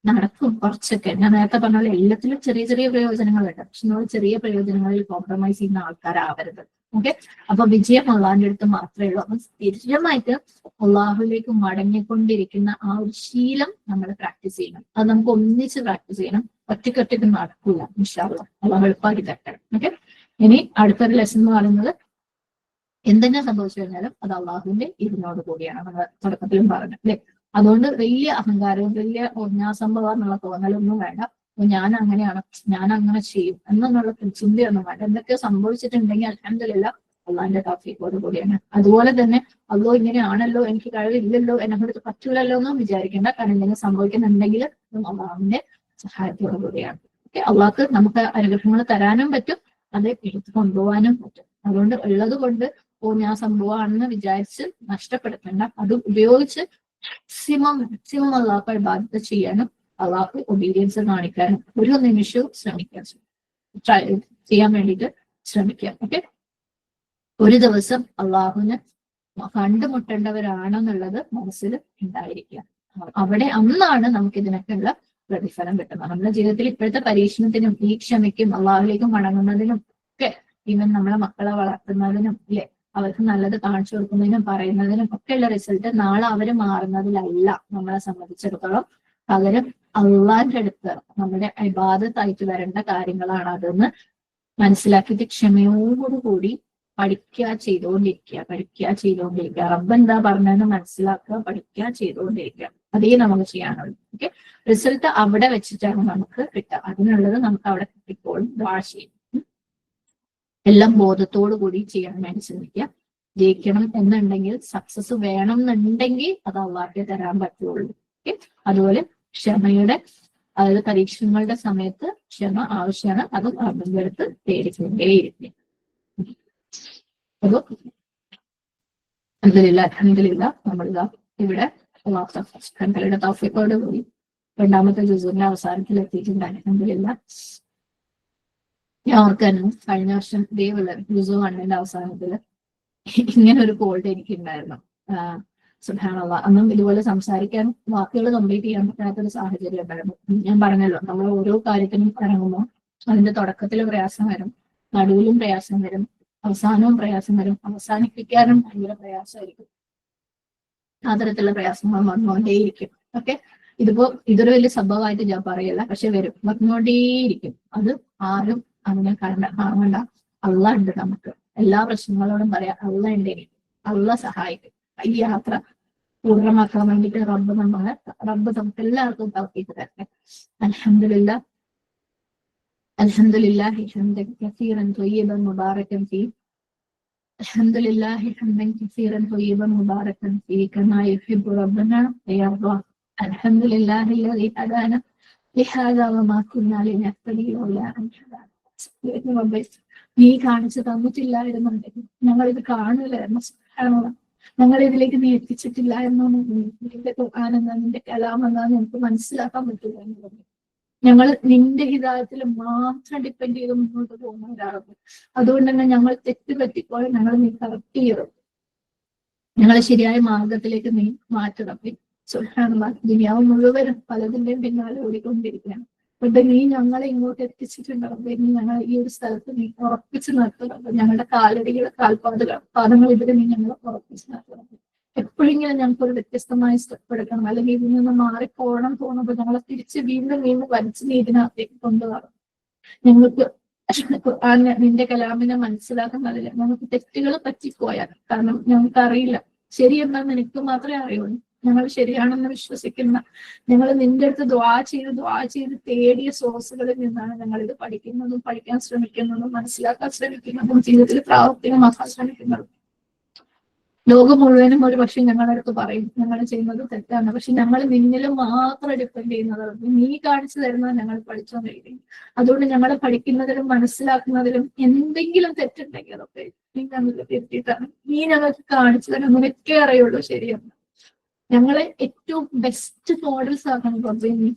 നടക്കും കുറച്ചൊക്കെ. ഞാൻ നേരത്തെ പറഞ്ഞ പോലെ എല്ലാത്തിലും ചെറിയ ചെറിയ പ്രയോജനങ്ങളുണ്ട്. പക്ഷെ നമ്മൾ ചെറിയ പ്രയോജനങ്ങളിൽ കോംപ്രമൈസ് ചെയ്യുന്ന ആൾക്കാരാവരുത്. ഓക്കെ, അപ്പൊ വിജയം അള്ളാഹിന്റെ അടുത്ത് മാത്രമേ ഉള്ളൂ. അപ്പൊ സ്ഥിരമായിട്ട് അള്ളാഹുലേക്ക് മടങ്ങിക്കൊണ്ടിരിക്കുന്ന ആ ഒരു ശീലം നമ്മൾ പ്രാക്ടീസ് ചെയ്യണം. അത് നമുക്ക് ഒന്നിച്ച് പ്രാക്ടീസ് ചെയ്യണം. ഒറ്റയ്ക്കൊറ്റയ്ക്ക് നടക്കില്ല. ഇൻഷാ അല്ലാഹ്, അള്ളാഹു എളുപ്പമാക്കി തരണം. ഓക്കെ, ഇനി അടുത്തൊരു ലെസൺ എന്ന് പറയുന്നത്, എന്തെങ്കിലും സംഭവിച്ചു കഴിഞ്ഞാലും അത് അള്ളാഹുവിന്റെ ഇതിനോട് കൂടിയാണ്. നമ്മൾ തുടക്കത്തിലും പറഞ്ഞു അല്ലെ. അതുകൊണ്ട് വലിയ അഹങ്കാരവും വലിയ ഞാൻ സംഭവം എന്നുള്ള തോന്നലൊന്നും വേണ്ട. ഞാൻ അങ്ങനെയാണ്, ഞാൻ അങ്ങനെ ചെയ്യും എന്നുള്ള ചിന്തയൊന്നും വേണ്ട. എന്തൊക്കെയോ സംഭവിച്ചിട്ടുണ്ടെങ്കിൽ അൽഹംദുലില്ലാഹ് അള്ളാഹിന്റെ തൗഫീഖോട് കൂടിയാണ്. അതുപോലെ തന്നെ അള്ളാഹു ഇങ്ങനെയാണല്ലോ, എനിക്ക് കഴിവില്ലല്ലോ, എന്നെ കൊണ്ട് പറ്റൂലല്ലോ എന്നും വിചാരിക്കേണ്ട. കാരണം എന്തെങ്കിലും സംഭവിക്കുന്നുണ്ടെങ്കിൽ അള്ളാഹുവിന്റെ സഹായത്തോടു കൂടിയാണ്. ഓക്കെ, അള്ളാഹ്ക്ക് നമുക്ക് അനുഗ്രഹങ്ങൾ തരാനും പറ്റും, അത് എടുത്തു കൊണ്ടുപോകാനും പറ്റും. അതുകൊണ്ട് ഉള്ളത് കൊണ്ട് ഞാൻ സംഭവമാണെന്ന് വിചാരിച്ച് നഷ്ടപ്പെടുത്തേണ്ട. അത് ഉപയോഗിച്ച് മാക്സിമം അള്ളാഹ് ഇബാദത്ത് ചെയ്യാനും അള്ളാഹ് ഒബീഡിയൻസ് കാണിക്കാനും ഒരു നിമിഷവും ചെയ്യാൻ വേണ്ടിയിട്ട് ശ്രമിക്കുക. ഓക്കെ, ഒരു ദിവസം അള്ളാഹുവിനെ കണ്ടുമുട്ടേണ്ടവരാണെന്നുള്ളത് മനസ്സിൽ ഉണ്ടായിരിക്കുക. അവിടെ അന്നാണ് നമുക്ക് ഇതിനൊക്കെയുള്ള പ്രതിഫലം കിട്ടുന്നത്. നമ്മുടെ ജീവിതത്തിൽ ഇപ്പോഴത്തെ പരീക്ഷണത്തിനും ഈ ക്ഷമയ്ക്കും അള്ളാഹുലേക്കും മടങ്ങുന്നതിനും ഒക്കെ, ഈവൻ നമ്മളെ മക്കളെ വളർത്തുന്നതിനും ഇല്ലേ, അവർക്ക് നല്ലത് കാണിച്ചു കൊടുക്കുന്നതിനും പറയുന്നതിനും ഒക്കെയുള്ള റിസൾട്ട് നാളെ അവര് മാറുന്നതിലല്ല നമ്മളെ സംബന്ധിച്ചിടത്തോളം. പകരം അള്ളാഹിന്റെ അടുത്ത് നമ്മുടെ ഇബാദത്തായിട്ട് വരേണ്ട കാര്യങ്ങളാണ് അതെന്ന് മനസ്സിലാക്കിയിട്ട് ക്ഷമയോടുകൂടി പഠിക്കുക ചെയ്തുകൊണ്ടിരിക്കുക. റബ്ബ് എന്താ പറഞ്ഞതെന്ന് മനസ്സിലാക്കുക, പഠിക്കുക, ചെയ്തുകൊണ്ടിരിക്കുക. അതേ നമുക്ക് ചെയ്യാനുള്ളൂ. ഓക്കെ, റിസൾട്ട് അവിടെ വെച്ചിട്ടാണ് നമുക്ക് കിട്ടുക. അതിനുള്ളത് നമുക്ക് അവിടെ കിട്ടിക്കോളും. ദുആ ചെയ്യും. എല്ലാം ബോധത്തോടു കൂടി ചെയ്യാൻ വേണ്ടി ശ്രമിക്കുക. ജയിക്കണം എന്നുണ്ടെങ്കിൽ, സക്സസ് വേണം എന്നുണ്ടെങ്കിൽ അത് അള്ളാഹ്ക്ക് തരാൻ പറ്റുള്ളൂ. ഓക്കെ, അതുപോലെ ക്ഷമയുടെ, അതായത് പരീക്ഷണങ്ങളുടെ സമയത്ത് ക്ഷമ ആവശ്യമാണ്. അതും റബ്ബിന്റെ അടുത്ത് തേടിക്കൊണ്ടേയിരിക്കും. അപ്പൊ അൽഹംദുലില്ലാഹ് നമ്മളിതാ ഇവിടെ അല്ലാഹുവിന്റെ തൗഫീഖോട് കൂടി 2ാമത്തെ ജുസുവിന്റെ അവസാനത്തിൽ എത്തിയിട്ടുണ്ട്. അൽഹംദുലില്ലാഹ്. ഞാൻ ഓർക്കാനും കഴിഞ്ഞ വർഷം ഇതേപോലെ ജുസു 1ന്റെ അവസാനത്തില് ഇങ്ങനെ ഒരു കോൾഡ് എനിക്കുണ്ടായിരുന്നു. സുബ്ഹാനല്ലാഹ്, അന്നും ഇതുപോലെ സംസാരിക്കാൻ, വാക്കുകൾ കംപ്ലീറ്റ് ചെയ്യാൻ പറ്റാത്തൊരു സാഹചര്യം ഉണ്ടായിരുന്നു. ഞാൻ പറഞ്ഞല്ലോ, നമ്മൾ ഓരോ കാര്യത്തിനും ഇറങ്ങുമ്പോൾ അതിന്റെ തുടക്കത്തിൽ പ്രയാസം വരും, നടുവിലും പ്രയാസം വരും, അവസാനവും പ്രയാസം വരും, അവസാനിപ്പിക്കാനും ഭയങ്കര പ്രയാസമായിരിക്കും. ആ തരത്തിലുള്ള പ്രയാസങ്ങൾ വന്നുകൊണ്ടേയിരിക്കും. ഓക്കെ, ഇതൊരു വലിയ സംഭവമായിട്ട് ഞാൻ പറയല്ല, പക്ഷെ വന്നുകൊണ്ടേയിരിക്കും. അത് ആരും അങ്ങനെ കാണണ്ട. അള്ളാഹ് ഉണ്ട് നമുക്ക്. എല്ലാ പ്രശ്നങ്ങളോടും പറയാം അള്ളാഹ് ഉണ്ട്, അള്ളാഹ് സഹായിക്കും. ഈ യാത്ര പൂർണ്ണമാക്കാൻ വേണ്ടിയിട്ട് റബ്ബ് നമുക്ക് എല്ലാവർക്കും തൗഫീഖ് തരട്ടെ. അൽഹംദുലില്ലാഹ് അൽഹംദുലില്ലാഹി ഹംദൻ കസീറൻ ത്വയ്യിബൻ മുബാറകൻ ഫീഹ് അൽഹംദുലില്ലാഹി ഹംദൻ കസീറൻ ത്വയ്യിബൻ മുബാറകൻ ഫീഹി കമാ യുഹിബ്ബു റബ്ബനാ വയർദാ. അൽഹംദുലില്ലാഹി അല്ലദീ ഹദാനാ ലിഹാദാ വമാ കുന്നാ ലിനഹ്തദിയ ലൗലാ അൻ ഹദാനാ. നീ കാണിച്ചു തന്നിട്ടില്ലായിരുന്നുണ്ടെങ്കിൽ ഞങ്ങൾ ഇത് കാണൂലായിരുന്നു. സുബ്ഹാനല്ലാഹ്, ഞങ്ങൾ ഇതിലേക്ക് നീ എത്തിച്ചിട്ടില്ലായിരുന്നു. നിന്റെ ഖുർആൻ എന്നാ, നിന്റെ കലാം എന്നാന്ന് നമുക്ക് മനസ്സിലാക്കാൻ പറ്റില്ല. ഞങ്ങൾ നിന്റെ ഹിദായത്തിൽ മാത്രം ഡിപ്പെൻഡ് ചെയ്ത് മുന്നോട്ട് പോകുന്നവരാകും. അതുകൊണ്ട് തന്നെ ഞങ്ങൾ തെറ്റ് പറ്റിപ്പോൾ ഞങ്ങൾ നീ കറക്റ്റ് ചെയ്യണം, ഞങ്ങളെ ശരിയായ മാർഗത്തിലേക്ക് നീ മാറ്റണം. സുബ്ഹാനല്ലാഹ്, ദുനിയാവ് മുഴുവനും പലതിന്റെയും പിന്നാലെ ഓടിക്കൊണ്ടിരിക്കുകയാണ്. പക്ഷെ നീ ഞങ്ങളെ ഇങ്ങോട്ട് എത്തിച്ചിട്ടുണ്ടാവും. നീ ഞങ്ങൾ ഈ ഒരു സ്ഥലത്ത് നീ ഉറപ്പിച്ച് നിർത്തണം. ഞങ്ങളുടെ കാലടികളെ പാദങ്ങൾ ഇതിൽ നീ ഞങ്ങളെ ഉറപ്പിച്ച് നിർത്തണം. എപ്പോഴെങ്കിലും ഞങ്ങൾക്ക് ഒരു വ്യത്യസ്തമായ സ്റ്റെപ്പ് എടുക്കണം, അല്ലെങ്കിൽ ഇതിൽ നിന്ന് മാറിപ്പോകണം തോന്നുമ്പോൾ ഞങ്ങളെ തിരിച്ച് വീണ്ടും വീണ്ടും വലിച്ച് നീ ഇതിനകത്തേക്ക് കൊണ്ടുപോകണം. ഞങ്ങൾക്ക് നിന്റെ കലാമിനെ മനസ്സിലാക്കുന്നതില്ല. ഞങ്ങൾക്ക് തെറ്റുകൾ പറ്റിപ്പോയാൽ, കാരണം ഞങ്ങൾക്ക് അറിയില്ല ശരിയെന്നാന്ന് എനിക്ക് മാത്രമേ അറിയുള്ളൂ. ഞങ്ങൾ ശരിയാണെന്ന് വിശ്വസിക്കുന്ന, ഞങ്ങൾ നിന്റെ അടുത്ത് ദ്വാ ചെയ്ത് തേടിയ സോഴ്സുകളിൽ നിന്നാണ് ഞങ്ങൾ ഇത് പഠിക്കുന്നതും പഠിക്കാൻ ശ്രമിക്കുന്നതും മനസ്സിലാക്കാൻ ശ്രമിക്കുന്നതും ജീവിതത്തിൽ പ്രാവർത്തികമാക്കാൻ ശ്രമിക്കുന്നതും. ലോകം മുഴുവനും ഒരു പക്ഷെ ഞങ്ങളുടെ അടുത്ത് പറയും ഞങ്ങൾ ചെയ്യുന്നത് തെറ്റാണ്. പക്ഷെ ഞങ്ങൾ നിന്നിലും മാത്രം ഡിപ്പെൻഡ് ചെയ്യുന്നത്. നീ കാണിച്ചു തരുന്നത് ഞങ്ങൾ പഠിച്ചുകൊണ്ടിരിക്കും. അതുകൊണ്ട് ഞങ്ങളെ പഠിക്കുന്നതിലും മനസ്സിലാക്കുന്നതിലും എന്തെങ്കിലും തെറ്റുണ്ടെങ്കിൽ അതൊക്കെ നീ ഞങ്ങൾക്ക് തിരുത്തിയിട്ടാണ്. നീ ഞങ്ങൾക്ക് കാണിച്ചു തരാൻ നിനക്കേ അറിയുള്ളൂ ശരിയെന്ന്. ഞങ്ങളെ ഏറ്റവും ബെസ്റ്റ് മോഡൽസ് ആക്കണം റബ്ബേ നീ.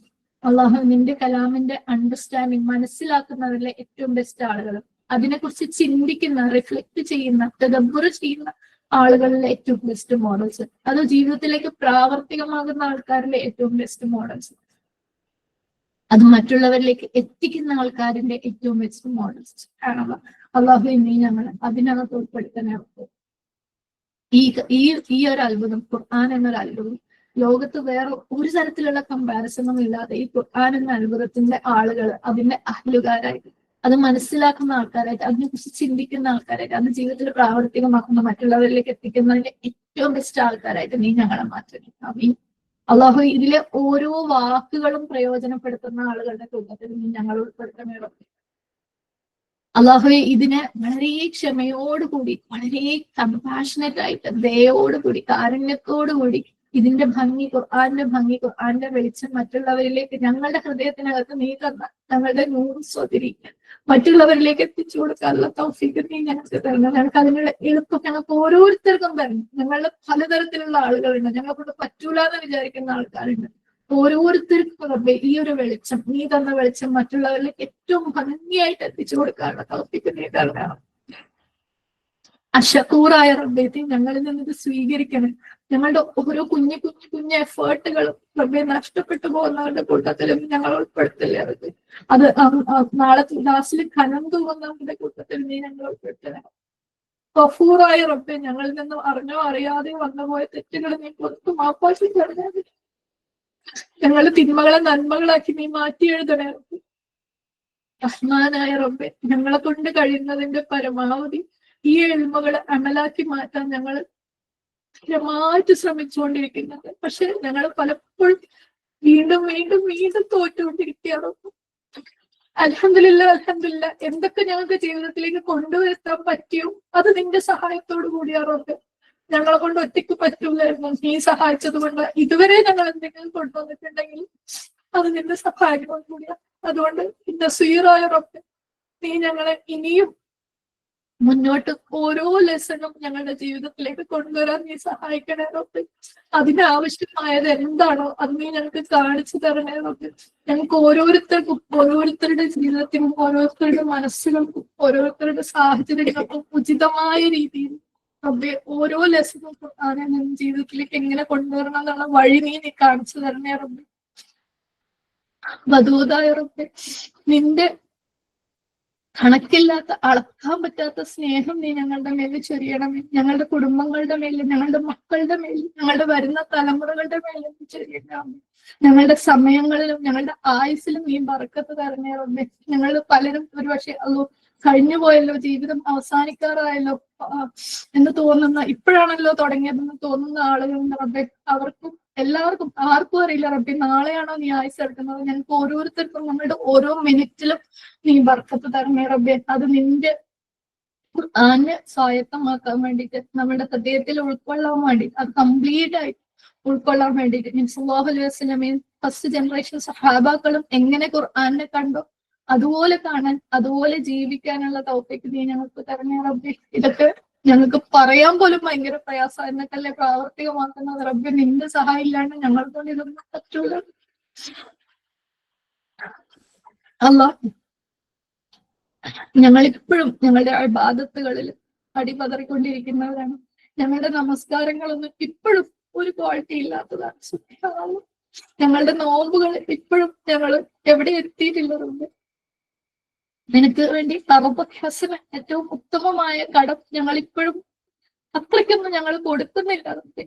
അള്ളാഹു, നിന്റെ കലാമിന്റെ അണ്ടർസ്റ്റാൻഡിങ് മനസ്സിലാക്കുന്നവരിലെ ഏറ്റവും ബെസ്റ്റ് ആളുകൾ, അതിനെക്കുറിച്ച് ചിന്തിക്കുന്ന, റിഫ്ലക്ട് ചെയ്യുന്ന, തദബ്ബുർ ചെയ്യുന്ന ആളുകളിലെ ഏറ്റവും ബെസ്റ്റ് മോഡൽസ്, അത് ജീവിതത്തിലേക്ക് പ്രാവർത്തികമാകുന്ന ആൾക്കാരിലെ ഏറ്റവും ബെസ്റ്റ് മോഡൽസ്, അത് മറ്റുള്ളവരിലേക്ക് എത്തിക്കുന്ന ആൾക്കാരിന്റെ ഏറ്റവും ബെസ്റ്റ് മോഡൽസ് ആണല്ലോ. അള്ളാഹു നീ ഞങ്ങളെ അതിനകത്ത് ഉൾപ്പെടുത്താനാവും. ഈ ഒരു അത്ഭുതം, ഖുർആൻ എന്നൊരു അത്ഭുതം, ലോകത്ത് വേറെ ഒരു തരത്തിലുള്ള കമ്പാരിസണും ഇല്ലാതെ ഈ ഖുർആൻ എന്ന അത്ഭുതത്തിന്റെ ആളുകൾ, അതിന്റെ അഹ്ലുകാരായിട്ട്, അത് മനസ്സിലാക്കുന്ന ആൾക്കാരായിട്ട്, അതിനെക്കുറിച്ച് ചിന്തിക്കുന്ന ആൾക്കാരായിട്ട്, അത് ജീവിതത്തിൽ പ്രാവർത്തികമാക്കുന്ന, മറ്റുള്ളവരിലേക്ക് എത്തിക്കുന്നതിന്റെ ഏറ്റവും ബെസ്റ്റ് ആൾക്കാരായിട്ട് നീ ഞങ്ങളെ മാറ്റണം. അള്ളാഹു, ഇതിലെ ഓരോ വാക്കുകളും പ്രയോജനപ്പെടുത്തുന്ന ആളുകളുടെ കൂട്ടത്തിൽ നീ ഞങ്ങൾ ഉൾപ്പെടുത്തണേ. അള്ളാഹുവെ, ഇതിനെ വളരെ ക്ഷമയോടുകൂടി, വളരെ കമ്പാഷനറ്റ് ആയിട്ട്, ദയോടുകൂടി, കാരുണ്യത്തോടുകൂടി ഇതിന്റെ ഭംഗി, ഖുർആന്റെ ഭംഗി, ഖുർആന്റെ വെളിച്ചം മറ്റുള്ളവരിലേക്ക്, ഞങ്ങളുടെ ഹൃദയത്തിനകത്ത് നീ തന്ന ഞങ്ങളുടെ നൂറ് സ്വതിരി മറ്റുള്ളവരിലേക്ക് എത്തിച്ചു കൊടുക്കാനുള്ള തൗഫീഖ് നീ ഞങ്ങൾക്ക് തരണം. ഞങ്ങൾക്ക് അതിനുള്ള എളുപ്പം ഞങ്ങൾക്ക് ഓരോരുത്തർക്കും തരണം. ഞങ്ങളുടെ പലതരത്തിലുള്ള ആളുകളുണ്ട്, ഞങ്ങളെ കൊണ്ട് പറ്റൂല എന്ന് വിചാരിക്കുന്ന ആൾക്കാരുണ്ട്. ഓരോരുത്തർക്കും റബ്ബേ ഈ ഒരു വെളിച്ചം, നീ തന്ന വെളിച്ചം മറ്റുള്ളവരിലേക്ക് ഏറ്റവും ഭംഗിയായിട്ട് എത്തിച്ചു കൊടുക്കാനുള്ള തൗഫീഖ് നീ തരണം. അശക്കൂറായ റബ്ബേ, ഞങ്ങളിൽ നിന്ന് ഇത് സ്വീകരിക്കണം. ഞങ്ങളുടെ ഓരോ കുഞ്ഞു എഫേർട്ടുകളും റബ്ബേ നഷ്ടപ്പെട്ടു പോകുന്നവരുടെ കൂട്ടത്തിലും ഞങ്ങൾ ഉൾപ്പെടുത്തില്ലേ റബ്ബേ. അത് നാളെ ക്ലാസ്സിൽ ഖനം തൂങ്ങുന്നവരുടെ കൂട്ടത്തിൽ നീ ഞങ്ങൾ ഉൾപ്പെടുത്തണം. ഗഫൂറായ റബ്ബേ, ഞങ്ങളിൽ നിന്നും അറിഞ്ഞോ അറിയാതെയോ വന്നുപോയ തെറ്റുകൾ നീ പുറത്തു മാപ്പാക്കി തരണേ. ഞങ്ങളുടെ തിന്മകളെ നന്മകളാക്കി നീ മാറ്റി എഴുതണേ റബ്ബേ. റഹ്മാനായ റബ്ബേ, ഞങ്ങളെ കൊണ്ട് കഴിയുന്നതിന്റെ പരമാവധി ഈ എളിമകളെ അമലാക്കി മാറ്റാൻ ഞങ്ങൾ സ്ഥിരമായിട്ട് ശ്രമിച്ചുകൊണ്ടിരിക്കുന്നുണ്ട്. പക്ഷെ ഞങ്ങൾ പലപ്പോഴും വീണ്ടും വീണ്ടും വീണ്ടും തോറ്റുകൊണ്ടിരിക്കുകയാണ്. അൽഹംദുലില്ലാ, എന്തൊക്കെ ഞങ്ങൾക്ക് ജീവിതത്തിലേക്ക് കൊണ്ടുവരുത്താൻ പറ്റിയോ അത് നിന്റെ സഹായത്തോടു കൂടിയാറുണ്ട്. ഞങ്ങളെ കൊണ്ട് ഒറ്റയ്ക്ക് പറ്റൂലായിരുന്നു. നീ സഹായിച്ചത് കൊണ്ട് ഇതുവരെ ഞങ്ങൾ എന്തെങ്കിലും കൊണ്ടുവന്നിട്ടുണ്ടെങ്കിൽ അത് നിന്റെ സഹായത്തോടു കൂടിയാണ്. അതുകൊണ്ട് നസീറായ റബ്ബേ, നീ ഞങ്ങളെ ഇനിയും മുന്നോട്ട് ഓരോ ലെസണും ഞങ്ങളുടെ ജീവിതത്തിലേക്ക് കൊണ്ടുവരാൻ നീ സഹായിക്കണേ റബ്ബേ. അതിനാവശ്യമായത് എന്താണോ അത് നീ ഞങ്ങൾക്ക് കാണിച്ചു തരണേ റബ്ബേ. ഞങ്ങൾക്ക് ഓരോരുത്തർക്കും, ഓരോരുത്തരുടെ ജീവിതത്തിനും, ഓരോരുത്തരുടെ മനസ്സുകൾക്കും, ഓരോരുത്തരുടെ സാഹചര്യങ്ങൾക്കും ഉചിതമായ രീതിയിൽ റബ്ബേ ഓരോ ലെസണും ജീവിതത്തിലേക്ക് എങ്ങനെ കൊണ്ടുവരണം എന്നുള്ള വഴി നീ കാണിച്ചു തരണേ റബ്ബേ. വധൂതായ റബ്ബേ, നിന്റെ കണക്കില്ലാത്ത, അളക്കാൻ പറ്റാത്ത സ്നേഹം നീ ഞങ്ങളുടെ മേലിൽ ചൊരിയണമേ. ഞങ്ങളുടെ കുടുംബങ്ങളുടെ മേലിൽ, ഞങ്ങളുടെ മക്കളുടെ മേലിൽ, ഞങ്ങളുടെ വരുന്ന തലമുറകളുടെ മേലിൽ ചൊരിയണമേ. ഞങ്ങളുടെ സമയങ്ങളിലും ഞങ്ങളുടെ ആയുസ്സിലും നീ ബർക്കത്ത് തരണേ റബ്ബേ. ഞങ്ങൾ പലരും ഒരുപക്ഷെ അല്ലോ കഴിഞ്ഞു പോയല്ലോ, ജീവിതം അവസാനിക്കാറായല്ലോ എന്ന് തോന്നുന്ന, ഇപ്പോഴാണല്ലോ തുടങ്ങിയതെന്ന് തോന്നുന്ന ആളുകളുണ്ട് റബ്ബേ. അവർക്കും എല്ലാവർക്കും ആർക്കും അറിയില്ല റബ്ബേ നാളെയാണോ നീ ആയുസ് എടുക്കുന്നത്. ഞങ്ങൾക്ക് ഓരോരുത്തർക്കും ഞങ്ങളുടെ ഓരോ മിനിറ്റിലും നീ ബർക്കത്ത് തരണേ റബ്ബേ. അത് നിന്റെ ഖുർആനെ സ്വായത്തമാക്കാൻ വേണ്ടിയിട്ട്, നമ്മുടെ ഹൃദയത്തിൽ ഉൾക്കൊള്ളാൻ വേണ്ടിയിട്ട്, അത് കംപ്ലീറ്റ് ആയി ഉൾക്കൊള്ളാൻ വേണ്ടിയിട്ട് നബി സല്ലല്ലാഹു അലൈഹി വസല്ലമയും ഫസ്റ്റ് ജനറേഷൻ സഹാബാക്കളും എങ്ങനെ ഖുർആനെ കണ്ടോ അതുപോലെ കാണാൻ, അതുപോലെ ജീവിക്കാനുള്ള തൗഫീഖ് നീ ഞങ്ങൾക്ക് തരണേ റബ്ബേ. ഇതൊക്കെ ഞങ്ങൾക്ക് പറയാൻ പോലും ഭയങ്കര പ്രയാസം, എന്നിട്ടല്ലേ പ്രാവർത്തികമാക്കുന്നത് റബ്ബേ. നിന്റെ സഹായം ഇല്ലാണ്ട് ഞങ്ങൾക്കൊന്നും ഇതൊന്നും പറ്റൂല. അല്ലാഹ് ഞങ്ങളിപ്പോഴും ഞങ്ങളുടെ ഇബാദത്തുകളിൽ അടിപതറിക്കൊണ്ടിരിക്കുന്നവരാണ്. ഞങ്ങളുടെ നമസ്കാരങ്ങളൊന്നും ഇപ്പോഴും ഒരു ക്വാളിറ്റി ഇല്ലാത്തതാണ്. സുബ്ഹാനല്ലാഹ്. ഞങ്ങളുടെ നോമ്പുകൾ ഇപ്പോഴും ഞങ്ങൾ എവിടെ എത്തിയിട്ടില്ല റബ്ബേ. നിനക്ക് വേണ്ടി ഹസന ഏറ്റവും ഉത്തമമായ കടം ഞങ്ങൾ ഇപ്പോഴും അത്രയ്ക്കൊന്നും ഞങ്ങൾ കൊടുക്കുന്നില്ല റബ്ബേ.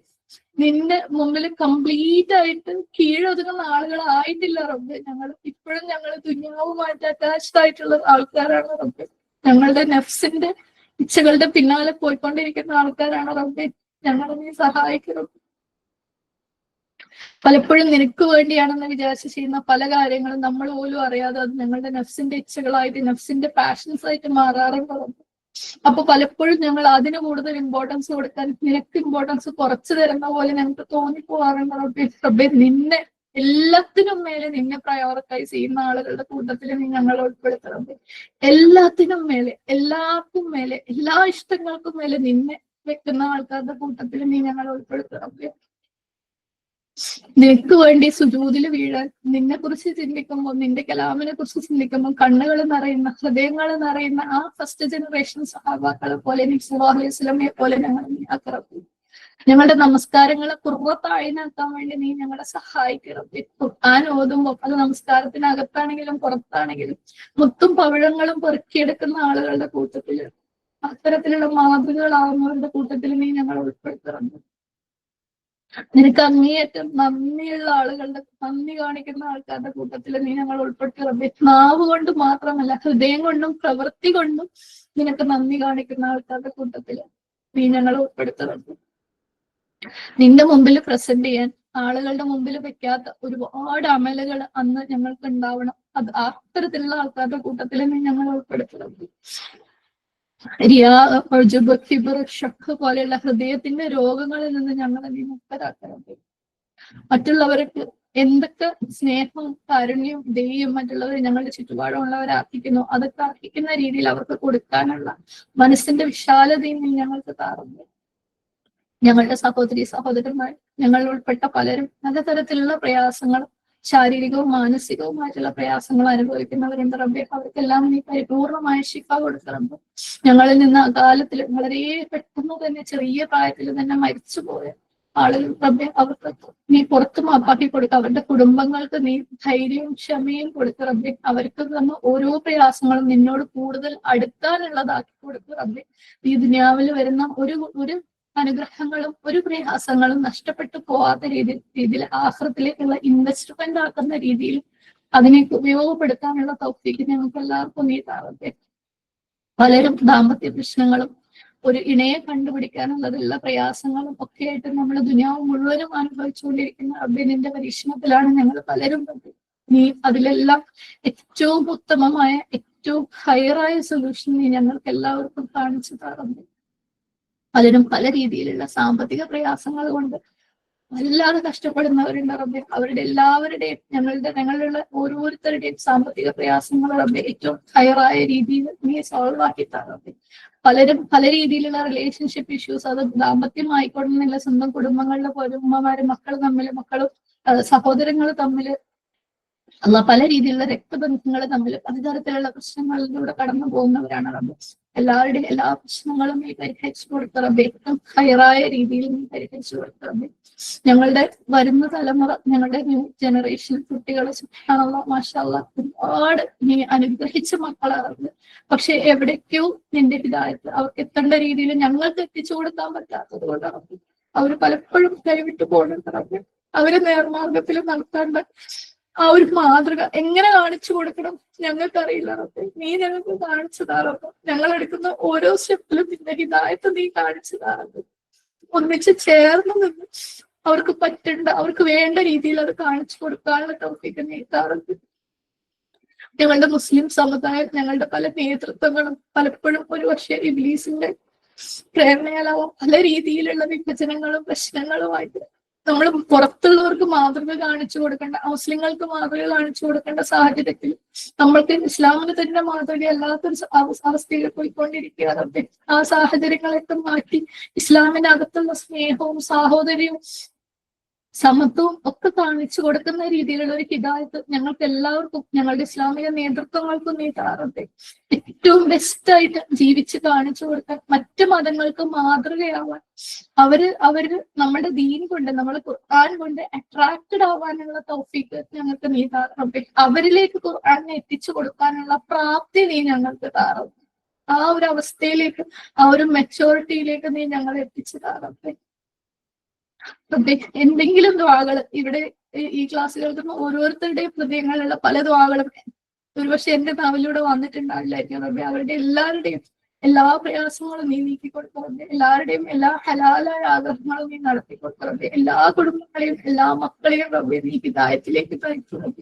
നിന്റെ മുമ്പിൽ കംപ്ലീറ്റ് ആയിട്ട് കീഴൊതുങ്ങുന്ന ആളുകളായിട്ടില്ല റബ്ബേ. ഇപ്പോഴും ഞങ്ങൾ ദുനിയാവുമായിട്ട് അറ്റാച്ച്ഡ് ആയിട്ടുള്ള ആൾക്കാരാണ് റബ്ബേ. ഞങ്ങളുടെ നെഫ്സിന്റെ ഇച്ഛകളുടെ പിന്നാലെ പോയിക്കൊണ്ടിരിക്കുന്ന ആൾക്കാരാണ് റബ്ബേ. ഞങ്ങളെ നീ സഹായിക്കണം. പലപ്പോഴും നിനക്ക് വേണ്ടിയാണെന്ന് വിചാരിച്ച് ചെയ്യുന്ന പല കാര്യങ്ങളും നമ്മൾ പോലും അറിയാതെ അത് ഞങ്ങളുടെ നെഫ്സിന്റെ ഇച്ഛകളായിട്ട്, നെഫ്സിന്റെ പാഷൻസ് ആയിട്ട് മാറാറുണ്ട്. അപ്പൊ പലപ്പോഴും ഞങ്ങൾ അതിന് കൂടുതൽ ഇമ്പോർട്ടൻസ് കൊടുക്കാൻ നിനക്ക് ഇമ്പോർട്ടൻസ് കുറച്ചു തരുന്ന പോലെ ഞങ്ങൾക്ക് തോന്നിപ്പോവാറുണ്ട് റബ്ബേ. നിന്നെ എല്ലാത്തിനും മേലെ നിന്നെ പ്രയോറിറ്റൈസ് ചെയ്യുന്ന ആളുകളുടെ കൂട്ടത്തിൽ നീ ഞങ്ങളെ ഉൾപ്പെടുത്തണം. എല്ലാത്തിനും മേലെ, എല്ലാവർക്കും മേലെ, എല്ലാ ഇഷ്ടങ്ങൾക്കും മേലെ നിന്നെ വെക്കുന്ന ആൾക്കാരുടെ കൂട്ടത്തിൽ നീ ഞങ്ങളെ ഉൾപ്പെടുത്തണം. നിനക്ക് വേണ്ടി സുജൂദിൽ വീഴാൻ, നിന്നെ കുറിച്ച് ചിന്തിക്കുമ്പോൾ, നിന്റെ കലാമിനെ കുറിച്ച് ചിന്തിക്കുമ്പോൾ കണ്ണുകൾ നിറയുന്ന, ഹൃദയങ്ങൾ നിറയുന്ന ആ ഫസ്റ്റ് ജനറേഷൻ സഹാബാക്കളെ പോലെ നബി സല്ലല്ലാഹു അലൈഹി വസല്ലമയെ പോലെ ഞങ്ങൾ നീ ആക്കണം. ഞങ്ങളുടെ നമസ്കാരങ്ങളെ ഖുർറത്തായിനാക്കാൻ വേണ്ടി നീ ഞങ്ങളെ സഹായിക്കണം. ഖുർആൻ ഓതുമ്പോൾ അത് നമസ്കാരത്തിനകത്താണെങ്കിലും പുറത്താണെങ്കിലും മുത്തും പവിഴങ്ങളും പെറുക്കിയെടുക്കുന്ന ആളുകളുടെ കൂട്ടത്തില്, അത്തരത്തിലുള്ള മാതൃകകളാവുന്നവരുടെ കൂട്ടത്തിൽ നീ ഞങ്ങളെ ഉൾപ്പെടുത്തണം. നിനക്ക് അങ്ങേയറ്റം നന്ദിയുള്ള ആളുകളുടെ, നന്ദി കാണിക്കുന്ന ആൾക്കാരുടെ കൂട്ടത്തിൽ നീ ഞങ്ങൾ ഉൾപ്പെടുത്തി. നാവ് കൊണ്ട് മാത്രമല്ല, ഹൃദയം കൊണ്ടും പ്രവൃത്തി കൊണ്ടും നിനക്ക് നന്ദി കാണിക്കുന്ന ആൾക്കാരുടെ കൂട്ടത്തിൽ നീ ഞങ്ങൾ ഉൾപ്പെടുത്തുന്നുണ്ട്. നിന്റെ മുമ്പിൽ പ്രസന്റ് ചെയ്യാൻ, ആളുകളുടെ മുമ്പിൽ വെക്കാത്ത ഒരുപാട് അമലുകൾ അന്ന് ഞങ്ങൾക്ക് ഉണ്ടാവണം. അത് അത്തരത്തിലുള്ള ആൾക്കാരുടെ കൂട്ടത്തിൽ നീ ഞങ്ങൾ ഉൾപ്പെടുത്തുന്നുണ്ട്. ഷക്ക് പോലെയുള്ള ഹൃദയത്തിന്റെ രോഗങ്ങളിൽ നിന്ന് ഞങ്ങളെ നീ മുക്തരാക്കണം. മറ്റുള്ളവർക്ക് എന്തൊക്കെ സ്നേഹവും കാരുണ്യവും ദയയും മറ്റുള്ളവർ ഞങ്ങളുടെ ചുറ്റുപാടുമുള്ളവരെ അർപ്പിക്കുന്നു, അതൊക്കെ അർപ്പിക്കുന്ന രീതിയിൽ അവർക്ക് കൊടുക്കാനുള്ള മനസ്സിന്റെ വിശാലതയും നീ ഞങ്ങൾക്ക് താറുന്നു. ഞങ്ങളുടെ സഹോദരി സഹോദരന്മാർ, ഞങ്ങൾ ഉൾപ്പെട്ട പലരും പലതരത്തിലുള്ള പ്രയാസങ്ങളും ശാരീരികവും മാനസികവുമായിട്ടുള്ള പ്രയാസങ്ങൾ അനുഭവിക്കുന്നവരുണ്ട് റബ്ബേ. അവർക്കെല്ലാം നീ പരിപൂർണമായ ശിഫ കൊടുക്കണം. ഞങ്ങളിൽ നിന്ന് അകാലത്തിൽ വളരെ പെട്ടെന്ന് തന്നെ ചെറിയ പ്രായത്തിൽ തന്നെ മരിച്ചുപോയ ആളുകൾ റബ്ബേ, അവർക്ക് നീ പുറത്ത് മാപ്പാക്കി കൊടുക്കുക. അവരുടെ കുടുംബങ്ങൾക്ക് നീ ധൈര്യവും ക്ഷമയും കൊടുക്കുക റബ്ബേ. അവർക്ക് തന്നെ ഓരോ പ്രയാസങ്ങളും നിന്നോട് കൂടുതൽ അടുക്കാനുള്ളതാക്കി കൊടുക്കുക റബ്ബേ. ഈ ദുനിയാവിൽ വരുന്ന ഒരു അനുഗ്രഹങ്ങളും ഒരു പ്രയാസങ്ങളും നഷ്ടപ്പെട്ടു പോവാത്ത രീതിയിൽ ആഖിറത്തിലേക്കുള്ള ഇൻവെസ്റ്റ്മെന്റ് ആക്കുന്ന രീതിയിൽ അതിനെ ഉപയോഗപ്പെടുത്താനുള്ള തൗഫീഖ് ഞങ്ങൾക്ക് എല്ലാവർക്കും നീ താറട്ടെ. പലരും ദാമ്പത്യ പ്രശ്നങ്ങളും ഒരു ഇണയെ കണ്ടുപിടിക്കാനുള്ളതുള്ള പ്രയാസങ്ങളും ഒക്കെ ആയിട്ട് നമ്മൾ ദുനിയാവ് മുഴുവനും അനുഭവിച്ചുകൊണ്ടിരിക്കുന്ന റബ്ബിന്റെ പരീക്ഷണത്തിലാണ് ഞങ്ങൾ പലരും. നീ അതിലെല്ലാം ഏറ്റവും ഉത്തമമായ, ഏറ്റവും ഹയറായ സൊല്യൂഷൻ നീ ഞങ്ങൾക്ക് എല്ലാവർക്കും കാണിച്ചു താറുണ്ട്. പലരും പല രീതിയിലുള്ള സാമ്പത്തിക പ്രയാസങ്ങൾ കൊണ്ട് വല്ലാതെ കഷ്ടപ്പെടുന്നവരുണ്ട് റബ്ബെ. അവരുടെ എല്ലാവരുടെയും ഞങ്ങളുടെ ഓരോരുത്തരുടെയും സാമ്പത്തിക പ്രയാസങ്ങൾ റബ്ബെ ഏറ്റവും ഹയറായ രീതിയിൽ നീ സോൾവ് ആക്കി റബ്ബെ. പലരും പല രീതിയിലുള്ള റിലേഷൻഷിപ്പ് ഇഷ്യൂസ്, അത് ദാമ്പത്യമായിക്കൊള്ളുന്നില്ല, സ്വന്തം കുടുംബങ്ങളിലെ ഉമ്മമാരും മക്കൾ തമ്മിൽ, മക്കളും സഹോദരങ്ങൾ തമ്മിൽ, അല്ല പല രീതിയിലുള്ള രക്തബന്ധങ്ങൾ തമ്മിൽ പലതരത്തിലുള്ള പ്രശ്നങ്ങളിലൂടെ കടന്നു പോകുന്നവരാണ് റബ്ബെ. എല്ലാവരുടെയും എല്ലാ പ്രശ്നങ്ങളും നീ പരിഹരിച്ചു കൊടുത്ത റബ്ബെ. ഏറ്റവും ഹയറായ രീതിയിൽ നീ പരിഹരിച്ചു കൊടുത്ത റബ്ബെ. ഞങ്ങളുടെ വരുന്ന തലമുറ, ഞങ്ങളുടെ ന്യൂ ജനറേഷൻ കുട്ടികളെ സുബ്ഹാനല്ലാഹ് മാഷാഅല്ലാഹ് ഒരുപാട് നീ അനുഗ്രഹിച്ച മക്കളാണ്. പക്ഷെ എവിടേക്കോ നിന്റെ ഹിദായത്ത് അവർക്ക് എത്തേണ്ട രീതിയിൽ ഞങ്ങൾക്ക് എത്തിച്ചു കൊടുക്കാൻ പറ്റാത്തത് കൊണ്ടാണ് അവർ പലപ്പോഴും കൈവിട്ടു പോകുന്നുണ്ട് റബ്ബെ. അവര് നേർമാർഗത്തിൽ നടത്തേണ്ട ആ ഒരു മാതൃക എങ്ങനെ കാണിച്ചു കൊടുക്കണം ഞങ്ങൾക്കറിയില്ല റബ്ബേ. നീ ഞങ്ങൾക്ക് കാണിച്ചു താറപ്പോ. ഞങ്ങൾ എടുക്കുന്ന ഓരോ സ്റ്റെപ്പിലും നിന്റെ ഹിദായത്ത് നീ കാണിച്ചു താറപ്പോ. ഒന്നിച്ച് ചേർന്ന് നിന്ന് അവർക്ക് പറ്റേണ്ട, അവർക്ക് വേണ്ട രീതിയിൽ അത് കാണിച്ചു കൊടുക്കാനുള്ള തൗഫീഖ് നീ താറപ്പോ. ഞങ്ങളുടെ മുസ്ലിം സമുദായം, ഞങ്ങളുടെ പല നേതൃത്വങ്ങളും പലപ്പോഴും ഒരുപക്ഷെ ഇബ്ലീസിന്റെ പ്രേരണയാലാവും പല രീതിയിലുള്ള വിഭജനങ്ങളും പ്രശ്നങ്ങളുമായിട്ട് നമ്മൾ പുറത്തുള്ളവർക്ക് മാതൃക കാണിച്ചു കൊടുക്കേണ്ട, മുസ്ലിങ്ങൾക്ക് മാതൃക കാണിച്ചു കൊടുക്കേണ്ട സാഹചര്യത്തിൽ നമ്മൾക്ക് ഇസ്ലാമിന് തന്നെ മാതൃകയല്ലാത്തൊരു അവസ്ഥയിൽ പോയിക്കൊണ്ടിരിക്കുകയാണ്. ആ സാഹചര്യങ്ങളൊക്കെ മാറ്റി ഇസ്ലാമിനകത്തുള്ള സ്നേഹവും സാഹോദര്യവും സമത്വവും ഒക്കെ കാണിച്ചു കൊടുക്കുന്ന രീതിയിലുള്ള ഒരു ഹിദായത്ത് ഞങ്ങൾക്ക് എല്ലാവർക്കും, ഞങ്ങളുടെ ഇസ്ലാമിക നേതൃത്വങ്ങൾക്കും നീ താറുണ്ട്. ഏറ്റവും ബെസ്റ്റായിട്ട് ജീവിച്ച് കാണിച്ചു കൊടുക്കാൻ, മറ്റു മതങ്ങൾക്ക് മാതൃകയാവാൻ, അവര് നമ്മുടെ ദീൻ കൊണ്ട്, നമ്മളെ ഖുർആൻ കൊണ്ട് അട്രാക്റ്റഡ് ആവാനുള്ള തൗഫീക്ക് ഞങ്ങൾക്ക് നീ താറുണ്ട്. അവരിലേക്ക് ഖുർആനെ എത്തിച്ചു കൊടുക്കാനുള്ള പ്രാപ്തി നീ ഞങ്ങൾക്ക് താറുണ്ട്. ആ ഒരു അവസ്ഥയിലേക്ക്, ആ ഒരു മെച്ചോറിറ്റിയിലേക്ക് നീ ഞങ്ങളെ എത്തിച്ചു താറുണ്ട്. എന്തെങ്കിലും ദ്വാകൾ ഇവിടെ ഈ ക്ലാസ് കേൾക്കുന്ന ഓരോരുത്തരുടെയും ഹൃദയങ്ങളിലുള്ള പല ദ്വാകളും ഒരുപക്ഷെ എന്റെ നാവിലൂടെ വന്നിട്ടുണ്ടാവില്ലായിരിക്കും. അവരുടെ എല്ലാവരുടെയും എല്ലാ പ്രയാസങ്ങളും നീ നീക്കിക്കൊടുക്കുന്നുണ്ട്. എല്ലാവരുടെയും എല്ലാ ഹലാലായ ആഗ്രഹങ്ങളും നീ നടത്തിക്കൊടുക്കുന്നുണ്ട്. എല്ലാ കുടുംബങ്ങളെയും എല്ലാ മക്കളെയും റബ്ബേ നീ ഹിദായത്തിലേക്ക് നയിക്കുന്നുണ്ട്.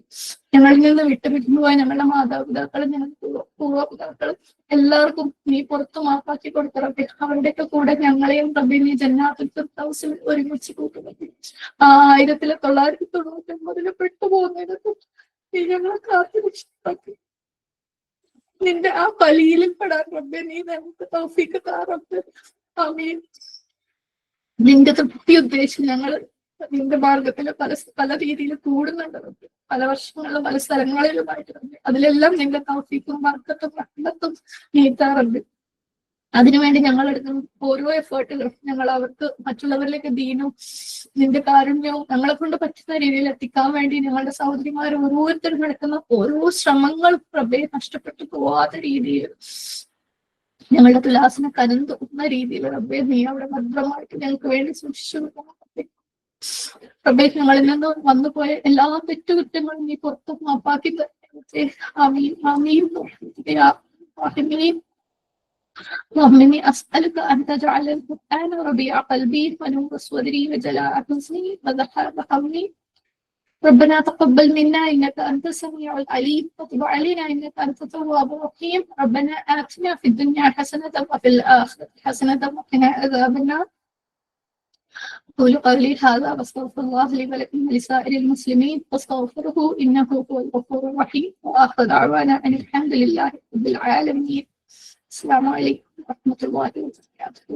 ഞങ്ങളിൽ നിന്ന് വിട്ടുപോയ ഞങ്ങളുടെ മാതാപിതാക്കളും ഞങ്ങളുടെ പൂർവ്വപിതാക്കളും എല്ലാവർക്കും നീ പുറത്തു മാപ്പാക്കി കൊടുക്കുന്നുണ്ട്. അവരുടെയൊക്കെ കൂടെ ഞങ്ങളെയും റബ്ബേ നീ ജന്നാത്തുൽ ഫിർദൗസിൽ ഒരുമിച്ച് കൂട്ടുന്നുണ്ട്. 1999 പെട്ടുപോകുന്നതിനൊക്കെ നീ ഞങ്ങളെ കാത്തുരക്ഷിതാക്കി. നിന്റെ ആ പലിയിൽ പെടാൻ റബ്ബേ നീ നമുക്ക് തൗഫീക്ക് താ റബ്ബേ. ആമീൻ. നിന്റെ തൃപ്തി ഉദ്ദേശിച്ച് ഞങ്ങൾ നിന്റെ മാർഗത്തില് പല രീതിയിൽ കൂടുന്നുണ്ട് റബ്ബേ. പല വർഷങ്ങളിലും പല സ്ഥലങ്ങളിലുമായിട്ട് റബ്ബേ. അതിലെല്ലാം നിന്റെ തൗഫീക്കും ബർക്കത്തും റഹ്മത്തും നീ താ റബ്ബേ. അതിനുവേണ്ടി ഞങ്ങൾ എടുക്കുന്ന ഓരോ എഫേർട്ടുകളും ഞങ്ങൾ അവർക്ക് മറ്റുള്ളവരിലേക്ക് ദീനും നിന്റെ കാരുണ്യവും ഞങ്ങളെ കൊണ്ട് പറ്റുന്ന രീതിയിൽ എത്തിക്കാൻ വേണ്ടി ഞങ്ങളുടെ സഹോദരിമാർ ഓരോരുത്തരും നടക്കുന്ന ഓരോ ശ്രമങ്ങളും റബ്ബേ നഷ്ടപ്പെട്ടു പോവാത്ത രീതിയിൽ ഞങ്ങളുടെ തുലാസിനെ കനം തോന്നുന്ന രീതിയിൽ റബ്ബേ നീ അവിടെ ഭദ്രമായിട്ട് ഞങ്ങൾക്ക് വേണ്ടി സൂക്ഷിച്ചു റബ്ബേ. ഞങ്ങളിൽ നിന്ന് വന്നുപോയ എല്ലാ തെറ്റുകുറ്റങ്ങളും നീ പുറത്തും മാപ്പാക്കി തരുന്നേ. ആമീൻ ആമീൻ. اللهم إني أسألك أن تجعل القرآن ربيع قلبي ونور صدري وجلاء حزني وذهاب همي. ربنا تقبل منا إنك أنت السميع العليم وتب علينا إنك أنت التواب الرحيم. ربنا آتنا في الدنيا حسنة وفي الآخرة حسنة وقنا عذاب النار. أقول قولي هذا واستغفر الله لي ولكم ولسائر المسلمين واستغفره إنه هو الغفور الرحيم. وآخر دعوانا أن الحمد لله رب العالمين. السلام عليكم ورحمة الله وبركاته.